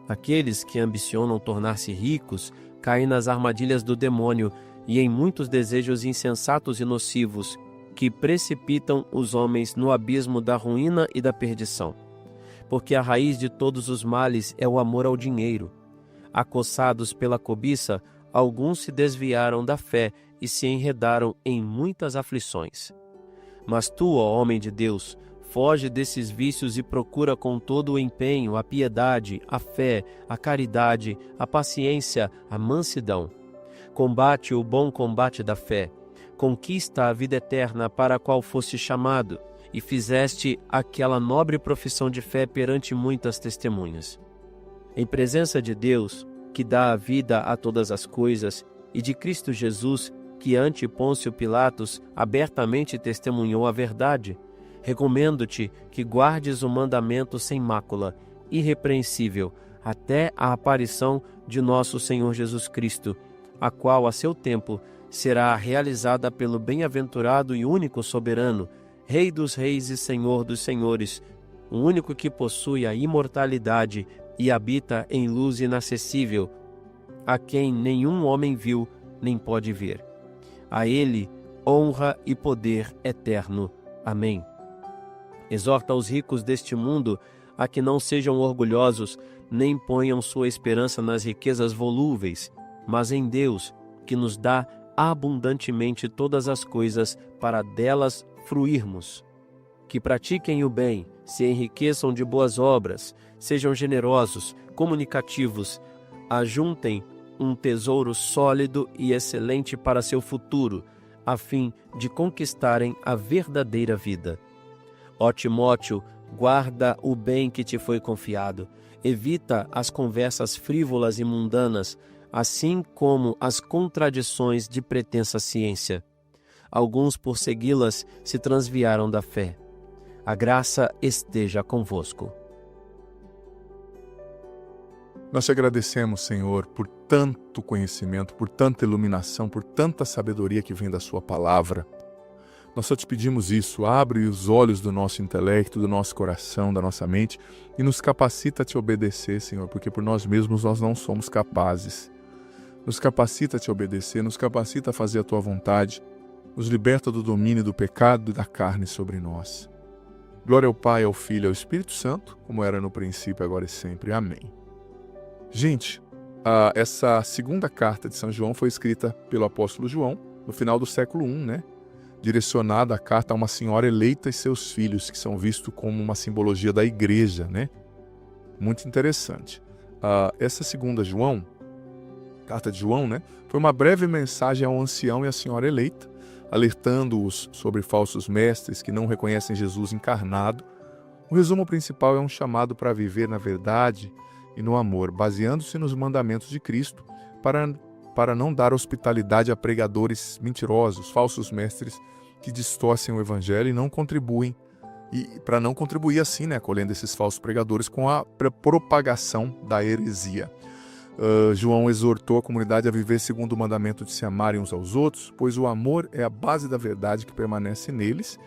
B: Aqueles que ambicionam tornar-se ricos caem nas armadilhas do demônio e em muitos desejos insensatos e nocivos, que precipitam os homens no abismo da ruína e da perdição. Porque a raiz de todos os males é o amor ao dinheiro. Acossados pela cobiça, alguns se desviaram da fé e se enredaram em muitas aflições. Mas tu, ó homem de Deus, foge desses vícios e procura com todo o empenho a piedade, a fé, a caridade, a paciência, a mansidão. Combate o bom combate da fé. Conquista a vida eterna para a qual foste chamado e fizeste aquela nobre profissão de fé perante muitas testemunhas. Em presença de Deus, que dá a vida a todas as coisas, e de Cristo Jesus, que ante Pôncio Pilatos abertamente testemunhou a verdade, recomendo-te que guardes o mandamento sem mácula, irrepreensível, até a aparição de nosso Senhor Jesus Cristo, a qual, a seu tempo, será realizada pelo bem-aventurado e único soberano, Rei dos reis e Senhor dos senhores, o único que possui a imortalidade e habita em luz inacessível, a quem nenhum homem viu nem pode ver. A ele honra e poder eterno. Amém. Exorta os ricos deste mundo a que não sejam orgulhosos, nem ponham sua esperança nas riquezas volúveis, mas em Deus, que nos dá abundantemente todas as coisas para delas fruirmos. Que pratiquem o bem, se enriqueçam de boas obras, sejam generosos, comunicativos, ajuntem um tesouro sólido e excelente para seu futuro, a fim de conquistarem a verdadeira vida. Ó Timóteo, guarda o bem que te foi confiado, evita as conversas frívolas e mundanas, assim como as contradições de pretensa ciência. Alguns, por segui-las, se transviaram da fé. A graça esteja convosco.
D: Nós te agradecemos, Senhor, por tanto conhecimento, por tanta iluminação, por tanta sabedoria que vem da sua palavra. Nós só te pedimos isso, abre os olhos do nosso intelecto, do nosso coração, da nossa mente e nos capacita a te obedecer, Senhor, porque por nós mesmos nós não somos capazes. Nos capacita a te obedecer, nos capacita a fazer a tua vontade, nos liberta do domínio do pecado e da carne sobre nós. Glória ao Pai, ao Filho e ao Espírito Santo, como era no princípio, agora e sempre. Amém. Gente, essa segunda carta de São João foi escrita pelo apóstolo João, no final do século I, né? Direcionada a carta a uma senhora eleita e seus filhos, que são vistos como uma simbologia da igreja, né? Muito interessante. Essa segunda carta de João, né? Foi uma breve mensagem ao ancião e à senhora eleita, alertando-os sobre falsos mestres que não reconhecem Jesus encarnado. O resumo principal é um chamado para viver na verdade e no amor, baseando-se nos mandamentos de Cristo, para não dar hospitalidade a pregadores mentirosos, falsos mestres que distorcem o Evangelho e não contribuem e para não contribuir assim, né, acolhendo esses falsos pregadores com a propagação da heresia. João exortou a comunidade a viver segundo o mandamento de se amarem uns aos outros, pois o amor é a base da verdade que permanece neles,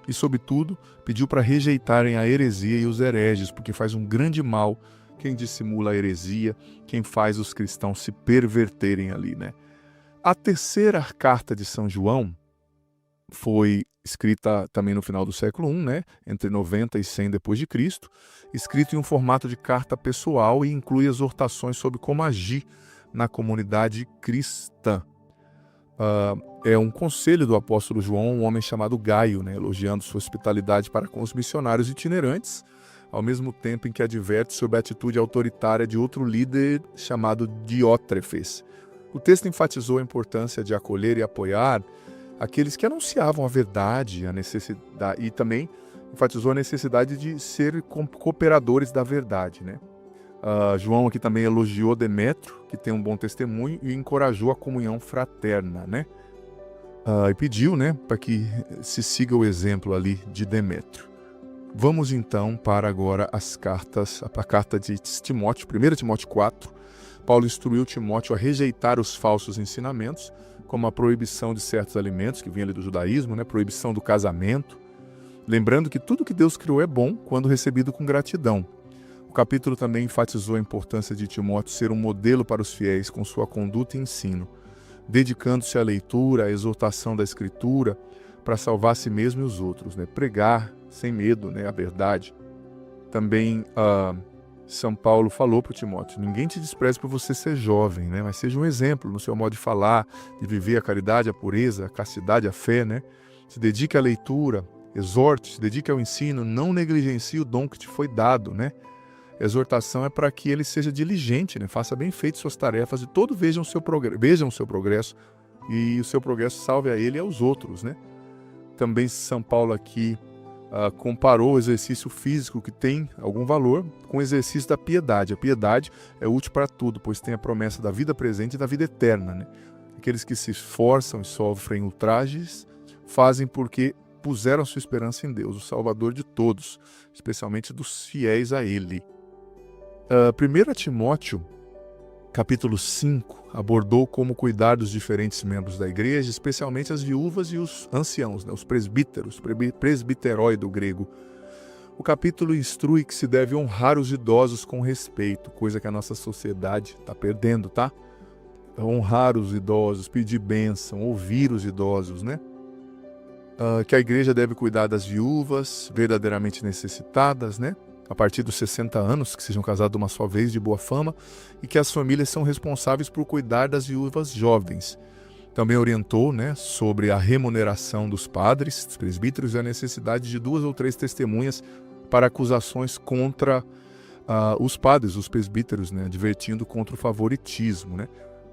D: e, sobretudo, pediu para rejeitarem a heresia e os hereges, porque faz um grande mal quem dissimula a heresia, quem faz os cristãos se perverterem ali, né? A terceira carta de São João foi escrita também no final do século I, né? Entre 90 e 100 depois de Cristo, escrito em um formato de carta pessoal e inclui exortações sobre como agir na comunidade cristã. É um conselho do apóstolo João, um homem chamado Gaio, né? Elogiando sua hospitalidade para com os missionários itinerantes, ao mesmo tempo em que adverte sobre a atitude autoritária de outro líder chamado Diótrefes. O texto enfatizou a importância de acolher e apoiar aqueles que anunciavam a verdade, a necessidade, e também enfatizou a necessidade de ser cooperadores da verdade, né? João aqui também elogiou Demétrio, que tem um bom testemunho, e encorajou a comunhão fraterna, né? E pediu, né, para que se siga o exemplo ali de Demétrio. Vamos então para agora a carta de Timóteo, 1 Timóteo 4. Paulo instruiu Timóteo a rejeitar os falsos ensinamentos, como a proibição de certos alimentos, que vinha ali do judaísmo, né? Proibição do casamento, lembrando que tudo que Deus criou é bom quando recebido com gratidão. O capítulo também enfatizou a importância de Timóteo ser um modelo para os fiéis com sua conduta e ensino, dedicando-se à leitura, à exortação da Escritura, para salvar a si mesmo e os outros, né? Pregar sem medo, né? A verdade. Também São Paulo falou para Timóteo: ninguém te despreze por você ser jovem, né? Mas seja um exemplo no seu modo de falar, de viver a caridade, a pureza, a castidade, a fé, né? Se dedique à leitura, exorte, se dedique ao ensino, não negligencie o dom que te foi dado, né? A exortação é para que ele seja diligente, né? Faça bem feito suas tarefas e todos vejam o seu progresso e o seu progresso salve a ele e aos outros, né? Também São Paulo aqui comparou o exercício físico, que tem algum valor, com o exercício da piedade. A piedade é útil para tudo, pois tem a promessa da vida presente e da vida eterna, né? Aqueles que se esforçam e sofrem ultrajes fazem porque puseram sua esperança em Deus, o Salvador de todos, especialmente dos fiéis a Ele. 1 Timóteo, capítulo 5, abordou como cuidar dos diferentes membros da igreja, especialmente as viúvas e os anciãos, né, os presbíteros, presbiterói do grego. O capítulo instrui que se deve honrar os idosos com respeito, coisa que a nossa sociedade está perdendo, tá? Honrar os idosos, pedir bênção, ouvir os idosos, né? Que a igreja deve cuidar das viúvas verdadeiramente necessitadas, né? A partir dos 60 anos, que sejam casados uma só vez de boa fama, e que as famílias são responsáveis por cuidar das viúvas jovens. Também orientou, né, sobre a remuneração dos padres, dos presbíteros, e a necessidade de 2 ou 3 testemunhas para acusações contra os padres, os presbíteros, né, advertindo contra o favoritismo, né?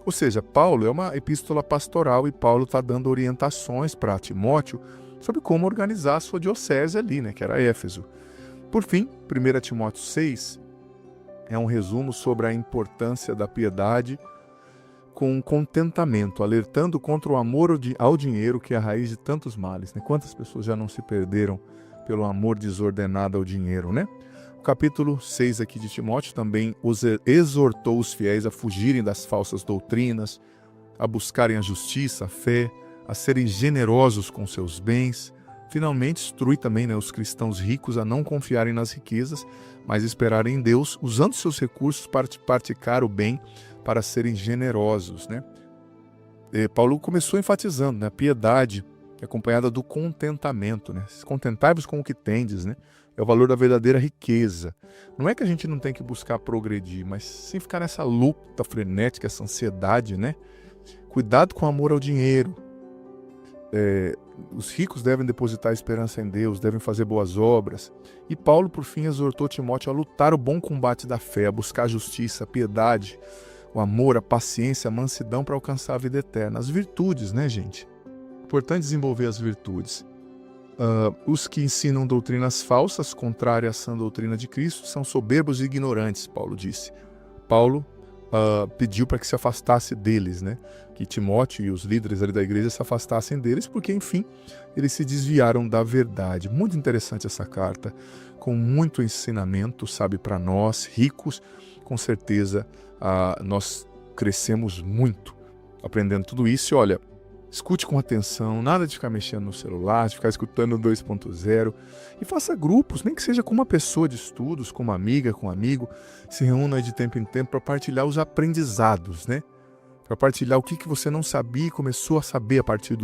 D: Ou seja, Paulo é uma epístola pastoral e Paulo está dando orientações para Timóteo sobre como organizar a sua diocese ali, né, que era Éfeso. Por fim, 1 Timóteo 6 é um resumo sobre a importância da piedade com contentamento, alertando contra o amor ao dinheiro, que é a raiz de tantos males, né? Quantas pessoas já não se perderam pelo amor desordenado ao dinheiro, né? O capítulo 6 aqui de Timóteo também exortou os fiéis a fugirem das falsas doutrinas, a buscarem a justiça, a fé, a serem generosos com seus bens. Finalmente, instrui também, né, os cristãos ricos a não confiarem nas riquezas, mas esperarem em Deus, usando seus recursos para praticar o bem, para serem generosos, né? Paulo começou enfatizando, né, a piedade acompanhada do contentamento, né? Contentai-vos com o que tendes, né? É o valor da verdadeira riqueza. Não é que a gente não tem que buscar progredir, mas sem ficar nessa luta frenética, essa ansiedade, né? Cuidado com o amor ao dinheiro. Os ricos devem depositar esperança em Deus, devem fazer boas obras. E Paulo, por fim, exortou Timóteo a lutar o bom combate da fé, a buscar a justiça, a piedade, o amor, a paciência, a mansidão para alcançar a vida eterna. As virtudes, né, gente? Importante desenvolver as virtudes. Os que ensinam doutrinas falsas, contrárias à sã doutrina de Cristo, são soberbos e ignorantes, Paulo disse. Paulo pediu para que se afastasse deles, né? Que Timóteo e os líderes ali da igreja se afastassem deles, porque, enfim, eles se desviaram da verdade. Muito interessante essa carta, com muito ensinamento, sabe, para nós, ricos. Com certeza, nós crescemos muito aprendendo tudo isso. E olha, escute com atenção, nada de ficar mexendo no celular, de ficar escutando o 2.0, e faça grupos, nem que seja com uma pessoa de estudos, com uma amiga, com um amigo, se reúna de tempo em tempo para partilhar os aprendizados, né? Para partilhar o que você não sabia e começou a saber a partir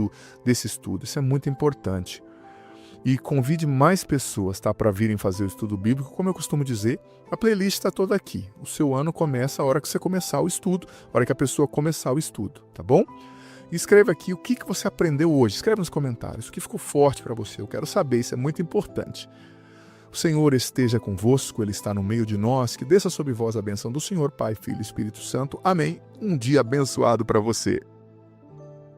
D: desse estudo. Isso é muito importante. E convide mais pessoas, tá, para virem fazer o estudo bíblico. Como eu costumo dizer, a playlist está toda aqui. O seu ano começa a hora que você começar o estudo, a hora que a pessoa começar o estudo, tá bom? E escreva aqui o que você aprendeu hoje. Escreve nos comentários o que ficou forte para você. Eu quero saber, isso é muito importante. O Senhor esteja convosco, Ele está no meio de nós. Que desça sobre vós a bênção do Senhor, Pai, Filho e Espírito Santo. Amém. Um dia abençoado para você.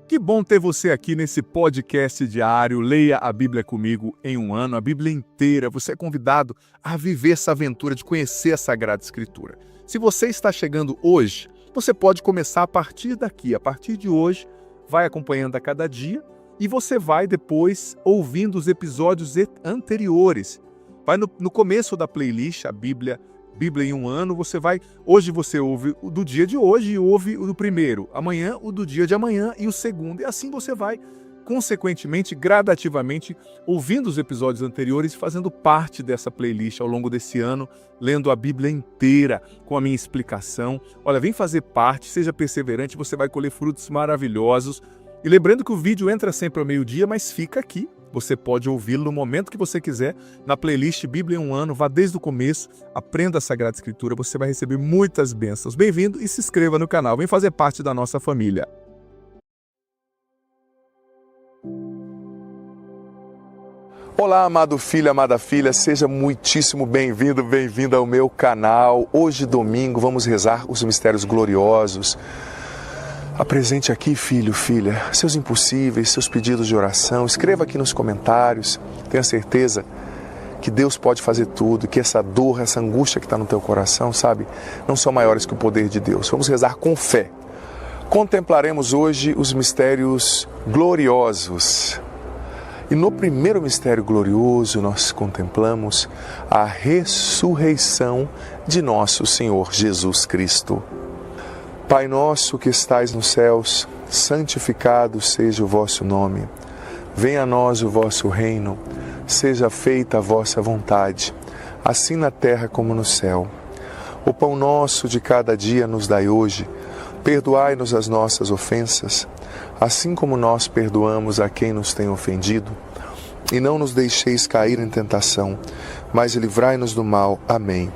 D: Que bom ter você aqui nesse podcast diário. Leia a Bíblia comigo em um ano, a Bíblia inteira. Você é convidado a viver essa aventura de conhecer a Sagrada Escritura. Se você está chegando hoje, você pode começar a partir daqui, a partir de hoje, vai acompanhando a cada dia e você vai depois ouvindo os episódios anteriores. Vai no começo da playlist, a Bíblia em um ano, hoje você ouve o do dia de hoje e ouve o do primeiro, amanhã o do dia de amanhã e o segundo, e assim você vai, consequentemente, gradativamente, ouvindo os episódios anteriores e fazendo parte dessa playlist ao longo desse ano, lendo a Bíblia inteira, com a minha explicação. Olha, vem fazer parte, seja perseverante, você vai colher frutos maravilhosos. E lembrando que o vídeo entra sempre ao meio-dia, mas fica aqui. Você pode ouvi-lo no momento que você quiser, na playlist Bíblia em um ano, vá desde o começo, aprenda a Sagrada Escritura, você vai receber muitas bênçãos. Bem-vindo e se inscreva no canal, vem fazer parte da nossa família.
A: Olá, amado filho, amada filha, seja muitíssimo bem-vindo, bem-vinda ao meu canal. Hoje, domingo, vamos rezar os mistérios gloriosos. Apresente aqui, filho, filha, seus impossíveis, seus pedidos de oração. Escreva aqui nos comentários. Tenha certeza que Deus pode fazer tudo, que essa dor, essa angústia que está no teu coração, sabe, não são maiores que o poder de Deus. Vamos rezar com fé. Contemplaremos hoje os mistérios gloriosos. E no primeiro mistério glorioso nós contemplamos a ressurreição de nosso Senhor Jesus Cristo. Pai nosso que estais nos céus, santificado seja o vosso nome. Venha a nós o vosso reino, seja feita a vossa vontade, assim na terra como no céu. O pão nosso de cada dia nos dai hoje, perdoai-nos as nossas ofensas, assim como nós perdoamos a quem nos tem ofendido. E não nos deixeis cair em tentação, mas livrai-nos do mal. Amém.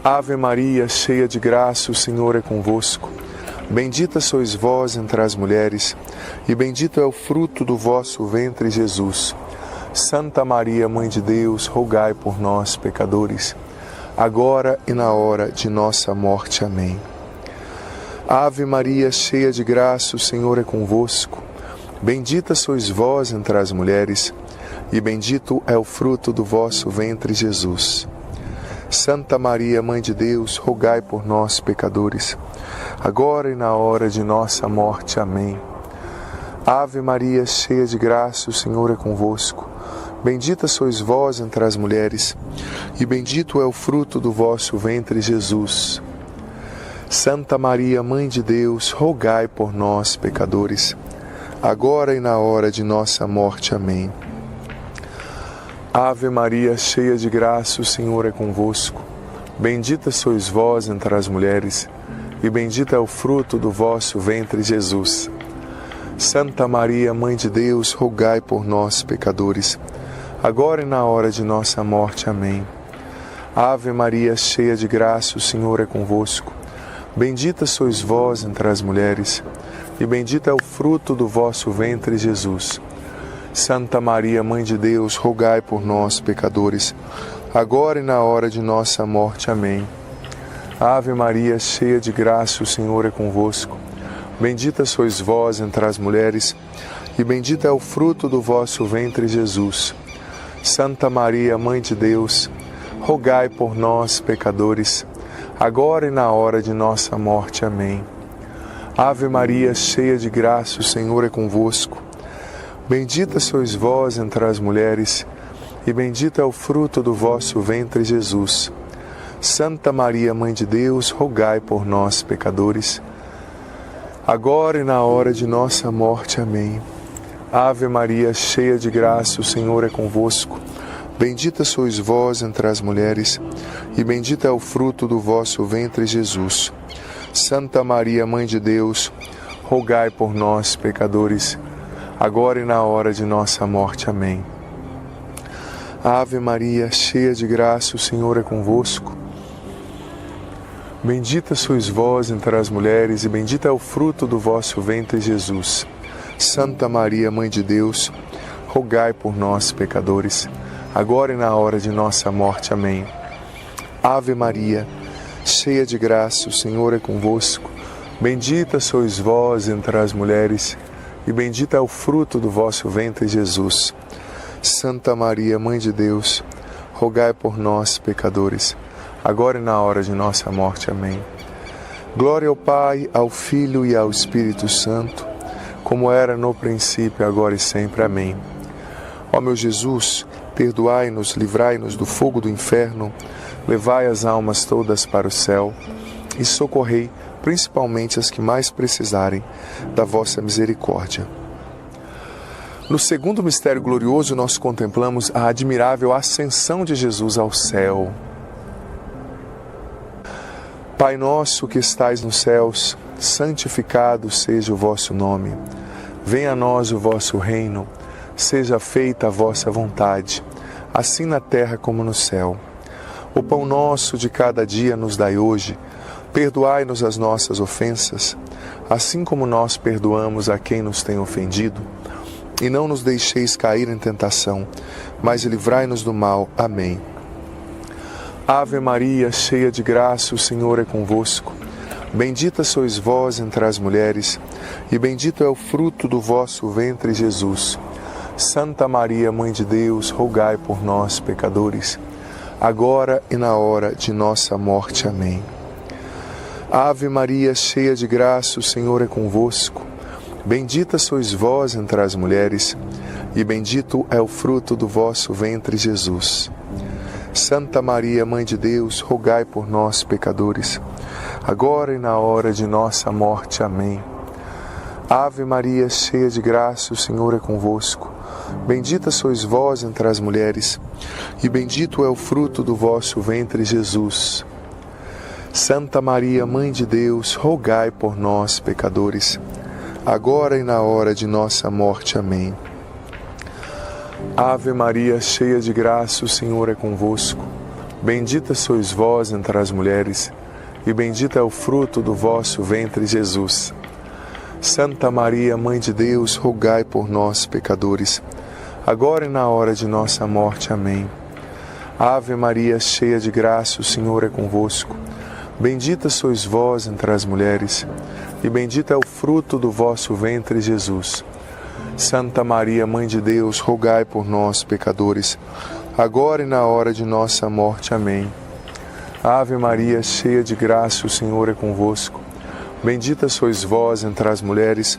A: Ave Maria, cheia de graça, o Senhor é convosco. Bendita sois vós entre as mulheres, e bendito é o fruto do vosso ventre, Jesus. Santa Maria, Mãe de Deus, rogai por nós, pecadores, agora e na hora de nossa morte. Amém. Ave Maria, cheia de graça, o Senhor é convosco. Bendita sois vós entre as mulheres, e bendito é o fruto do vosso ventre, Jesus. Santa Maria, Mãe de Deus, rogai por nós, pecadores, agora e na hora de nossa morte. Amém. Ave Maria, cheia de graça, o Senhor é convosco. Bendita sois vós entre as mulheres, e bendito é o fruto do vosso ventre, Jesus. Santa Maria, Mãe de Deus, rogai por nós, pecadores, agora e na hora de nossa morte. Amém. Ave Maria, cheia de graça, o Senhor é convosco. Bendita sois vós entre as mulheres, e bendito é o fruto do vosso ventre, Jesus. Santa Maria, Mãe de Deus, rogai por nós, pecadores, agora e na hora de nossa morte. Amém. Ave Maria, cheia de graça, o Senhor é convosco. Bendita sois vós entre as mulheres, e bendito é o fruto do vosso ventre, Jesus. Santa Maria, Mãe de Deus, rogai por nós, pecadores, agora e na hora de nossa morte. Amém. Ave Maria, cheia de graça, o Senhor é convosco. Bendita sois vós entre as mulheres, e bendito é o fruto do vosso ventre, Jesus. Santa Maria, Mãe de Deus, rogai por nós, pecadores, agora e na hora de nossa morte. Amém. Ave Maria, cheia de graça, o Senhor é convosco. Bendita sois vós entre as mulheres, e bendito é o fruto do vosso ventre, Jesus. Santa Maria, Mãe de Deus, rogai por nós, pecadores, agora e na hora de nossa morte. Amém. Ave Maria, cheia de graça, o Senhor é convosco. Bendita sois vós entre as mulheres, e bendito é o fruto do vosso ventre, Jesus. Santa Maria, Mãe de Deus, rogai por nós, pecadores, agora e na hora de nossa morte. Amém. Ave Maria, cheia de graça, o Senhor é convosco. Bendita sois vós entre as mulheres, e bendito é o fruto do vosso ventre, Jesus. Santa Maria, Mãe de Deus, rogai por nós, pecadores, agora e na hora de nossa morte. Amém. Ave Maria, cheia de graça, o Senhor é convosco. Bendita sois vós entre as mulheres, e bendito é o fruto do vosso ventre, Jesus. Santa Maria, Mãe de Deus, rogai por nós, pecadores, agora e na hora de nossa morte. Amém. Glória ao Pai, ao Filho e ao Espírito Santo, como era no princípio, agora e sempre. Amém. Ó meu Jesus, perdoai-nos, livrai-nos do fogo do inferno, levai as almas todas para o céu e socorrei principalmente as que mais precisarem da vossa misericórdia. No segundo mistério glorioso, nós contemplamos a admirável ascensão de Jesus ao céu. Pai nosso que estais nos céus, santificado seja o vosso nome. Venha a nós o vosso reino, seja feita a vossa vontade, assim na terra como no céu. O pão nosso de cada dia nos dai hoje. Perdoai-nos as nossas ofensas, assim como nós perdoamos a quem nos tem ofendido. E não nos deixeis cair em tentação, mas livrai-nos do mal. Amém. Ave Maria, cheia de graça, o Senhor é convosco. Bendita sois vós entre as mulheres, e bendito é o fruto do vosso ventre, Jesus. Santa Maria, Mãe de Deus, rogai por nós, pecadores, agora e na hora de nossa morte. Amém. Ave Maria, cheia de graça, o Senhor é convosco. Bendita sois vós entre as mulheres, e bendito é o fruto do vosso ventre, Jesus. Santa Maria, Mãe de Deus, rogai por nós, pecadores, agora e na hora de nossa morte. Amém. Ave Maria, cheia de graça, o Senhor é convosco. Bendita sois vós entre as mulheres, e bendito é o fruto do vosso ventre, Jesus. Santa Maria, Mãe de Deus, rogai por nós, pecadores, agora e na hora de nossa morte. Amém. Ave Maria, cheia de graça, o Senhor é convosco. Bendita sois vós entre as mulheres, e bendito é o fruto do vosso ventre, Jesus. Santa Maria, Mãe de Deus, rogai por nós, pecadores, agora e na hora de nossa morte. Amém. Ave Maria, cheia de graça, o Senhor é convosco. Bendita sois vós entre as mulheres, e bendito é o fruto do vosso ventre, Jesus. Santa Maria, Mãe de Deus, rogai por nós, pecadores, agora e na hora de nossa morte. Amém. Ave Maria, cheia de graça, o Senhor é convosco. Bendita sois vós entre as mulheres,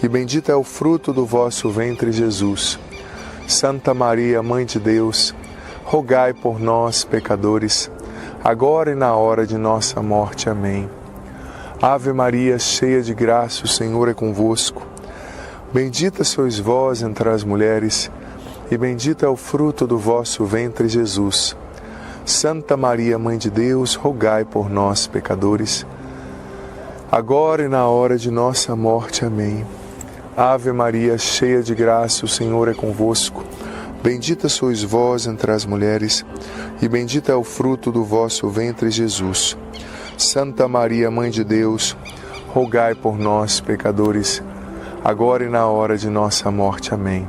A: e bendito é o fruto do vosso ventre, Jesus. Santa Maria, Mãe de Deus, rogai por nós, pecadores, agora e na hora de nossa morte. Amém. Ave Maria, cheia de graça, o Senhor é convosco. Bendita sois vós entre as mulheres, e bendito é o fruto do vosso ventre, Jesus. Santa Maria, Mãe de Deus, rogai por nós, pecadores, agora e na hora de nossa morte. Amém. Ave Maria, cheia de graça, o Senhor é convosco. Bendita sois vós entre as mulheres, e bendito é o fruto do vosso ventre, Jesus. Santa Maria, Mãe de Deus, rogai por nós, pecadores, agora e na hora de nossa morte. Amém.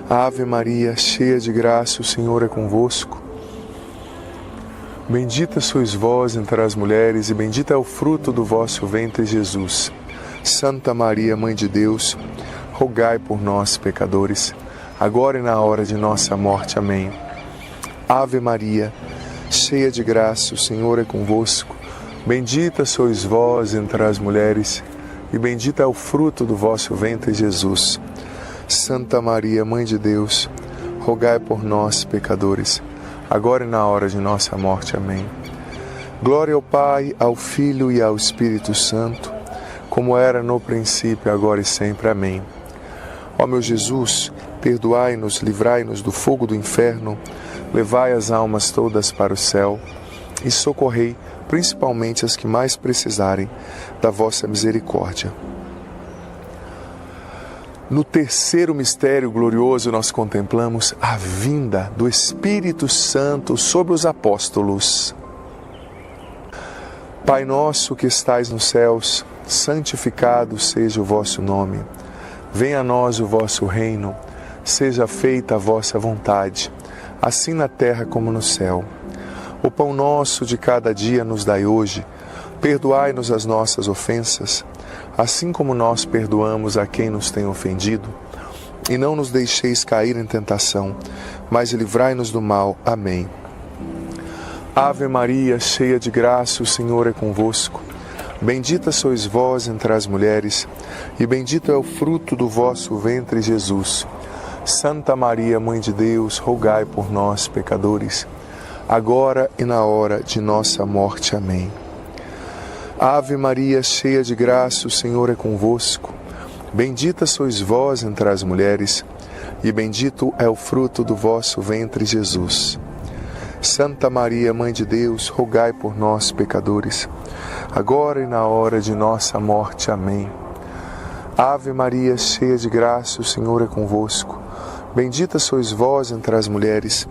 A: Ave Maria, cheia de graça, o Senhor é convosco. Bendita sois vós entre as mulheres, e bendito é o fruto do vosso ventre, Jesus. Santa Maria, Mãe de Deus, rogai por nós, pecadores, agora e na hora de nossa morte. Amém. Ave Maria, cheia de graça, o Senhor é convosco. Bendita sois vós entre as mulheres, e bendito é o fruto do vosso ventre, Jesus. Santa Maria, Mãe de Deus, rogai por nós, pecadores, agora e na hora de nossa morte. Amém. Glória ao Pai, ao Filho e ao Espírito Santo, como era no princípio, agora e sempre. Amém. Ó meu Jesus, perdoai-nos, livrai-nos do fogo do inferno, levai as almas todas para o céu e socorrei principalmente as que mais precisarem da vossa misericórdia. No terceiro mistério glorioso, nós contemplamos a vinda do Espírito Santo sobre os apóstolos. Pai nosso que estais nos céus, santificado seja o vosso nome. Venha a nós o vosso reino, seja feita a vossa vontade, assim na terra como no céu. O pão nosso de cada dia nos dai hoje. Perdoai-nos as nossas ofensas, assim como nós perdoamos a quem nos tem ofendido. E não nos deixeis cair em tentação, mas livrai-nos do mal. Amém. Ave Maria, cheia de graça, o Senhor é convosco. Bendita sois vós entre as mulheres, e bendito é o fruto do vosso ventre, Jesus. Santa Maria, Mãe de Deus, rogai por nós, pecadores, agora e na hora de nossa morte. Amém. Ave Maria, cheia de graça, o Senhor é convosco. Bendita sois vós entre as mulheres, e bendito é o fruto do vosso ventre, Jesus. Santa Maria, Mãe de Deus, rogai por nós, pecadores, agora e na hora de nossa morte. Amém. Ave Maria, cheia de graça, o Senhor é convosco. Bendita sois vós entre as mulheres,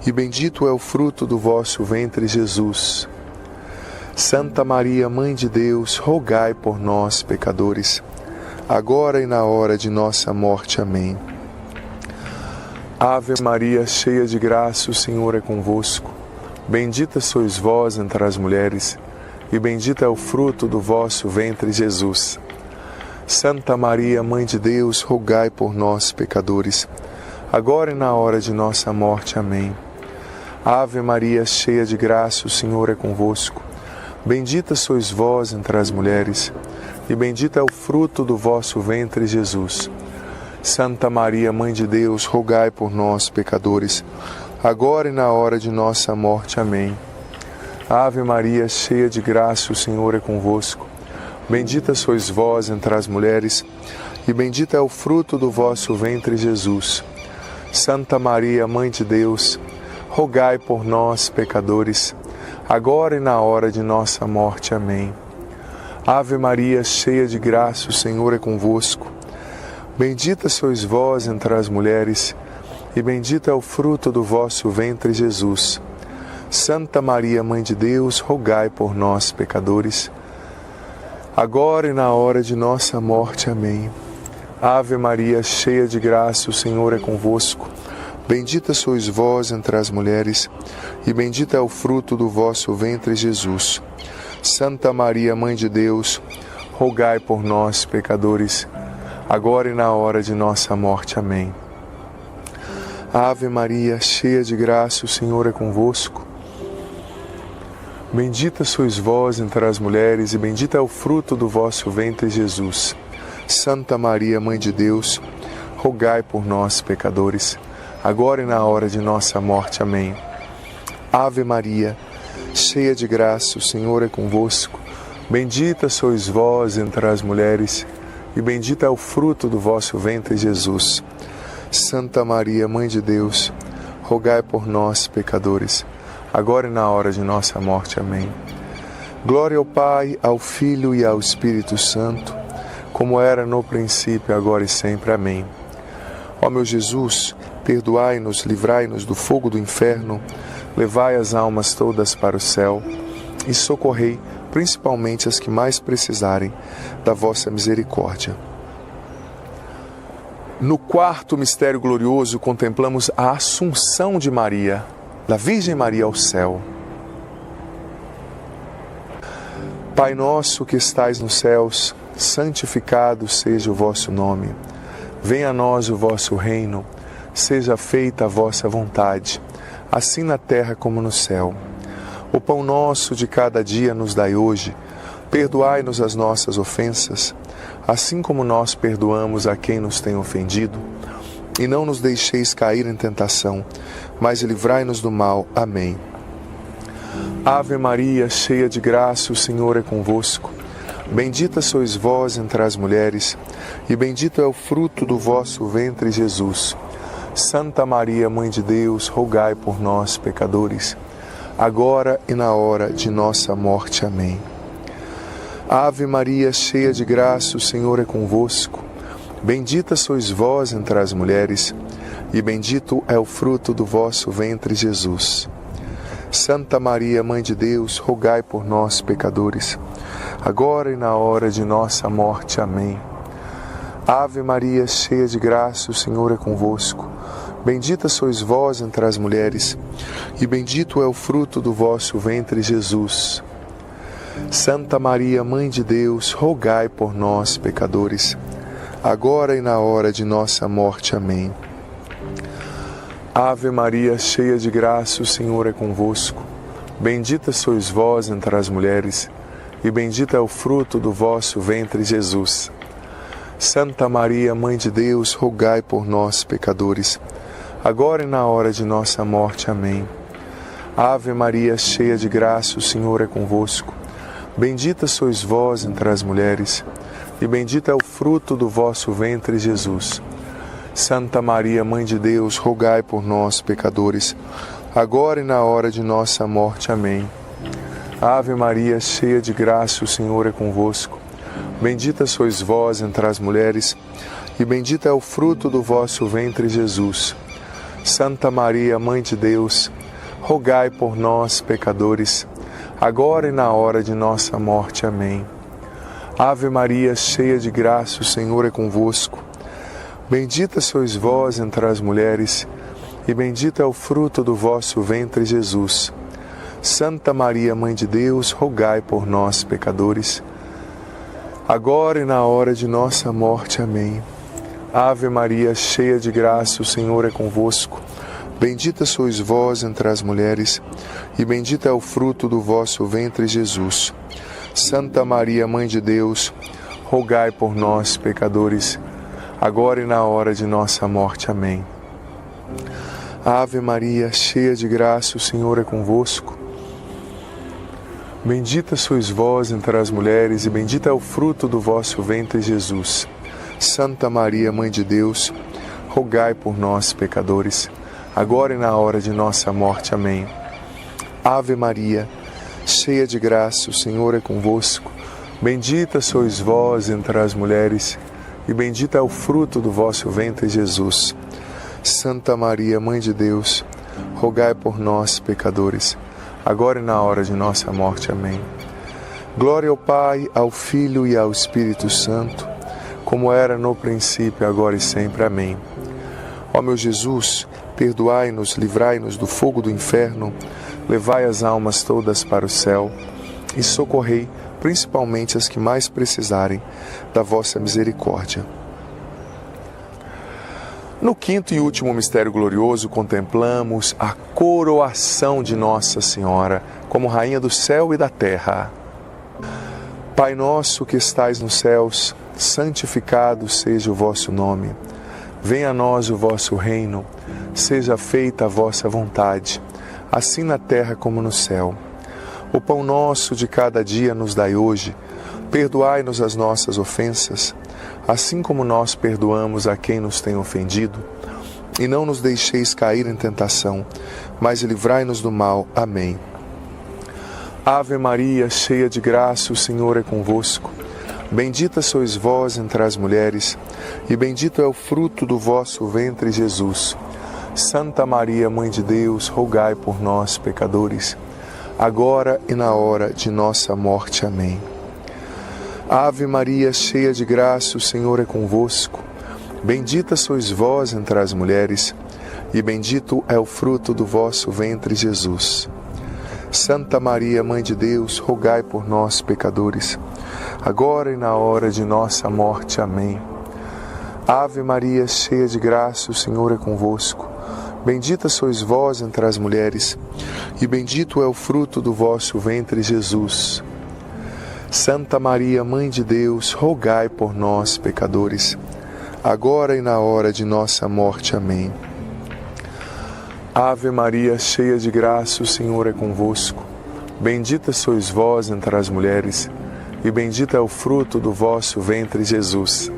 A: e bendito é o fruto do vosso ventre, Jesus. Santa Maria, Mãe de Deus, rogai por nós, pecadores, agora e na hora de nossa morte. Amém. Ave Maria, cheia de graça, o Senhor é convosco. Bendita sois vós entre as mulheres, e bendito é o fruto do vosso ventre, Jesus. Santa Maria, Mãe de Deus, rogai por nós, pecadores, agora e na hora de nossa morte. Amém. Ave Maria, cheia de graça, o Senhor é convosco. Bendita sois vós entre as mulheres, e bendito é o fruto do vosso ventre, Jesus. Santa Maria, Mãe de Deus, rogai por nós, pecadores, agora e na hora de nossa morte. Amém. Ave Maria, cheia de graça, o Senhor é convosco. Bendita sois vós entre as mulheres, e bendito é o fruto do vosso ventre, Jesus. Santa Maria, Mãe de Deus, rogai por nós, pecadores, agora e na hora de nossa morte. Amém. Ave Maria, cheia de graça, o Senhor é convosco. Bendita sois vós entre as mulheres, e bendito é o fruto do vosso ventre, Jesus. Santa Maria, Mãe de Deus, rogai por nós, pecadores, agora e na hora de nossa morte. Amém. Ave Maria, cheia de graça, o Senhor é convosco. Bendita sois vós entre as mulheres, e bendito é o fruto do vosso ventre, Jesus. Santa Maria, Mãe de Deus, rogai por nós, pecadores, agora e na hora de nossa morte. Amém. Ave Maria, cheia de graça, o Senhor é convosco. Bendita sois vós entre as mulheres, e bendito é o fruto do vosso ventre, Jesus. Santa Maria, Mãe de Deus, rogai por nós, pecadores, agora e na hora de nossa morte. Amém. Ave Maria, cheia de graça, o Senhor é convosco. Bendita sois vós entre as mulheres, e bendito é o fruto do vosso ventre, Jesus. Santa Maria, Mãe de Deus, rogai por nós, pecadores, agora e na hora de nossa morte. Amém. Glória ao Pai, ao Filho e ao Espírito Santo, como era no princípio, agora e sempre. Amém. Ó meu Jesus, perdoai-nos, livrai-nos do fogo do inferno, levai as almas todas para o céu e socorrei principalmente as que mais precisarem da vossa misericórdia. No quarto mistério glorioso, contemplamos a Assunção de Maria, da Virgem Maria ao céu. Pai nosso que estais nos céus, santificado seja o vosso nome. Venha a nós o vosso reino, seja feita a vossa vontade, assim na terra como no céu. O pão nosso de cada dia nos dai hoje. Perdoai-nos as nossas ofensas, assim como nós perdoamos a quem nos tem ofendido. E não nos deixeis cair em tentação, mas livrai-nos do mal. Amém. Ave Maria, cheia de graça, o Senhor é convosco. Bendita sois vós entre as mulheres, e bendito é o fruto do vosso ventre, Jesus. Santa Maria, Mãe de Deus, rogai por nós, pecadores, agora e na hora de nossa morte. Amém. Ave Maria, cheia de graça, o Senhor é convosco. Bendita sois vós entre as mulheres, e bendito é o fruto do vosso ventre, Jesus. Santa Maria, Mãe de Deus, rogai por nós, pecadores, agora e na hora de nossa morte. Amém. Ave Maria, cheia de graça, o Senhor é convosco. Bendita sois vós entre as mulheres, e bendito é o fruto do vosso ventre, Jesus. Santa Maria, Mãe de Deus, rogai por nós, pecadores, agora e na hora de nossa morte. Amém. Ave Maria, cheia de graça, o Senhor é convosco. Bendita sois vós entre as mulheres, e bendito é o fruto do vosso ventre, Jesus. Santa Maria, Mãe de Deus, rogai por nós, pecadores, agora e na hora de nossa morte. Amém. Ave Maria, cheia de graça, o Senhor é convosco. Bendita sois vós entre as mulheres, e bendito é o fruto do vosso ventre, Jesus. Santa Maria, Mãe de Deus, rogai por nós, pecadores, agora e na hora de nossa morte. Amém. Ave Maria, cheia de graça, o Senhor é convosco. Bendita sois vós entre as mulheres, e bendito é o fruto do vosso ventre, Jesus. Santa Maria, Mãe de Deus, rogai por nós, pecadores, agora e na hora de nossa morte. Amém. Ave Maria, cheia de graça, o Senhor é convosco. Bendita sois vós entre as mulheres, e bendito é o fruto do vosso ventre, Jesus. Santa Maria, Mãe de Deus, rogai por nós, pecadores, agora e na hora de nossa morte. Amém. Ave Maria, cheia de graça, o Senhor é convosco. Bendita sois vós entre as mulheres, e bendito é o fruto do vosso ventre, Jesus. Santa Maria, Mãe de Deus, rogai por nós, pecadores, agora e na hora de nossa morte. Amém. Ave Maria, cheia de graça, o Senhor é convosco. Bendita sois vós entre as mulheres, e bendito é o fruto do vosso ventre, Jesus. Santa Maria, Mãe de Deus, rogai por nós, pecadores, agora e na hora de nossa morte. Amém. Ave Maria, cheia de graça, o Senhor é convosco. Bendita sois vós entre as mulheres, e bendito é o fruto do vosso ventre, Jesus. Santa Maria, Mãe de Deus, rogai por nós, pecadores, agora e na hora de nossa morte. Amém. Glória ao Pai, ao Filho e ao Espírito Santo, como era no princípio, agora e sempre. Amém. Ó meu Jesus, perdoai-nos, livrai-nos do fogo do inferno, levai as almas todas para o céu e socorrei principalmente as que mais precisarem da vossa misericórdia. No quinto e último mistério glorioso, contemplamos a coroação de Nossa Senhora como Rainha do céu e da terra. Pai nosso que estais nos céus, santificado seja o vosso nome. Venha a nós o vosso reino, seja feita a vossa vontade, assim na terra como no céu. O pão nosso de cada dia nos dai hoje. Perdoai-nos as nossas ofensas, assim como nós perdoamos a quem nos tem ofendido. E não nos deixeis cair em tentação, mas livrai-nos do mal. Amém. Ave Maria, cheia de graça, o Senhor é convosco. Bendita sois vós entre as mulheres, e bendito é o fruto do vosso ventre, Jesus. Santa Maria, Mãe de Deus, rogai por nós, pecadores, agora e na hora de nossa morte. Amém. Ave Maria, cheia de graça, o Senhor é convosco. Bendita sois vós entre as mulheres, e bendito é o fruto do vosso ventre, Jesus. Santa Maria, Mãe de Deus, rogai por nós, pecadores, agora e na hora de nossa morte. Amém. Ave Maria, cheia de graça, o Senhor é convosco. Bendita sois vós entre as mulheres, e bendito é o fruto do vosso ventre, Jesus. Santa Maria, Mãe de Deus, rogai por nós, pecadores, agora e na hora de nossa morte. Amém. Ave Maria, cheia de graça, o Senhor é convosco. Bendita sois vós entre as mulheres, e bendito é o fruto do vosso ventre, Jesus.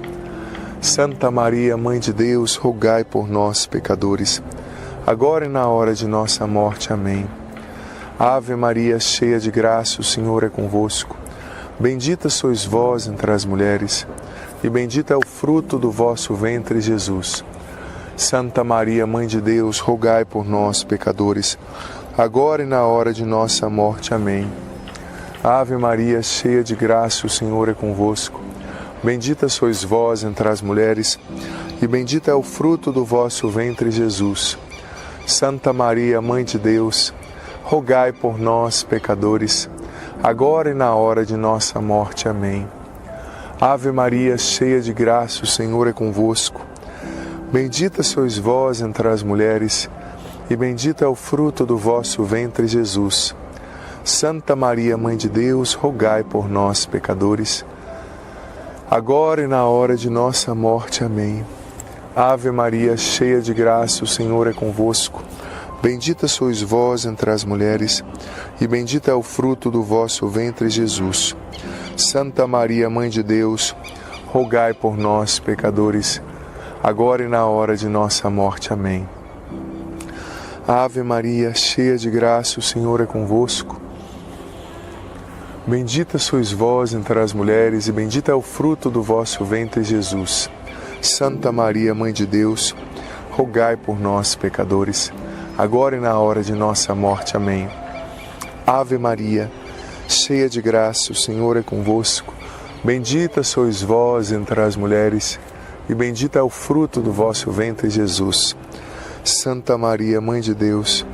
A: Santa Maria, Mãe de Deus, rogai por nós, pecadores, agora e na hora de nossa morte. Amém. Ave Maria, cheia de graça, o Senhor é convosco. Bendita sois vós entre as mulheres, e bendito é o fruto do vosso ventre, Jesus. Santa Maria, Mãe de Deus, rogai por nós, pecadores, agora e na hora de nossa morte. Amém. Ave Maria, cheia de graça, o Senhor é convosco. Bendita sois vós entre as mulheres, e bendito é o fruto do vosso ventre, Jesus. Santa Maria, Mãe de Deus, rogai por nós, pecadores, agora e na hora de nossa morte. Amém. Ave Maria, cheia de graça, o Senhor é convosco. Bendita sois vós entre as mulheres, e bendito é o fruto do vosso ventre, Jesus. Santa Maria, Mãe de Deus, rogai por nós, pecadores, agora e na hora de nossa morte. Amém. Ave Maria, cheia de graça, o Senhor é convosco. Bendita sois vós entre as mulheres, e bendito é o fruto do vosso ventre, Jesus. Santa Maria, Mãe de Deus, rogai por nós, pecadores, agora e na hora de nossa morte. Amém. Ave Maria, cheia de graça, o Senhor é convosco. Bendita sois vós entre as mulheres, e bendito é o fruto do vosso ventre, Jesus. Santa Maria, Mãe de Deus, rogai por nós, pecadores, agora e na hora de nossa morte. Amém. Ave Maria, cheia de graça, o Senhor é convosco. Bendita sois vós entre as mulheres, e bendito é o fruto do vosso ventre, Jesus. Santa Maria, Mãe de Deus,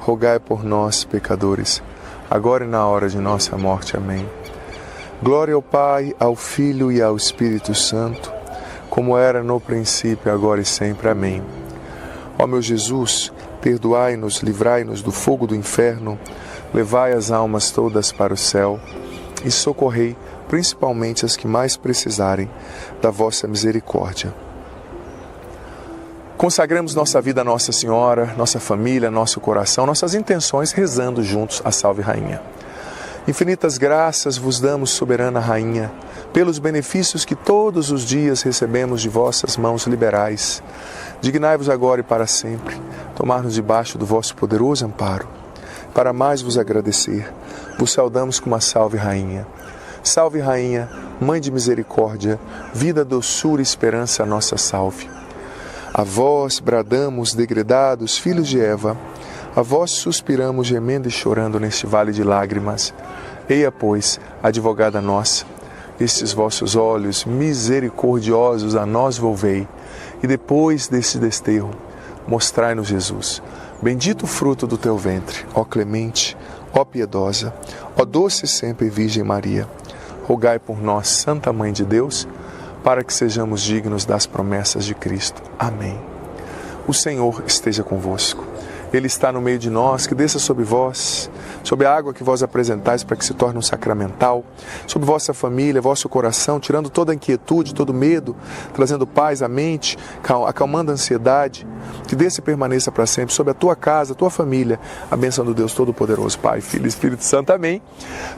A: rogai por nós, pecadores, agora e na hora de nossa morte. Amém. Glória ao Pai, ao Filho e ao Espírito Santo, como era no princípio, agora e sempre. Amém. Ó meu Jesus, perdoai-nos, livrai-nos do fogo do inferno, levai as almas todas para o céu e socorrei principalmente as que mais precisarem da vossa misericórdia. Consagramos nossa vida a Nossa Senhora, nossa família, nosso coração, nossas intenções, rezando juntos a Salve Rainha. Infinitas graças vos damos, soberana Rainha, pelos benefícios que todos os dias recebemos de vossas mãos liberais. Dignai-vos agora e para sempre tomar-nos debaixo do vosso poderoso amparo. Para mais vos agradecer, vos saudamos com uma Salve Rainha. Salve Rainha, Mãe de Misericórdia, vida, doçura e esperança, nossa salve. A vós bradamos, degredados, filhos de Eva, a vós suspiramos, gemendo e chorando neste vale de lágrimas. Eia, pois, advogada nossa, estes vossos olhos misericordiosos a nós volvei, e depois desse desterro, mostrai-nos Jesus. Bendito o fruto do teu ventre, ó clemente, ó piedosa, ó doce sempre Virgem Maria. Rogai por nós, Santa Mãe de Deus, para que sejamos dignos das promessas de Cristo. Amém. O Senhor esteja convosco. Ele está no meio de nós, que desça sobre vós, sobre a água que vós apresentais para que se torne um sacramental, sobre vossa família, vosso coração, tirando toda a inquietude, todo medo, trazendo paz à mente, acalmando a ansiedade, que desça e permaneça para sempre sobre a tua casa, a tua família, a bênção do Deus Todo-Poderoso, Pai, Filho e Espírito Santo. Amém.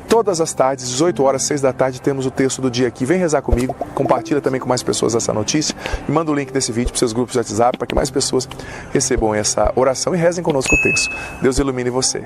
A: Todas as tardes, 18 horas, 6 da tarde, temos o texto do dia aqui. Vem rezar comigo, compartilha também com mais pessoas essa notícia e manda o link desse vídeo para seus grupos de WhatsApp para que mais pessoas recebam essa oração e rezem conosco o texto. Deus ilumine você.